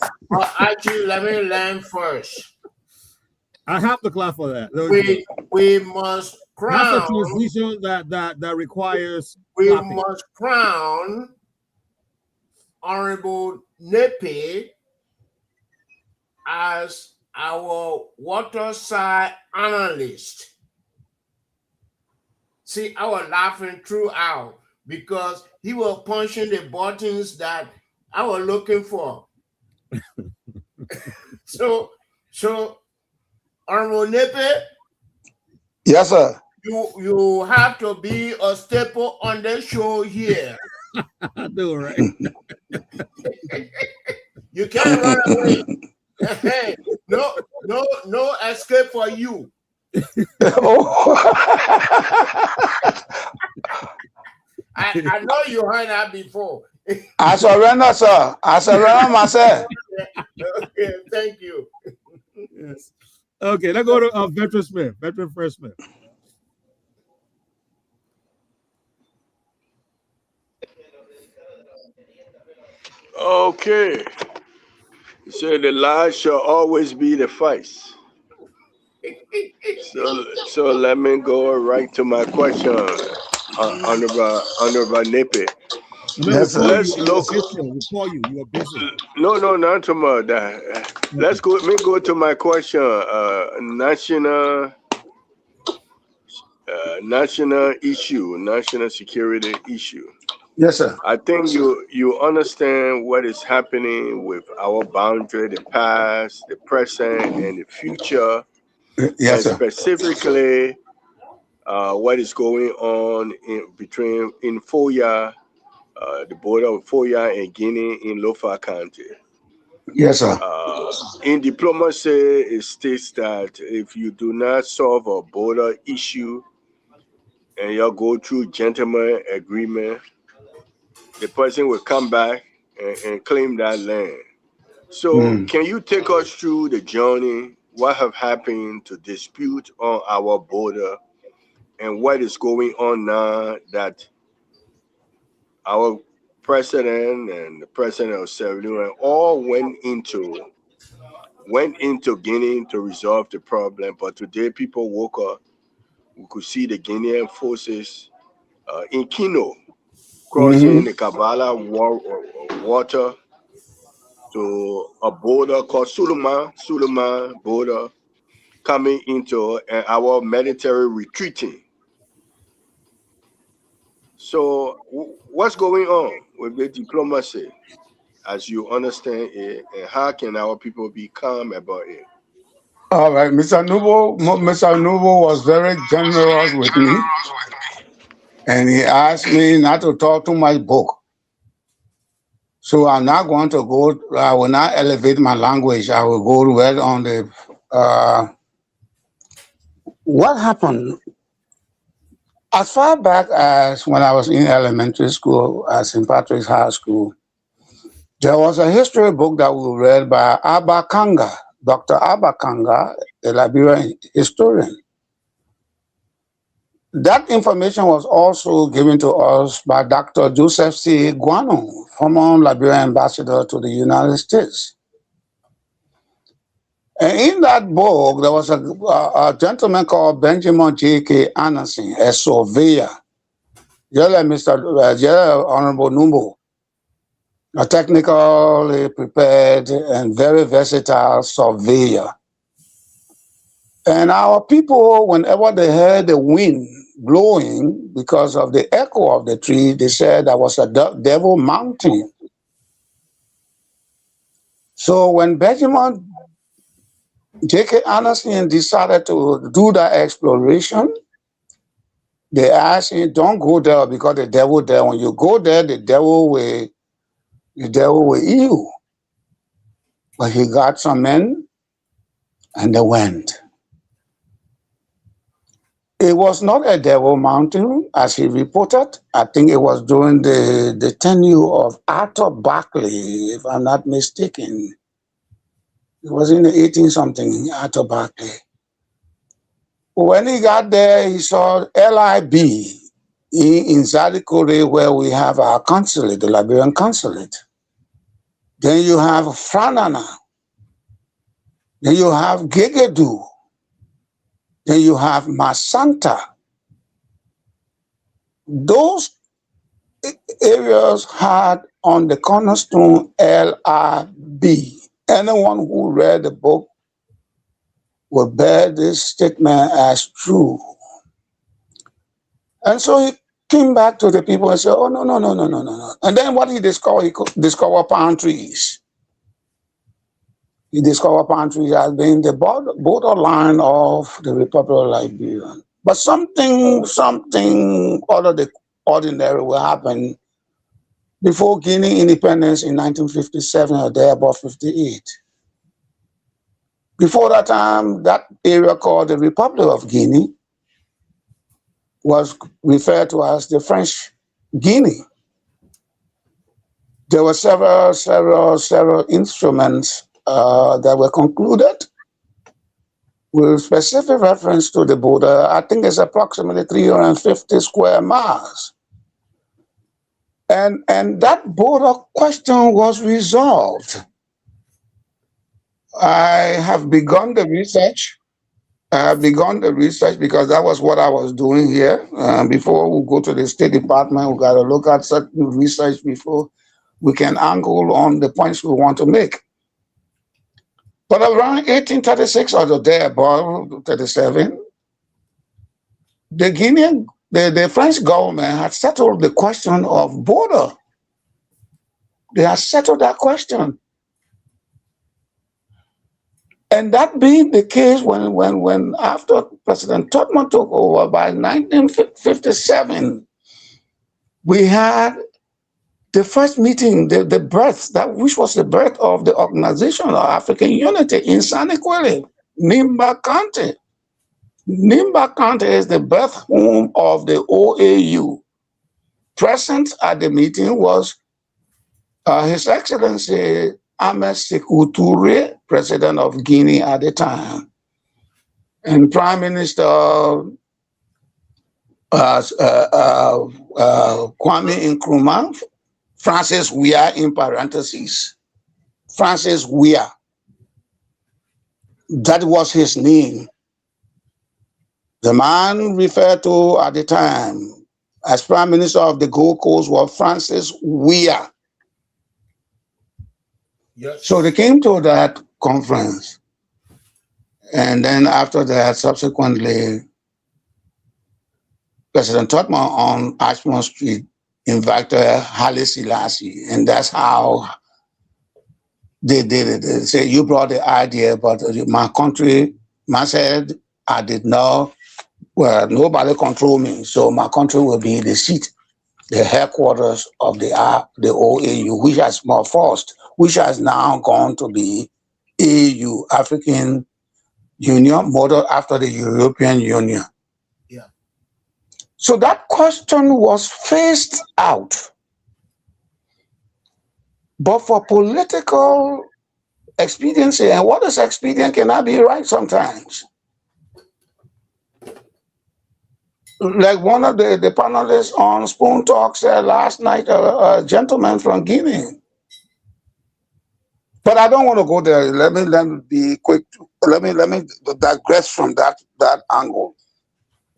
Actually, let me learn first. I have to clap for that. We must crown. That's a transition that requires. We clapping. must crown Honorable Nepe as our waterside analyst. See, I was laughing throughout because he was punching the buttons that I was looking for. So, Honorable Nepe, yes, sir. You have to be a staple on the show here. I do, right? You can't run away. Hey, no escape for you. I know you heard that before. I surrender, sir. I surrender myself. Okay, thank you. Yes. Okay, let's go to Veteran Smith. Veteran First Smith. Okay. So the lies shall always be the fights. So let me go right to my question, Honorable Nepe. Yes, sir. Let's look. We'll call you. You are busy. No, not tomorrow. Let's go. Let me go to my question. National issue, national security issue. Yes, sir. I think you understand what is happening with our boundary, the past, the present, and the future. Yes, and sir. specifically, what is going on in Foya, the border of Foya and Guinea in Lofa County. Yes, sir. In diplomacy, it states that if you do not solve a border issue and you go through gentleman agreement, the person will come back and claim that land. So can you take us through the journey, what have happened to dispute on our border and what is going on now that our president and the president of Sierra Leone all went into Guinea to resolve the problem. But today people woke up, we could see the Guinean forces in Kino crossing the Kabbalah water to a border called Suleiman border, coming into our military retreating. So what's going on with the diplomacy as you understand it, and how can our people be calm about it? All right, Mr. Nubo was very generous with me, and he asked me not to talk too much book. So I'm not going to go, I will not elevate my language. I will go right on the, what happened? As far back as when I was in elementary school at St. Patrick's High School, there was a history book that we read by Abba Kanga, Dr. Abba Kanga, a Liberian historian. That information was also given to us by Dr. Joseph C. Guano, former Liberian ambassador to the United States. And in that book, there was a gentleman called Benjamin J.K. Anderson, a surveyor. Honorable Numbo, a technically prepared and very versatile surveyor. And our people, whenever they heard the wind blowing because of the echo of the tree, they said that was a devil mountain. So when Benjamin J.K. Anderson decided to do that exploration, they asked him, don't go there because the devil there. When you go there, the devil will eat you. But he got some men and they went. It was not a devil mountain, as he reported. I think it was during the tenure of Arthur Berkeley, if I'm not mistaken. It was in the 18-something, Arthur Berkeley. When he got there, he saw LIB in Zadikore, where we have our consulate, the Liberian consulate. Then you have Franana. Then you have Gegedu. Then you have Masanta. Those areas had on the cornerstone LIB. Anyone who read the book will bear this statement as true. And so he came back to the people and said, oh, no. And then what he discovered palm trees. He discovered palm trees as being the borderline of the Republic of Liberia. But something out of the ordinary will happen before Guinea independence in 1957 or there about 58. Before that time, that area called the Republic of Guinea was referred to as the French Guinea. There were several instruments that were concluded with specific reference to the border. I think it's approximately 350 square miles. And that border question was resolved. I have begun the research. Because that was what I was doing here. Before we go to the State Department, we got to look at certain research before we can angle on the points we want to make. But around 1836 or there about 37, the French government had settled the question of border. They had settled that question. And that being the case, when after President Tubman took over by 1957, we had the first meeting, the birth, which was the birth of the Organization of African Unity in Saniquele, Nimba County. Nimba County is the birth home of the OAU. Present at the meeting was His Excellency Ahmed Sékou Touré, President of Guinea at the time, and Prime Minister Kwame Nkrumah, Francis Weah in parentheses. Francis Weah. That was his name. The man referred to at the time as Prime Minister of the Gold Coast was Francis Weah. Yes. So they came to that conference. And then after that, subsequently, President Tubman on Ashmore Street invited Haile Selassie. And that's how they did it. They said, you brought the idea, but my country, man said, I did not, well, nobody control me. So my country will be the seat, the headquarters of the OAU, which has more forced, which has now gone to be AU, African Union, modeled after the European Union. Yeah. So that question was phased out. But for political expediency, and what is expedient cannot be right sometimes. like one of the panelists on Spoon Talk said last night, a gentleman from Guinea. But I don't want to go there. Let me be quick. Let me digress from that angle.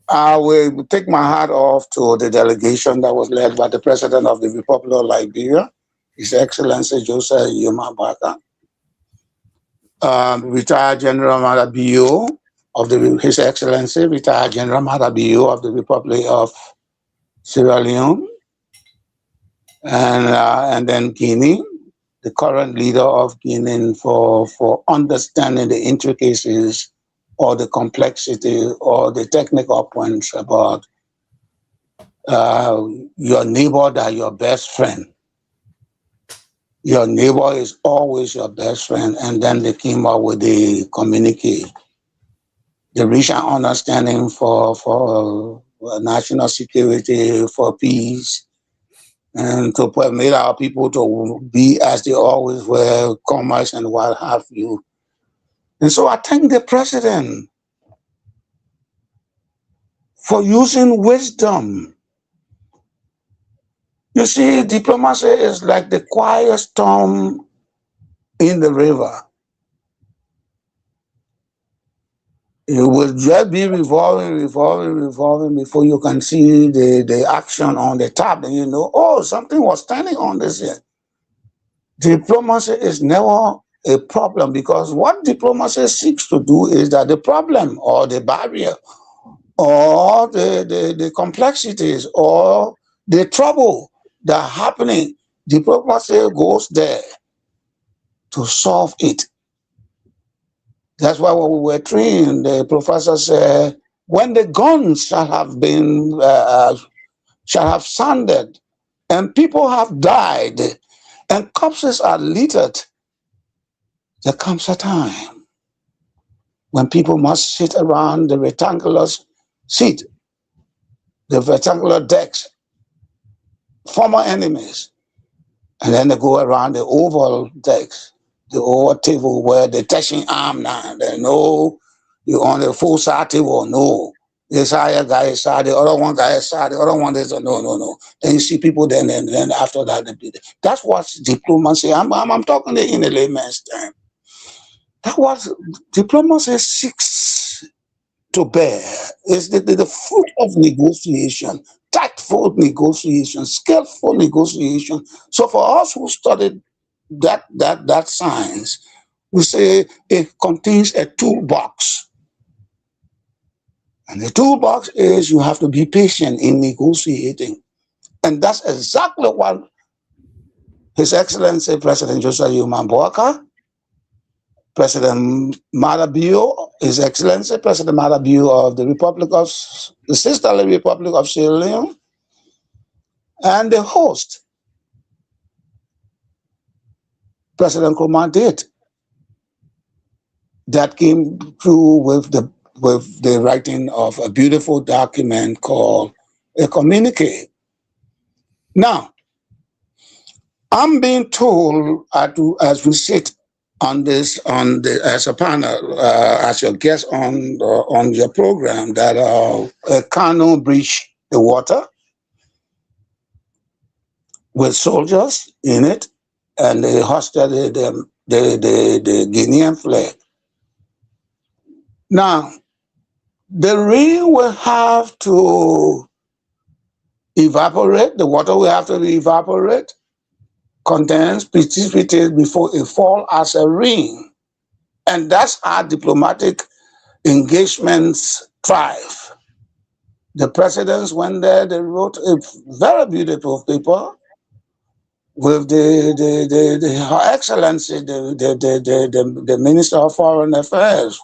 I will take my hat off to the delegation that was led by the President of the Republic of Liberia, His Excellency Joseph Yuma retired General Madabio of His Excellency, retired General Madabio of the Republic of Sierra Leone, and then Guinea, the current leader of Guinea, for understanding the intricacies or the complexity or the technical points about your neighbor that your best friend. Your neighbor is always your best friend, and then they came up with the communique, the reach and understanding for national security, for peace, and to permit our people to be as they always were, commerce and what have you. And so I thank the president for using wisdom. You see, diplomacy is like the quiet storm in the river. It will just be revolving before you can see the action on the top, and you know, oh, something was standing on this here. Diplomacy is never a problem, because what diplomacy seeks to do is that the problem or the barrier or the complexities or the trouble that are happening, diplomacy goes there to solve it. That's why when we were trained, the professor said, when the guns shall have sounded, and people have died, and corpses are littered, there comes a time when people must sit around the rectangular seat, the rectangular decks, former enemies, and then they go around the oval decks, the oval table where they're touching arm now. They know you're on the full side table. No, this side guy is side, the other one guy is side, the other one is no. Then you see people. Then after that, that's what diplomacy. I'm talking in a layman's term. That what diplomacy seeks to bear is the fruit of negotiation, tactful negotiation, skillful negotiation. So for us who studied that science, we say it contains a toolbox. And the toolbox is you have to be patient in negotiating. And that's exactly what His Excellency President Joseph Yuma, President Madabio, His Excellency President Madabio of the sisterly Republic of Sierra Leone, and the host, President Nkrumah did. That came through with the writing of a beautiful document called a communique. Now, I'm being told as we sit as a panel, as your guest on your program, that a canoe breached the water with soldiers in it, and they hoisted the Guinean flag. Now, the rain will have to evaporate, the water will have to evaporate, condense, precipitate before it falls as a rain. And that's how diplomatic engagements thrive. The presidents went there, they wrote a very beautiful paper with Her Excellency, the Minister of Foreign Affairs,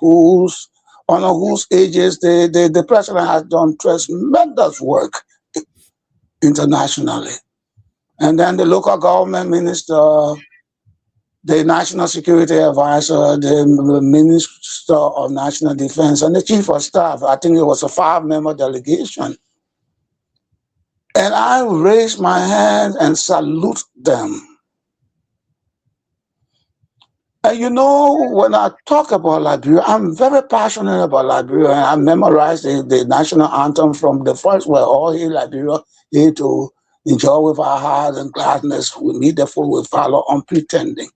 under whose aegis the president has done tremendous work internationally. And then the local government minister, the national security advisor, the minister of national defense, and the chief of staff. I think it was a 5-member delegation. And I raise my hand and salute them. And you know, when I talk about Liberia, I'm very passionate about Liberia. And I memorized the national anthem from the first where all hail Liberia, here to enjoy with our hearts and gladness. We meet the fool with follow unpretending.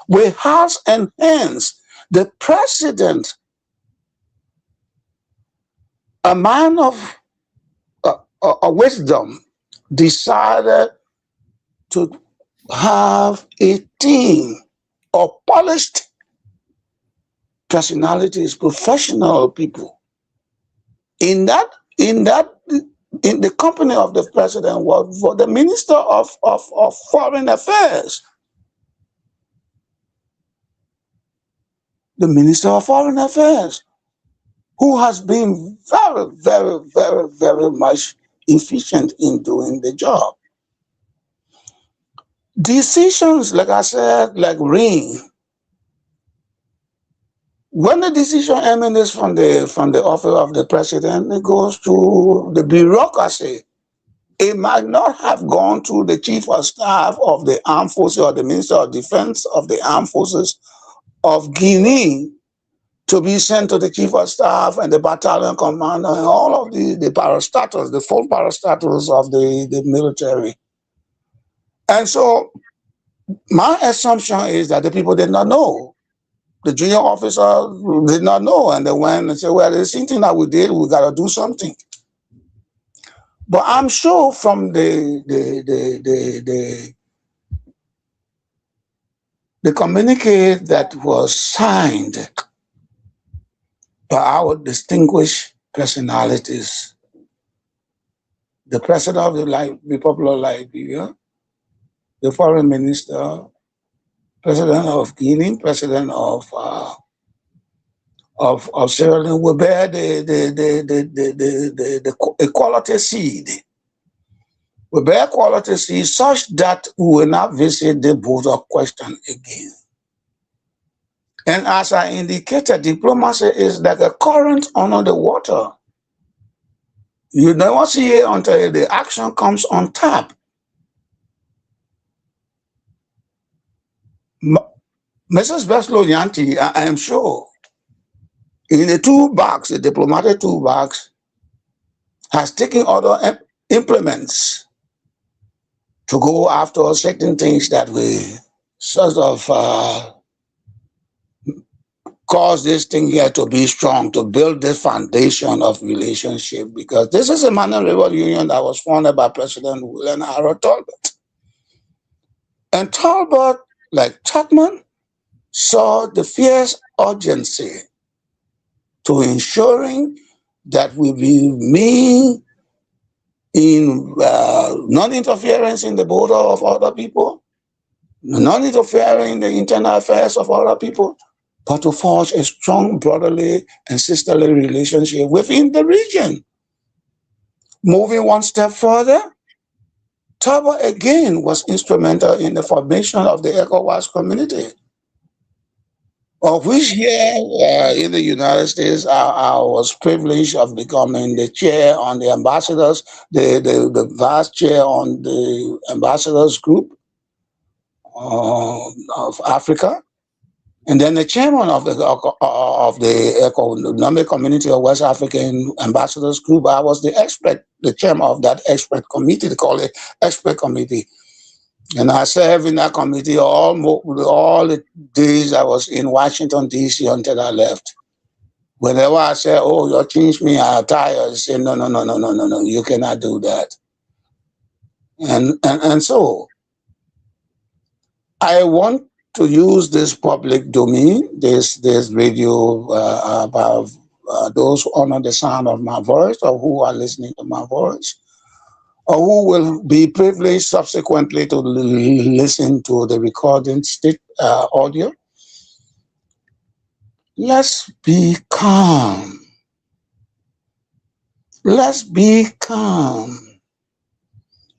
With hearts and hands, the president, a man of wisdom, decided to have a team of polished personalities, professional people. In the company of the president was for the Minister of Foreign Affairs. The Minister of Foreign Affairs, who has been very, very, very, very much efficient in doing the job. Decisions, like I said, like rain. When the decision emanates from the office of the president, it goes to the bureaucracy. It might not have gone to the chief of staff of the armed forces or the minister of defense of the armed forces of Guinea to be sent to the chief of staff and the battalion commander and all of the parastatals, the full parastatals of the military. And so my assumption is that the people did not know. The junior officer did not know, and they went and said, well, the same thing that we did, we got to do something. But I'm sure from the communique that was signed by our distinguished personalities, the president of the Republic of Liberia, the foreign minister, president of Guinea, president of Sierra Leone, will bear the equality seed. We bear quality seed such that we will not visit the border question again. And as I indicated, diplomacy is like a current under the water. You never see it until the action comes on tap. Mrs. Beslow Yanti, I am sure, in the toolbox, the diplomatic toolbox, has taken other implements to go after certain things that we sort of cause this thing here to be strong, to build this foundation of relationship, because this is a Manuel River Union that was founded by President William Harold Talbot. And Talbot, like Tubman, saw the fierce urgency to ensuring that we remain in non-interference in the border of other people, non-interfering in the internal affairs of other people, but to forge a strong brotherly and sisterly relationship within the region. Moving one step further, Talbot again was instrumental in the formation of the ECOWAS community, of which here in the United States, I was privileged of becoming the chair on the ambassadors, the vice chair on the ambassadors group of Africa, and then the chairman of the Economic Community of West African Ambassadors Group. I was the chairman of that expert committee. They call it expert committee. And I served in that committee all the days I was in Washington, D.C. until I left. Whenever I said, oh, you changed me, I'm tired, I say, no, you cannot do that. And so I want to use this public domain, this radio, about those who honor the sound of my voice or who are listening to my voice, or who will be privileged subsequently to listen to the recording audio. Let's be calm. Let's be calm.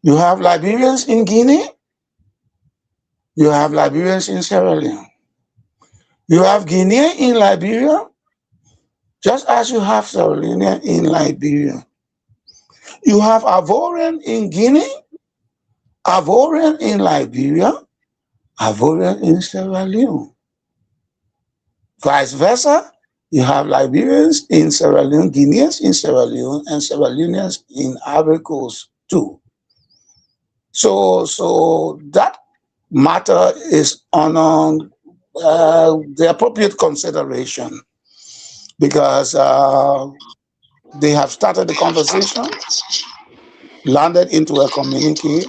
You have Liberians in Guinea. You have Liberians in Sierra Leone. You have Guinea in Liberia, just as you have Sierra Leone in Liberia. You have Ivorian in Guinea, Ivorian in Liberia, Ivorian in Sierra Leone. Vice versa, you have Liberians in Sierra Leone, Guineans in Sierra Leone, and Sierra Leoneans in Ivory Coast too. So that matter is on the appropriate consideration because they have started the conversation, landed into a communique,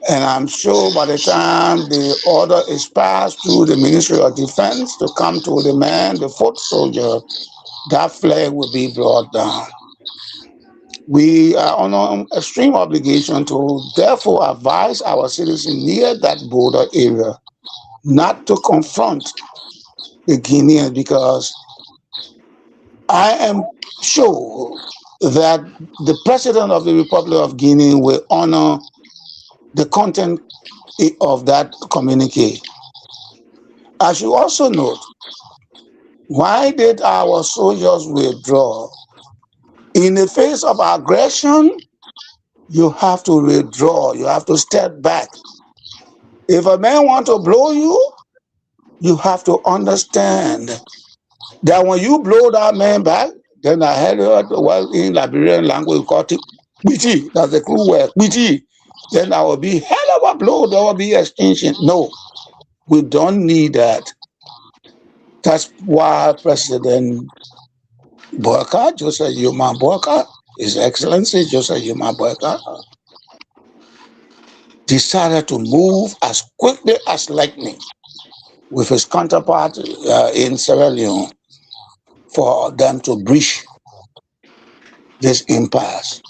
and I'm sure by the time the order is passed through the Ministry of Defense to come to the man, the foot soldier, that flag will be brought down. We are on an extreme obligation to therefore advise our citizens near that border area not to confront the Guineans, because I am sure that the President of the Republic of Guinea will honor the content of that communique. I should also note, why did our soldiers withdraw? In the face of aggression, you have to withdraw, you have to step back. If a man wants to blow you, you have to understand that when you blow that man back, then I heard well in Liberian language we call it BT, that's the crew word, BT. Then there will be hell of a blow, there will be extinction. No, we don't need that. That's why President Boyka, Joseph Yuma Boyka, His Excellency Joseph Yuma Boyka, decided to move as quickly as lightning with his counterpart in Sierra Leone for them to breach this impasse.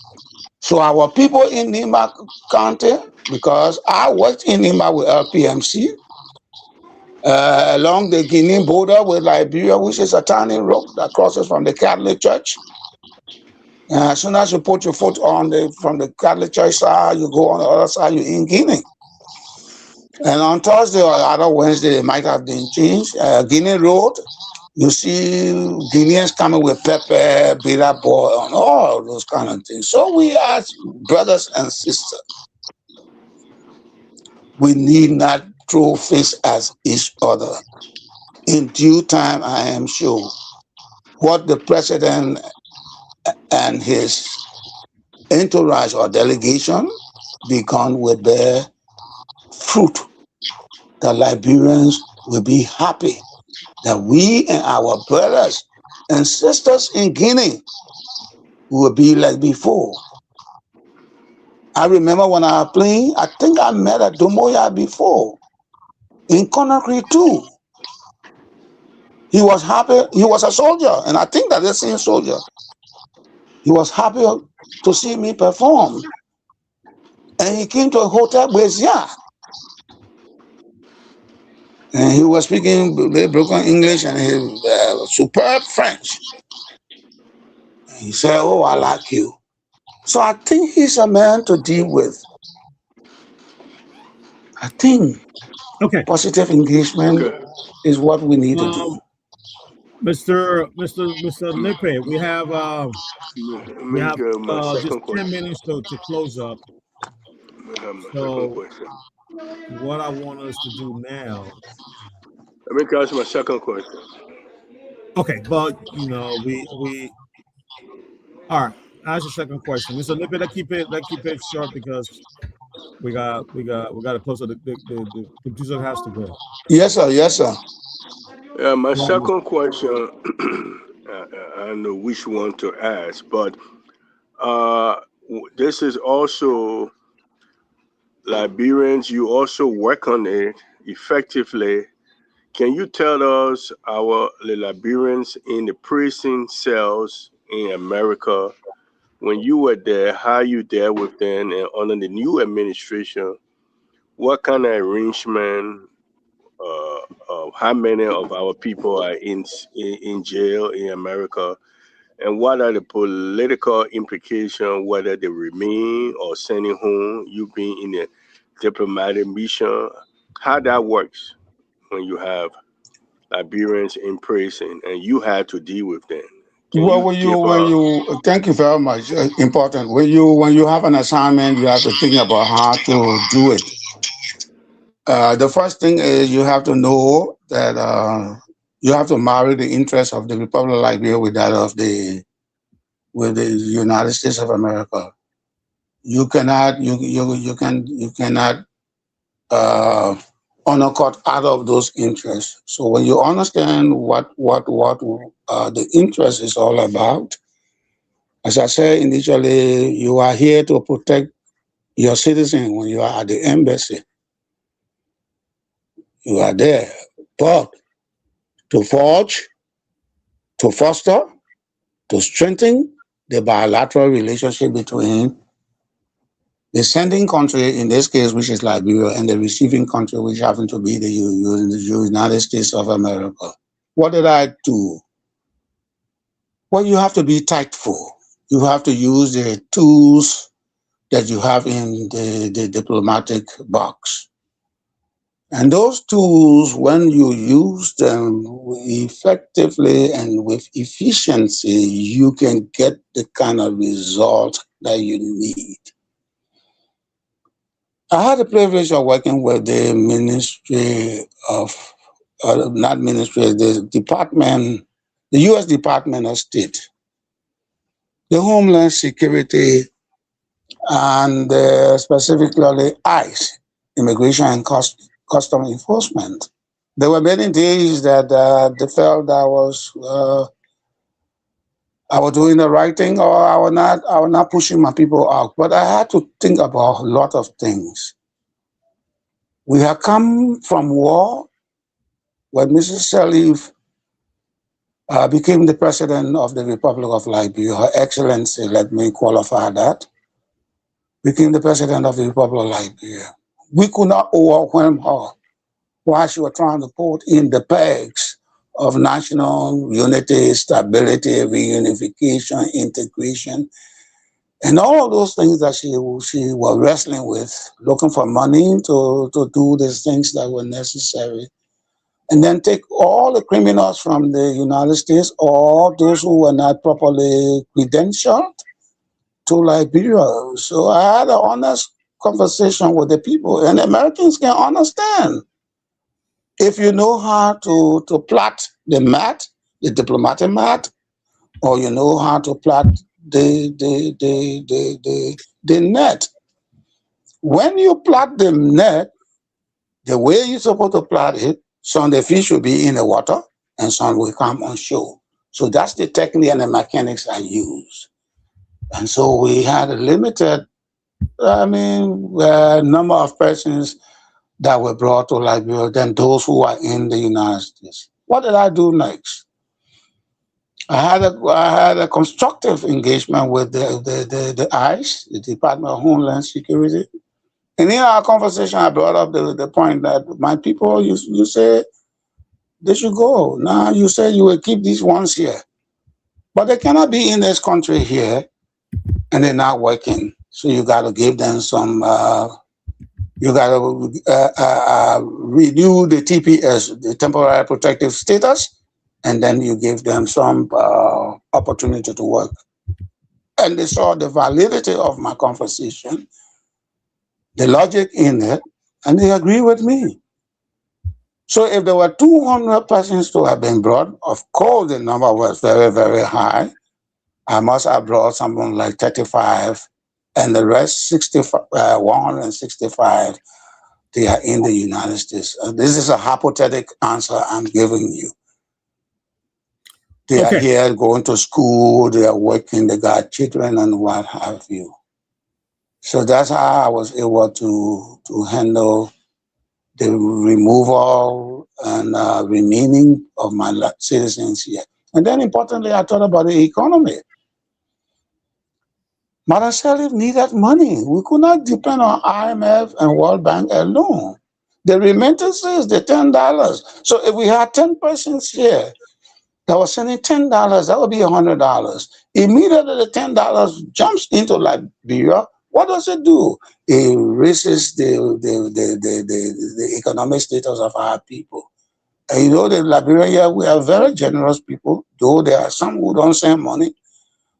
So our people in Nima County, because I worked in Nima with LPMC, along the Guinea border with Liberia, which is a tiny road that crosses from the Catholic Church. As soon as you put your foot from the Catholic Church side, you go on the other side, you're in Guinea. And on Thursday or other Wednesday, it might have been changed. Guinea Road, you see Guineans coming with pepper, bitter ball, and all those kind of things. So we as brothers and sisters, we need not throw fists at each other. In due time, I am sure what the president and his entourage or delegation begun will bear fruit. The Liberians will be happy that we and our brothers and sisters in Guinea will be like before. I remember when I was playing, I think I met a Domoya before, in Conakry too. He was happy, he was a soldier, and I think that the same soldier. He was happy to see me perform. And he came to a hotel Bezia. And he was speaking very broken English and superb French. And he said, "Oh, I like you." So I think he's a man to deal with. I think positive engagement is what we need to do. Mr. Nipe, we have just 10 minutes to close up. So what I want us to do now. Let me ask my second question. Okay, but you know, we all right. Ask your second question, Mr. Nipe. Let's keep it short because we got to close. The producer has to go. Yes, sir. Yes, sir. Yeah, my second question, I don't know which one to ask, but this is also Liberians. You also work on it effectively. Can you tell us the Liberians in the prison cells in America, when you were there, how you dealt with them, and under the new administration, what kind of arrangement? How many of our people are in jail in America, and what are the political implications, whether they remain or sending home, you being in a diplomatic mission, how that works when you have Liberians in prison and you had to deal with them. Thank you very much. Important. When you have an assignment, you have to think about how to do it. The first thing is you have to know that you have to marry the interests of the Republic of Liberia with that of the United States of America. You cannot you cannot undercut out of those interests. So when you understand what the interest is all about, as I said initially, you are here to protect your citizen when you are at the embassy. You are there, but to forge, to foster, to strengthen the bilateral relationship between the sending country, in this case, which is Liberia, and the receiving country, which happens to be the United States of America. What did I do? Well, you have to be tactful. You have to use the tools that you have in the diplomatic box. And those tools, when you use them effectively and with efficiency, you can get the kind of result that you need. I had the privilege of working with the Ministry of, not Ministry, the Department, the U.S. Department of State, the Homeland Security, and specifically ICE, Immigration and Custom Enforcement. There were many days that they felt that I was doing the right thing, or I was not pushing my people out. But I had to think about a lot of things. We have come from war when Mrs. Sirleaf became the president of the Republic of Liberia. Her Excellency, let me qualify that, became the president of the Republic of Liberia. We could not overwhelm her while she was trying to put in the pegs of national unity, stability, reunification, integration, and all those things that she was wrestling with, looking for money to do the things that were necessary. And then take all the criminals from the United States, or those who were not properly credentialed, to Liberia. So I had an honest conversation with the people, and Americans can understand. If you know how to plot the mat, the diplomatic mat, or you know how to plot the net. When you plot the net, the way you're supposed to plot it, some of the fish will be in the water and some will come on shore. So that's the technique and the mechanics I use. And so we had a limited, number of persons that were brought to Liberia than those who are in the United States. What did I do next? I had a constructive engagement with the ICE, the Department of Homeland Security. And in our conversation, I brought up the point that my people, you say they should go. Now you say you will keep these ones here. But they cannot be in this country here and they're not working. So you got to give them some, you got to renew the TPS, the temporary protective status, and then you give them some opportunity to work. And they saw the validity of my conversation, the logic in it, and they agree with me. So if there were 200 persons to have been brought, of course the number was very, very high. I must have brought something like 35, and the rest, 165, they are in the United States. This is a hypothetical answer I'm giving you. They are here going to school, they are working, they got children and what have you. So that's how I was able to handle the removal and remaining of my citizens here. And then importantly, I thought about the economy. Madam Sirleaf needed money. We could not depend on IMF and World Bank alone. The remittances, the $10. So if we had 10 persons here that was sending $10, that would be $100. Immediately the $10 jumps into Liberia. What does it do? It raises the economic status of our people. And you know, in Liberia, we are very generous people, though there are some who don't send money.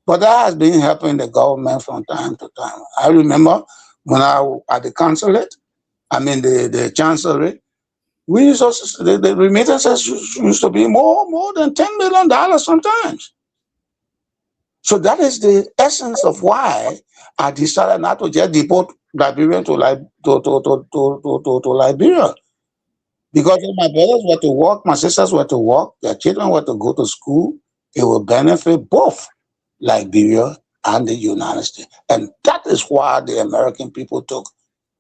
But that has been helping the government from time to time. I remember when I at the consulate, the chancellery, We used to, the remittances used to be more than $10 million sometimes. So that is the essence of why I decided not to just deport Liberian to Liberia. Because if my brothers were to work, my sisters were to work, their children were to go to school, it will benefit both Liberia and the United States. And that is why the American people took,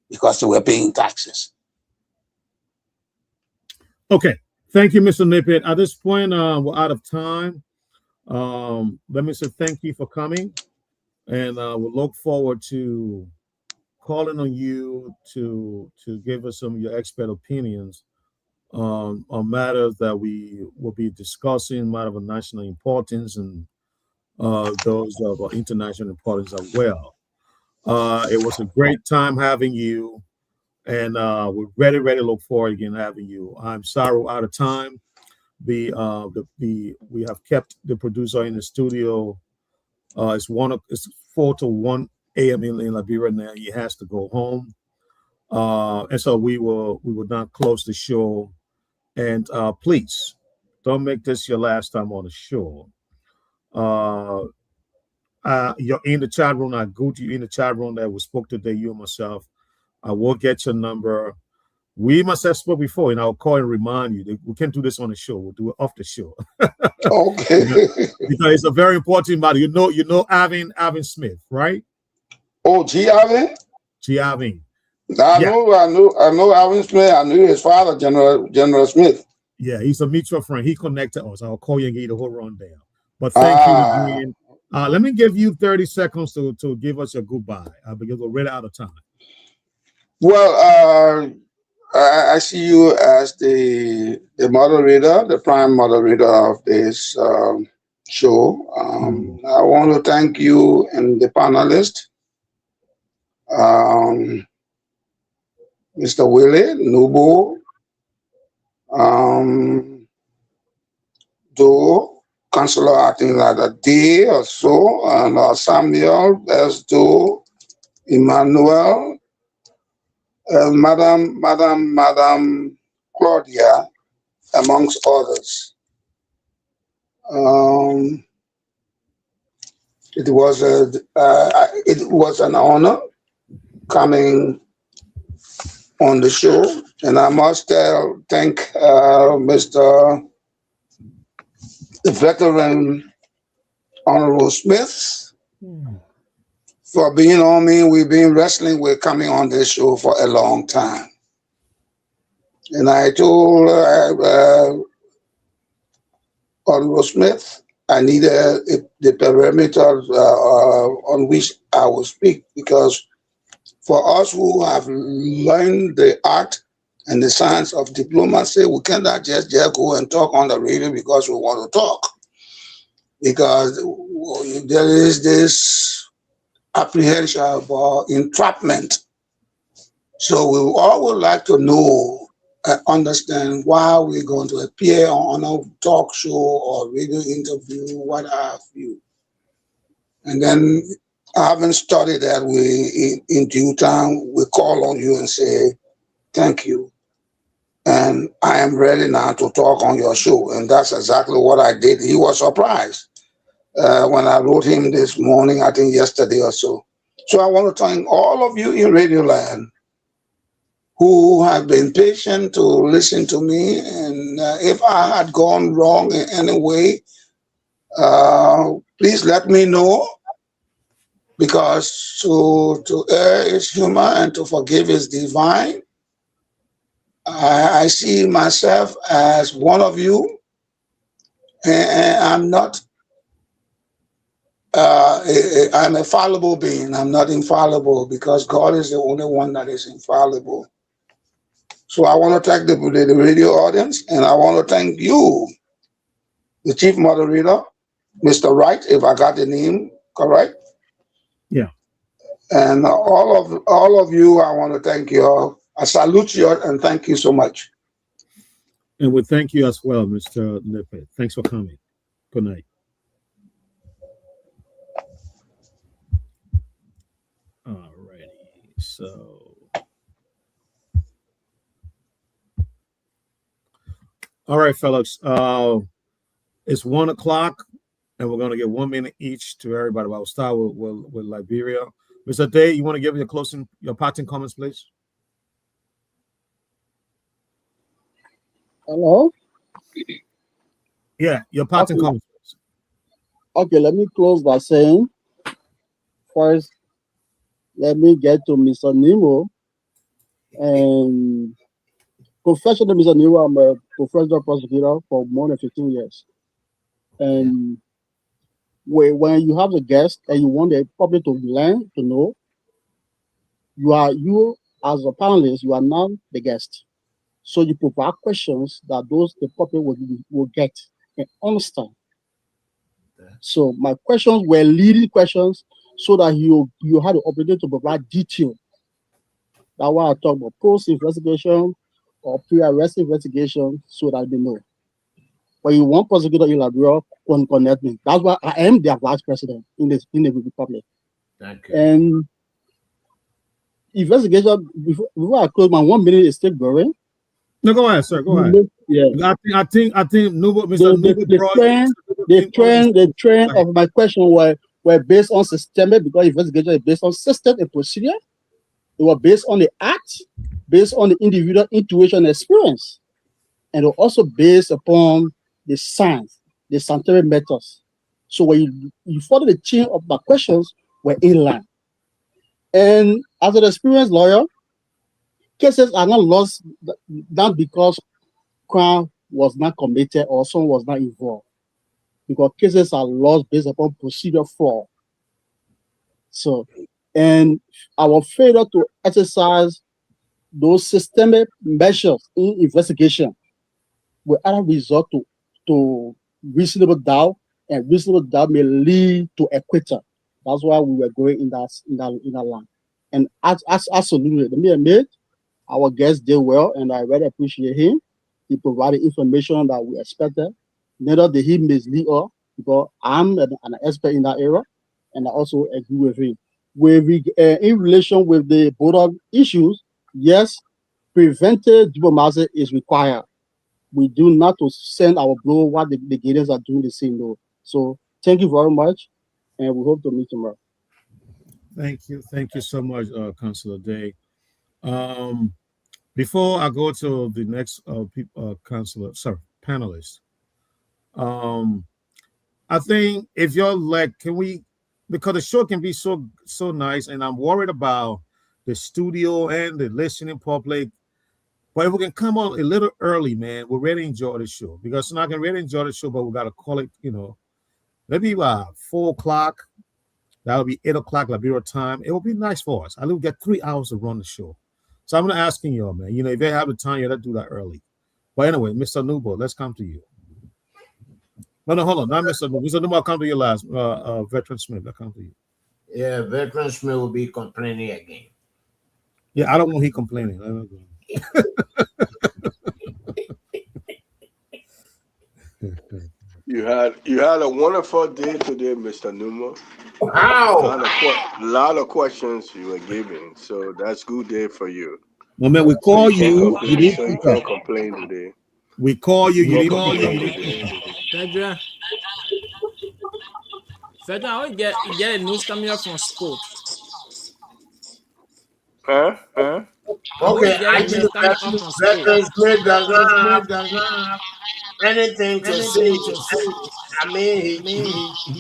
because they were paying taxes. Okay. Thank you, Mr. Nippet. At this point, we're out of time. Let me say thank you for coming. And we'll look forward to calling on you to give us some of your expert opinions on matters that we will be discussing, matters of national importance and those of international importance as well. It was a great time having you, and we're ready to look forward again having you. I'm sorry we're out of time. We have kept the producer in the studio. It's 4 to 1 a.m. in Liberia now. He has to go home, and so we will not close the show. And please don't make this your last time on the show. You're in the chat room. I go to you in the chat room that we spoke today, you and myself. I will get your number. We must have spoke before, and I'll call and remind you that we can't do this on the show. We'll do it off the show. Okay. Because it's a very important matter. You know Alvin Smith, right? Oh, G. Alvin? G. Alvin. I know Alvin Smith. I knew his father, General Smith. Yeah, he's a mutual friend. He connected us. I'll call you and get you the whole rundown. But thank you again. Let me give you 30 seconds to give us a goodbye because we're really out of time. Well, I see you as the moderator, the prime moderator of this show. I want to thank you and the panelists, Mr. Willie, Nubo, Do, Councillor, I think like a day or so, and Samuel, as Do, Emmanuel, Madam Claudia, amongst others. It was an honor coming on the show, and I must thank Mr. the veteran Honorable Smith for being on me. We've been wrestling with coming on this show for a long time. And I told Honorable Smith I needed the parameters on which I will speak, because for us who have learned the art and the science of diplomacy, we cannot just go and talk on the radio because we want to talk. Because there is this apprehension about entrapment. So we all would like to know and understand why we're going to appear on a talk show or radio interview, what have you. And then, having studied that, we in due time, we call on you and say, thank you. And I am ready now to talk on your show. And that's exactly what I did. He was surprised when I wrote him this morning, I think yesterday or so. So I want to thank all of you in Radio Land who have been patient to listen to me. And if I had gone wrong in any way, please let me know, because to err is human and to forgive is divine. I see myself as one of you, and I'm not, I'm a fallible being. I'm not infallible, because God is the only one that is infallible. So I want to thank the radio audience, and I want to thank you, the chief moderator, Mr. Wright, if I got the name correct. Yeah. And all of you, I want to thank you all. I salute you and thank you so much. And we thank you as well, Mr. Nippet. Thanks for coming. Good night. All righty. So All right, fellas. It's 1 o'clock, and we're gonna get 1 minute each to everybody. I'll start with Liberia. Mr. Day, you want to give your parting comments, please? Hello? Yeah, your parting comments. Okay, let me close by saying, first, let me get to Mr. Nemo. And professional, Mr. Nemo, I'm a professional prosecutor for more than 15 years. And when you have a guest and you want the public to learn, to know, you as a panelist, you are not the guest. So you provide questions that the public will get and understand. So my questions were leading questions so that you had the opportunity to provide detail. That's why I talk about post-investigation or pre-arrest investigation so that they know. When you want prosecutor in Liberia, connect me. That's why I am their vice president in the Republic. Thank you. And investigation, before I close, my 1 minute is still going. No, go ahead, sir. Go ahead. Yeah. I think Mr. The trend of my question were based on systemic, because investigation is based on system and procedure. It was based on the act, based on the individual intuition and experience, and also based upon the science, the scientific methods. So when you follow the chain of my questions, were in line. And as an experienced lawyer, cases are not lost not because crime was not committed or someone was not involved, because cases are lost based upon procedure fraud. So, and our failure to exercise those systemic measures in investigation will either result to reasonable doubt, and reasonable doubt may lead to acquittal. That's why we were going in that line. And absolutely, let me admit, our guest did well, and I really appreciate him. He provided information that we expected. Neither did he mislead us, because I'm an expert in that area, and I also agree with him. In relation with the border issues, yes, preventive diplomacy is required. We do not to send our blow while the Ghanaians are doing the same though. So thank you very much, and we hope to meet tomorrow. Thank you so much, Councillor Day. Before I go to the next panelist, I think if you're like, because the show can be so nice, and I'm worried about the studio and the listening public. But if we can come on a little early, man, we'll really enjoy the show. Because I can really enjoy the show, but we got to call it, maybe 4 o'clock. That'll be 8 o'clock Liberia time. It will be nice for us. I will get 3 hours to run the show. So I'm going to ask you, man, if they have the time, you got to do that early. But anyway, Mr. Nubo, let's come to you. No, hold on. Not Mr. Nubo. Mr. Nubo, I'll come to you last. Veteran Smith, I'll come to you. Yeah, Veteran Smith will be complaining again. Yeah, I don't want he complaining. You had a wonderful day today, Mr. Numa. Wow. A lot of questions you were giving, so that's good day for you. Well, man, we call you. You can't complain today. We call you. You need Fedra, I will get a news coming up from sport. Huh? Okay, actually, Veteran Smith does not have anything to say. I mean, he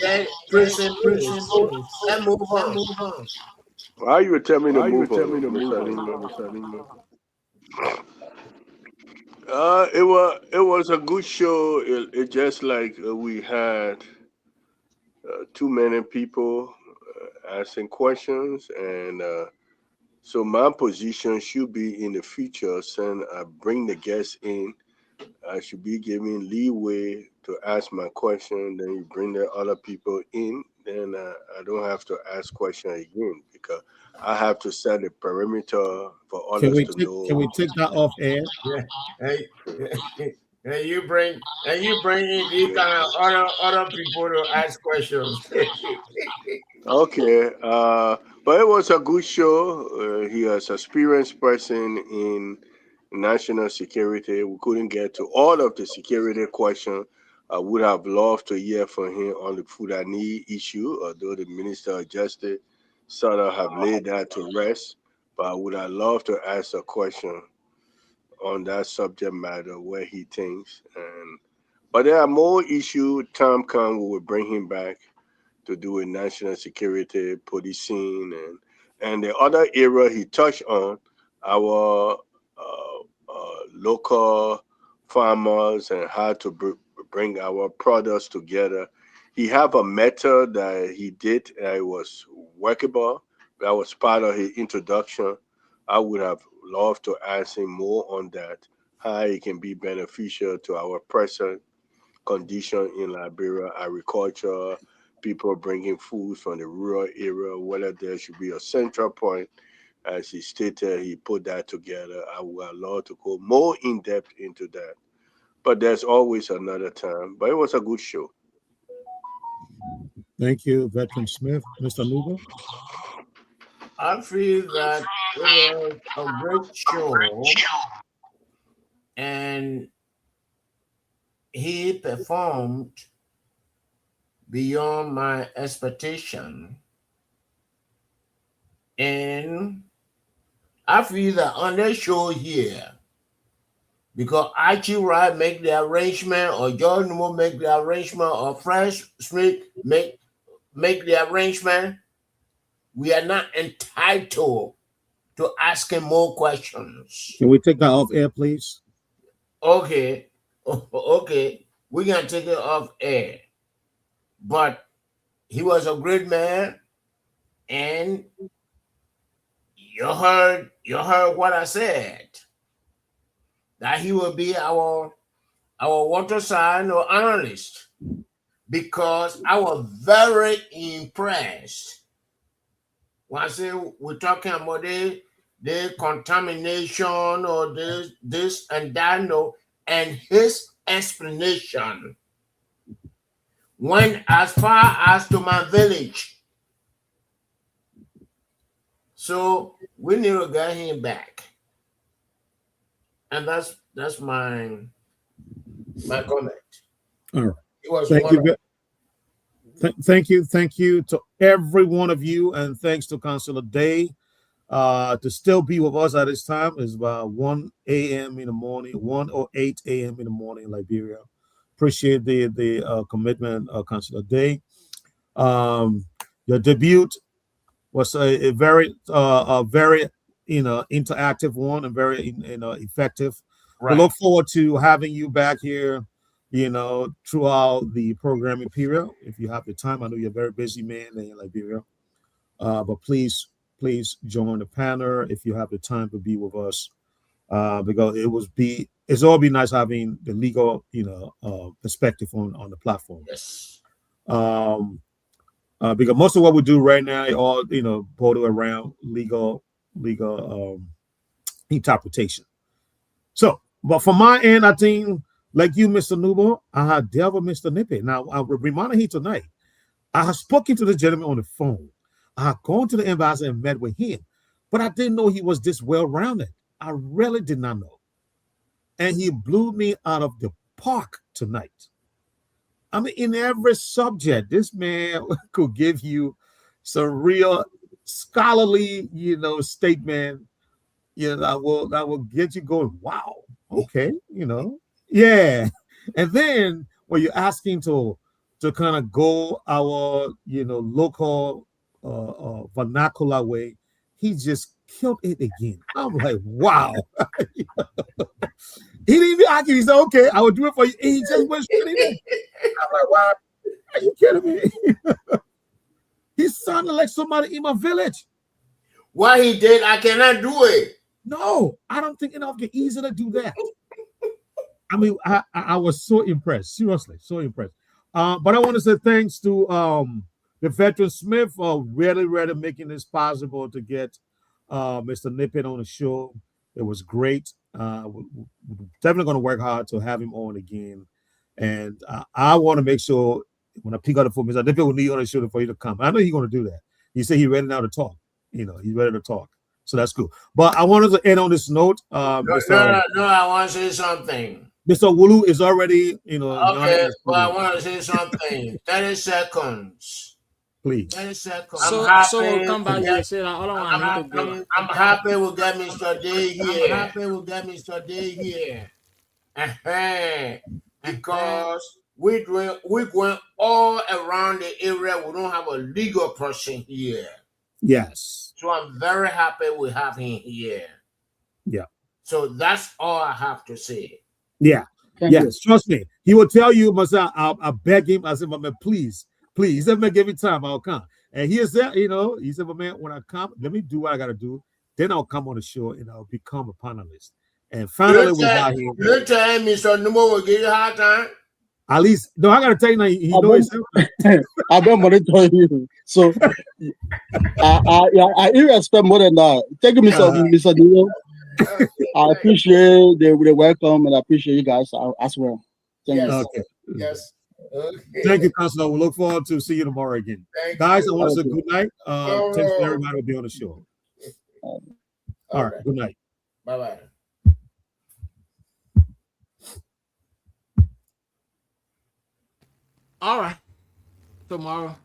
get prison. So let's move on. Why you tell me to move on, Mr. Nima? It was a good show. It just like we had too many people asking questions, and so my position should be in the future, since I bring the guests in, I should be giving leeway to ask my question. Then you bring the other people in, then I don't have to ask question again, because I have to set a perimeter for others to know. Can we take that off air? Yeah. And you bring in these kind of other people to ask questions. Okay, but it was a good show. He is an experienced person in national security. We couldn't get to all of the security questions. I would have loved to hear from him on the Fulani issue, although the Minister of Justice sort of have laid that to rest. But I would have loved to ask a question on that subject matter where he thinks. But there are more issues. Time come, we will bring him back to do with national security, policing, and the other area he touched on, our local farmers and how to bring our products together. He have a method that he did that was workable. That was part of his introduction. I would have loved to ask him more on that, how it can be beneficial to our present condition in Liberia, agriculture, people bringing food from the rural area, whether there should be a central point. As he stated, he put that together. I would love to go more in depth into that. But there's always another time. But it was a good show. Thank you, Veteran Smith. Mr. Nuba? I feel that it was a great show, and he performed beyond my expectation. And I feel that on this show here, because Archie Wright make the arrangement, or John Numo make the arrangement, or Frank Smith make the arrangement, we are not entitled to asking more questions. Can we take that off air, please? Okay. Okay. We're going to take it off air. But he was a great man, and you heard what I said, that he will be our water sign or analyst, because I was very impressed. When I say we're talking about the contamination or this and that, no, and his explanation went as far as to my village. So we need to get him back. And that's my comment. All right. It was Thank wonderful. you. Thank you to every one of you, and thanks to Councilor Day to still be with us at this time. It's about 1 a.m. in the morning, 1 or 8 a.m. in the morning in Liberia. Appreciate the commitment, Councilor Day. Your debut was a very interactive one and very effective. Right. We look forward to having you back here, throughout the programming period. If you have the time, I know you're a very busy man in Liberia, but please join the panel if you have the time to be with us, because it's all be nice having the legal perspective on the platform. Yes. Because most of what we do right now is all border around legal interpretation. So, but from my end, I think, like you, Mr. Nubo, I had dealt with Mr. Nippy. Now, I reminded him tonight, I have spoken to the gentleman on the phone. I have gone to the embassy and met with him, but I didn't know he was this well-rounded. I really did not know. And he blew me out of the park tonight. I mean, in every subject, this man could give you some real scholarly, statement, that will get you going, wow, okay, yeah. And then when you're asking to kind of go our, local vernacular way, he just killed it again. I'm like, wow. He didn't even argue. He said, okay, I will do it for you. And he just went straight in there. I'm like, wow, are you kidding me? He sounded like somebody in my village. What he did, I cannot do it. No, I don't think enough can easily do that. I mean, I was so impressed, seriously, so impressed. But I want to say thanks to the Veteran Smith for really making this possible to get Mr. Nippet on the show. It was great. We're definitely going to work hard to have him on again. And I want to make sure when I pick up the phone, Mr. Nippet will need on the show for you to come. I know he's going to do that. He said he's ready now to talk. He's ready to talk. So that's cool. But I wanted to end on this note. No, I want to say something. Mr. Wulu is already, Okay, but I want to say something. 30 seconds. Please. 30 seconds. So we'll come back here. Say that all I want to go. I'm happy we'll get Mr. Day here. Because we're going all around the area. We don't have a legal person here. Yes. So I'm very happy we have him here. Yeah. So that's all I have to say. Yeah. Yes. Trust me. He will tell you, I beg him. I said, my man, please. He said, man, give me time. I'll come. And he is there, he said, my man, when I come, let me do what I got to do. Then I'll come on the show and I'll become a panelist. And finally, we got him. You tell him Mr. Numo will give you a hard time. At least, no, I got to tell you now, he knows himself. I don't monitor you. So, I even expect more than that. Thank you, Mr. Numo. I appreciate the welcome and I appreciate you guys as well. Thank you. Okay. Yes. Okay. Thank you, Counselor. We look forward to see you tomorrow again. Guys, I want to say good night. Thanks to everybody will be on the show. All right. Good night. Bye-bye. All right. Tomorrow.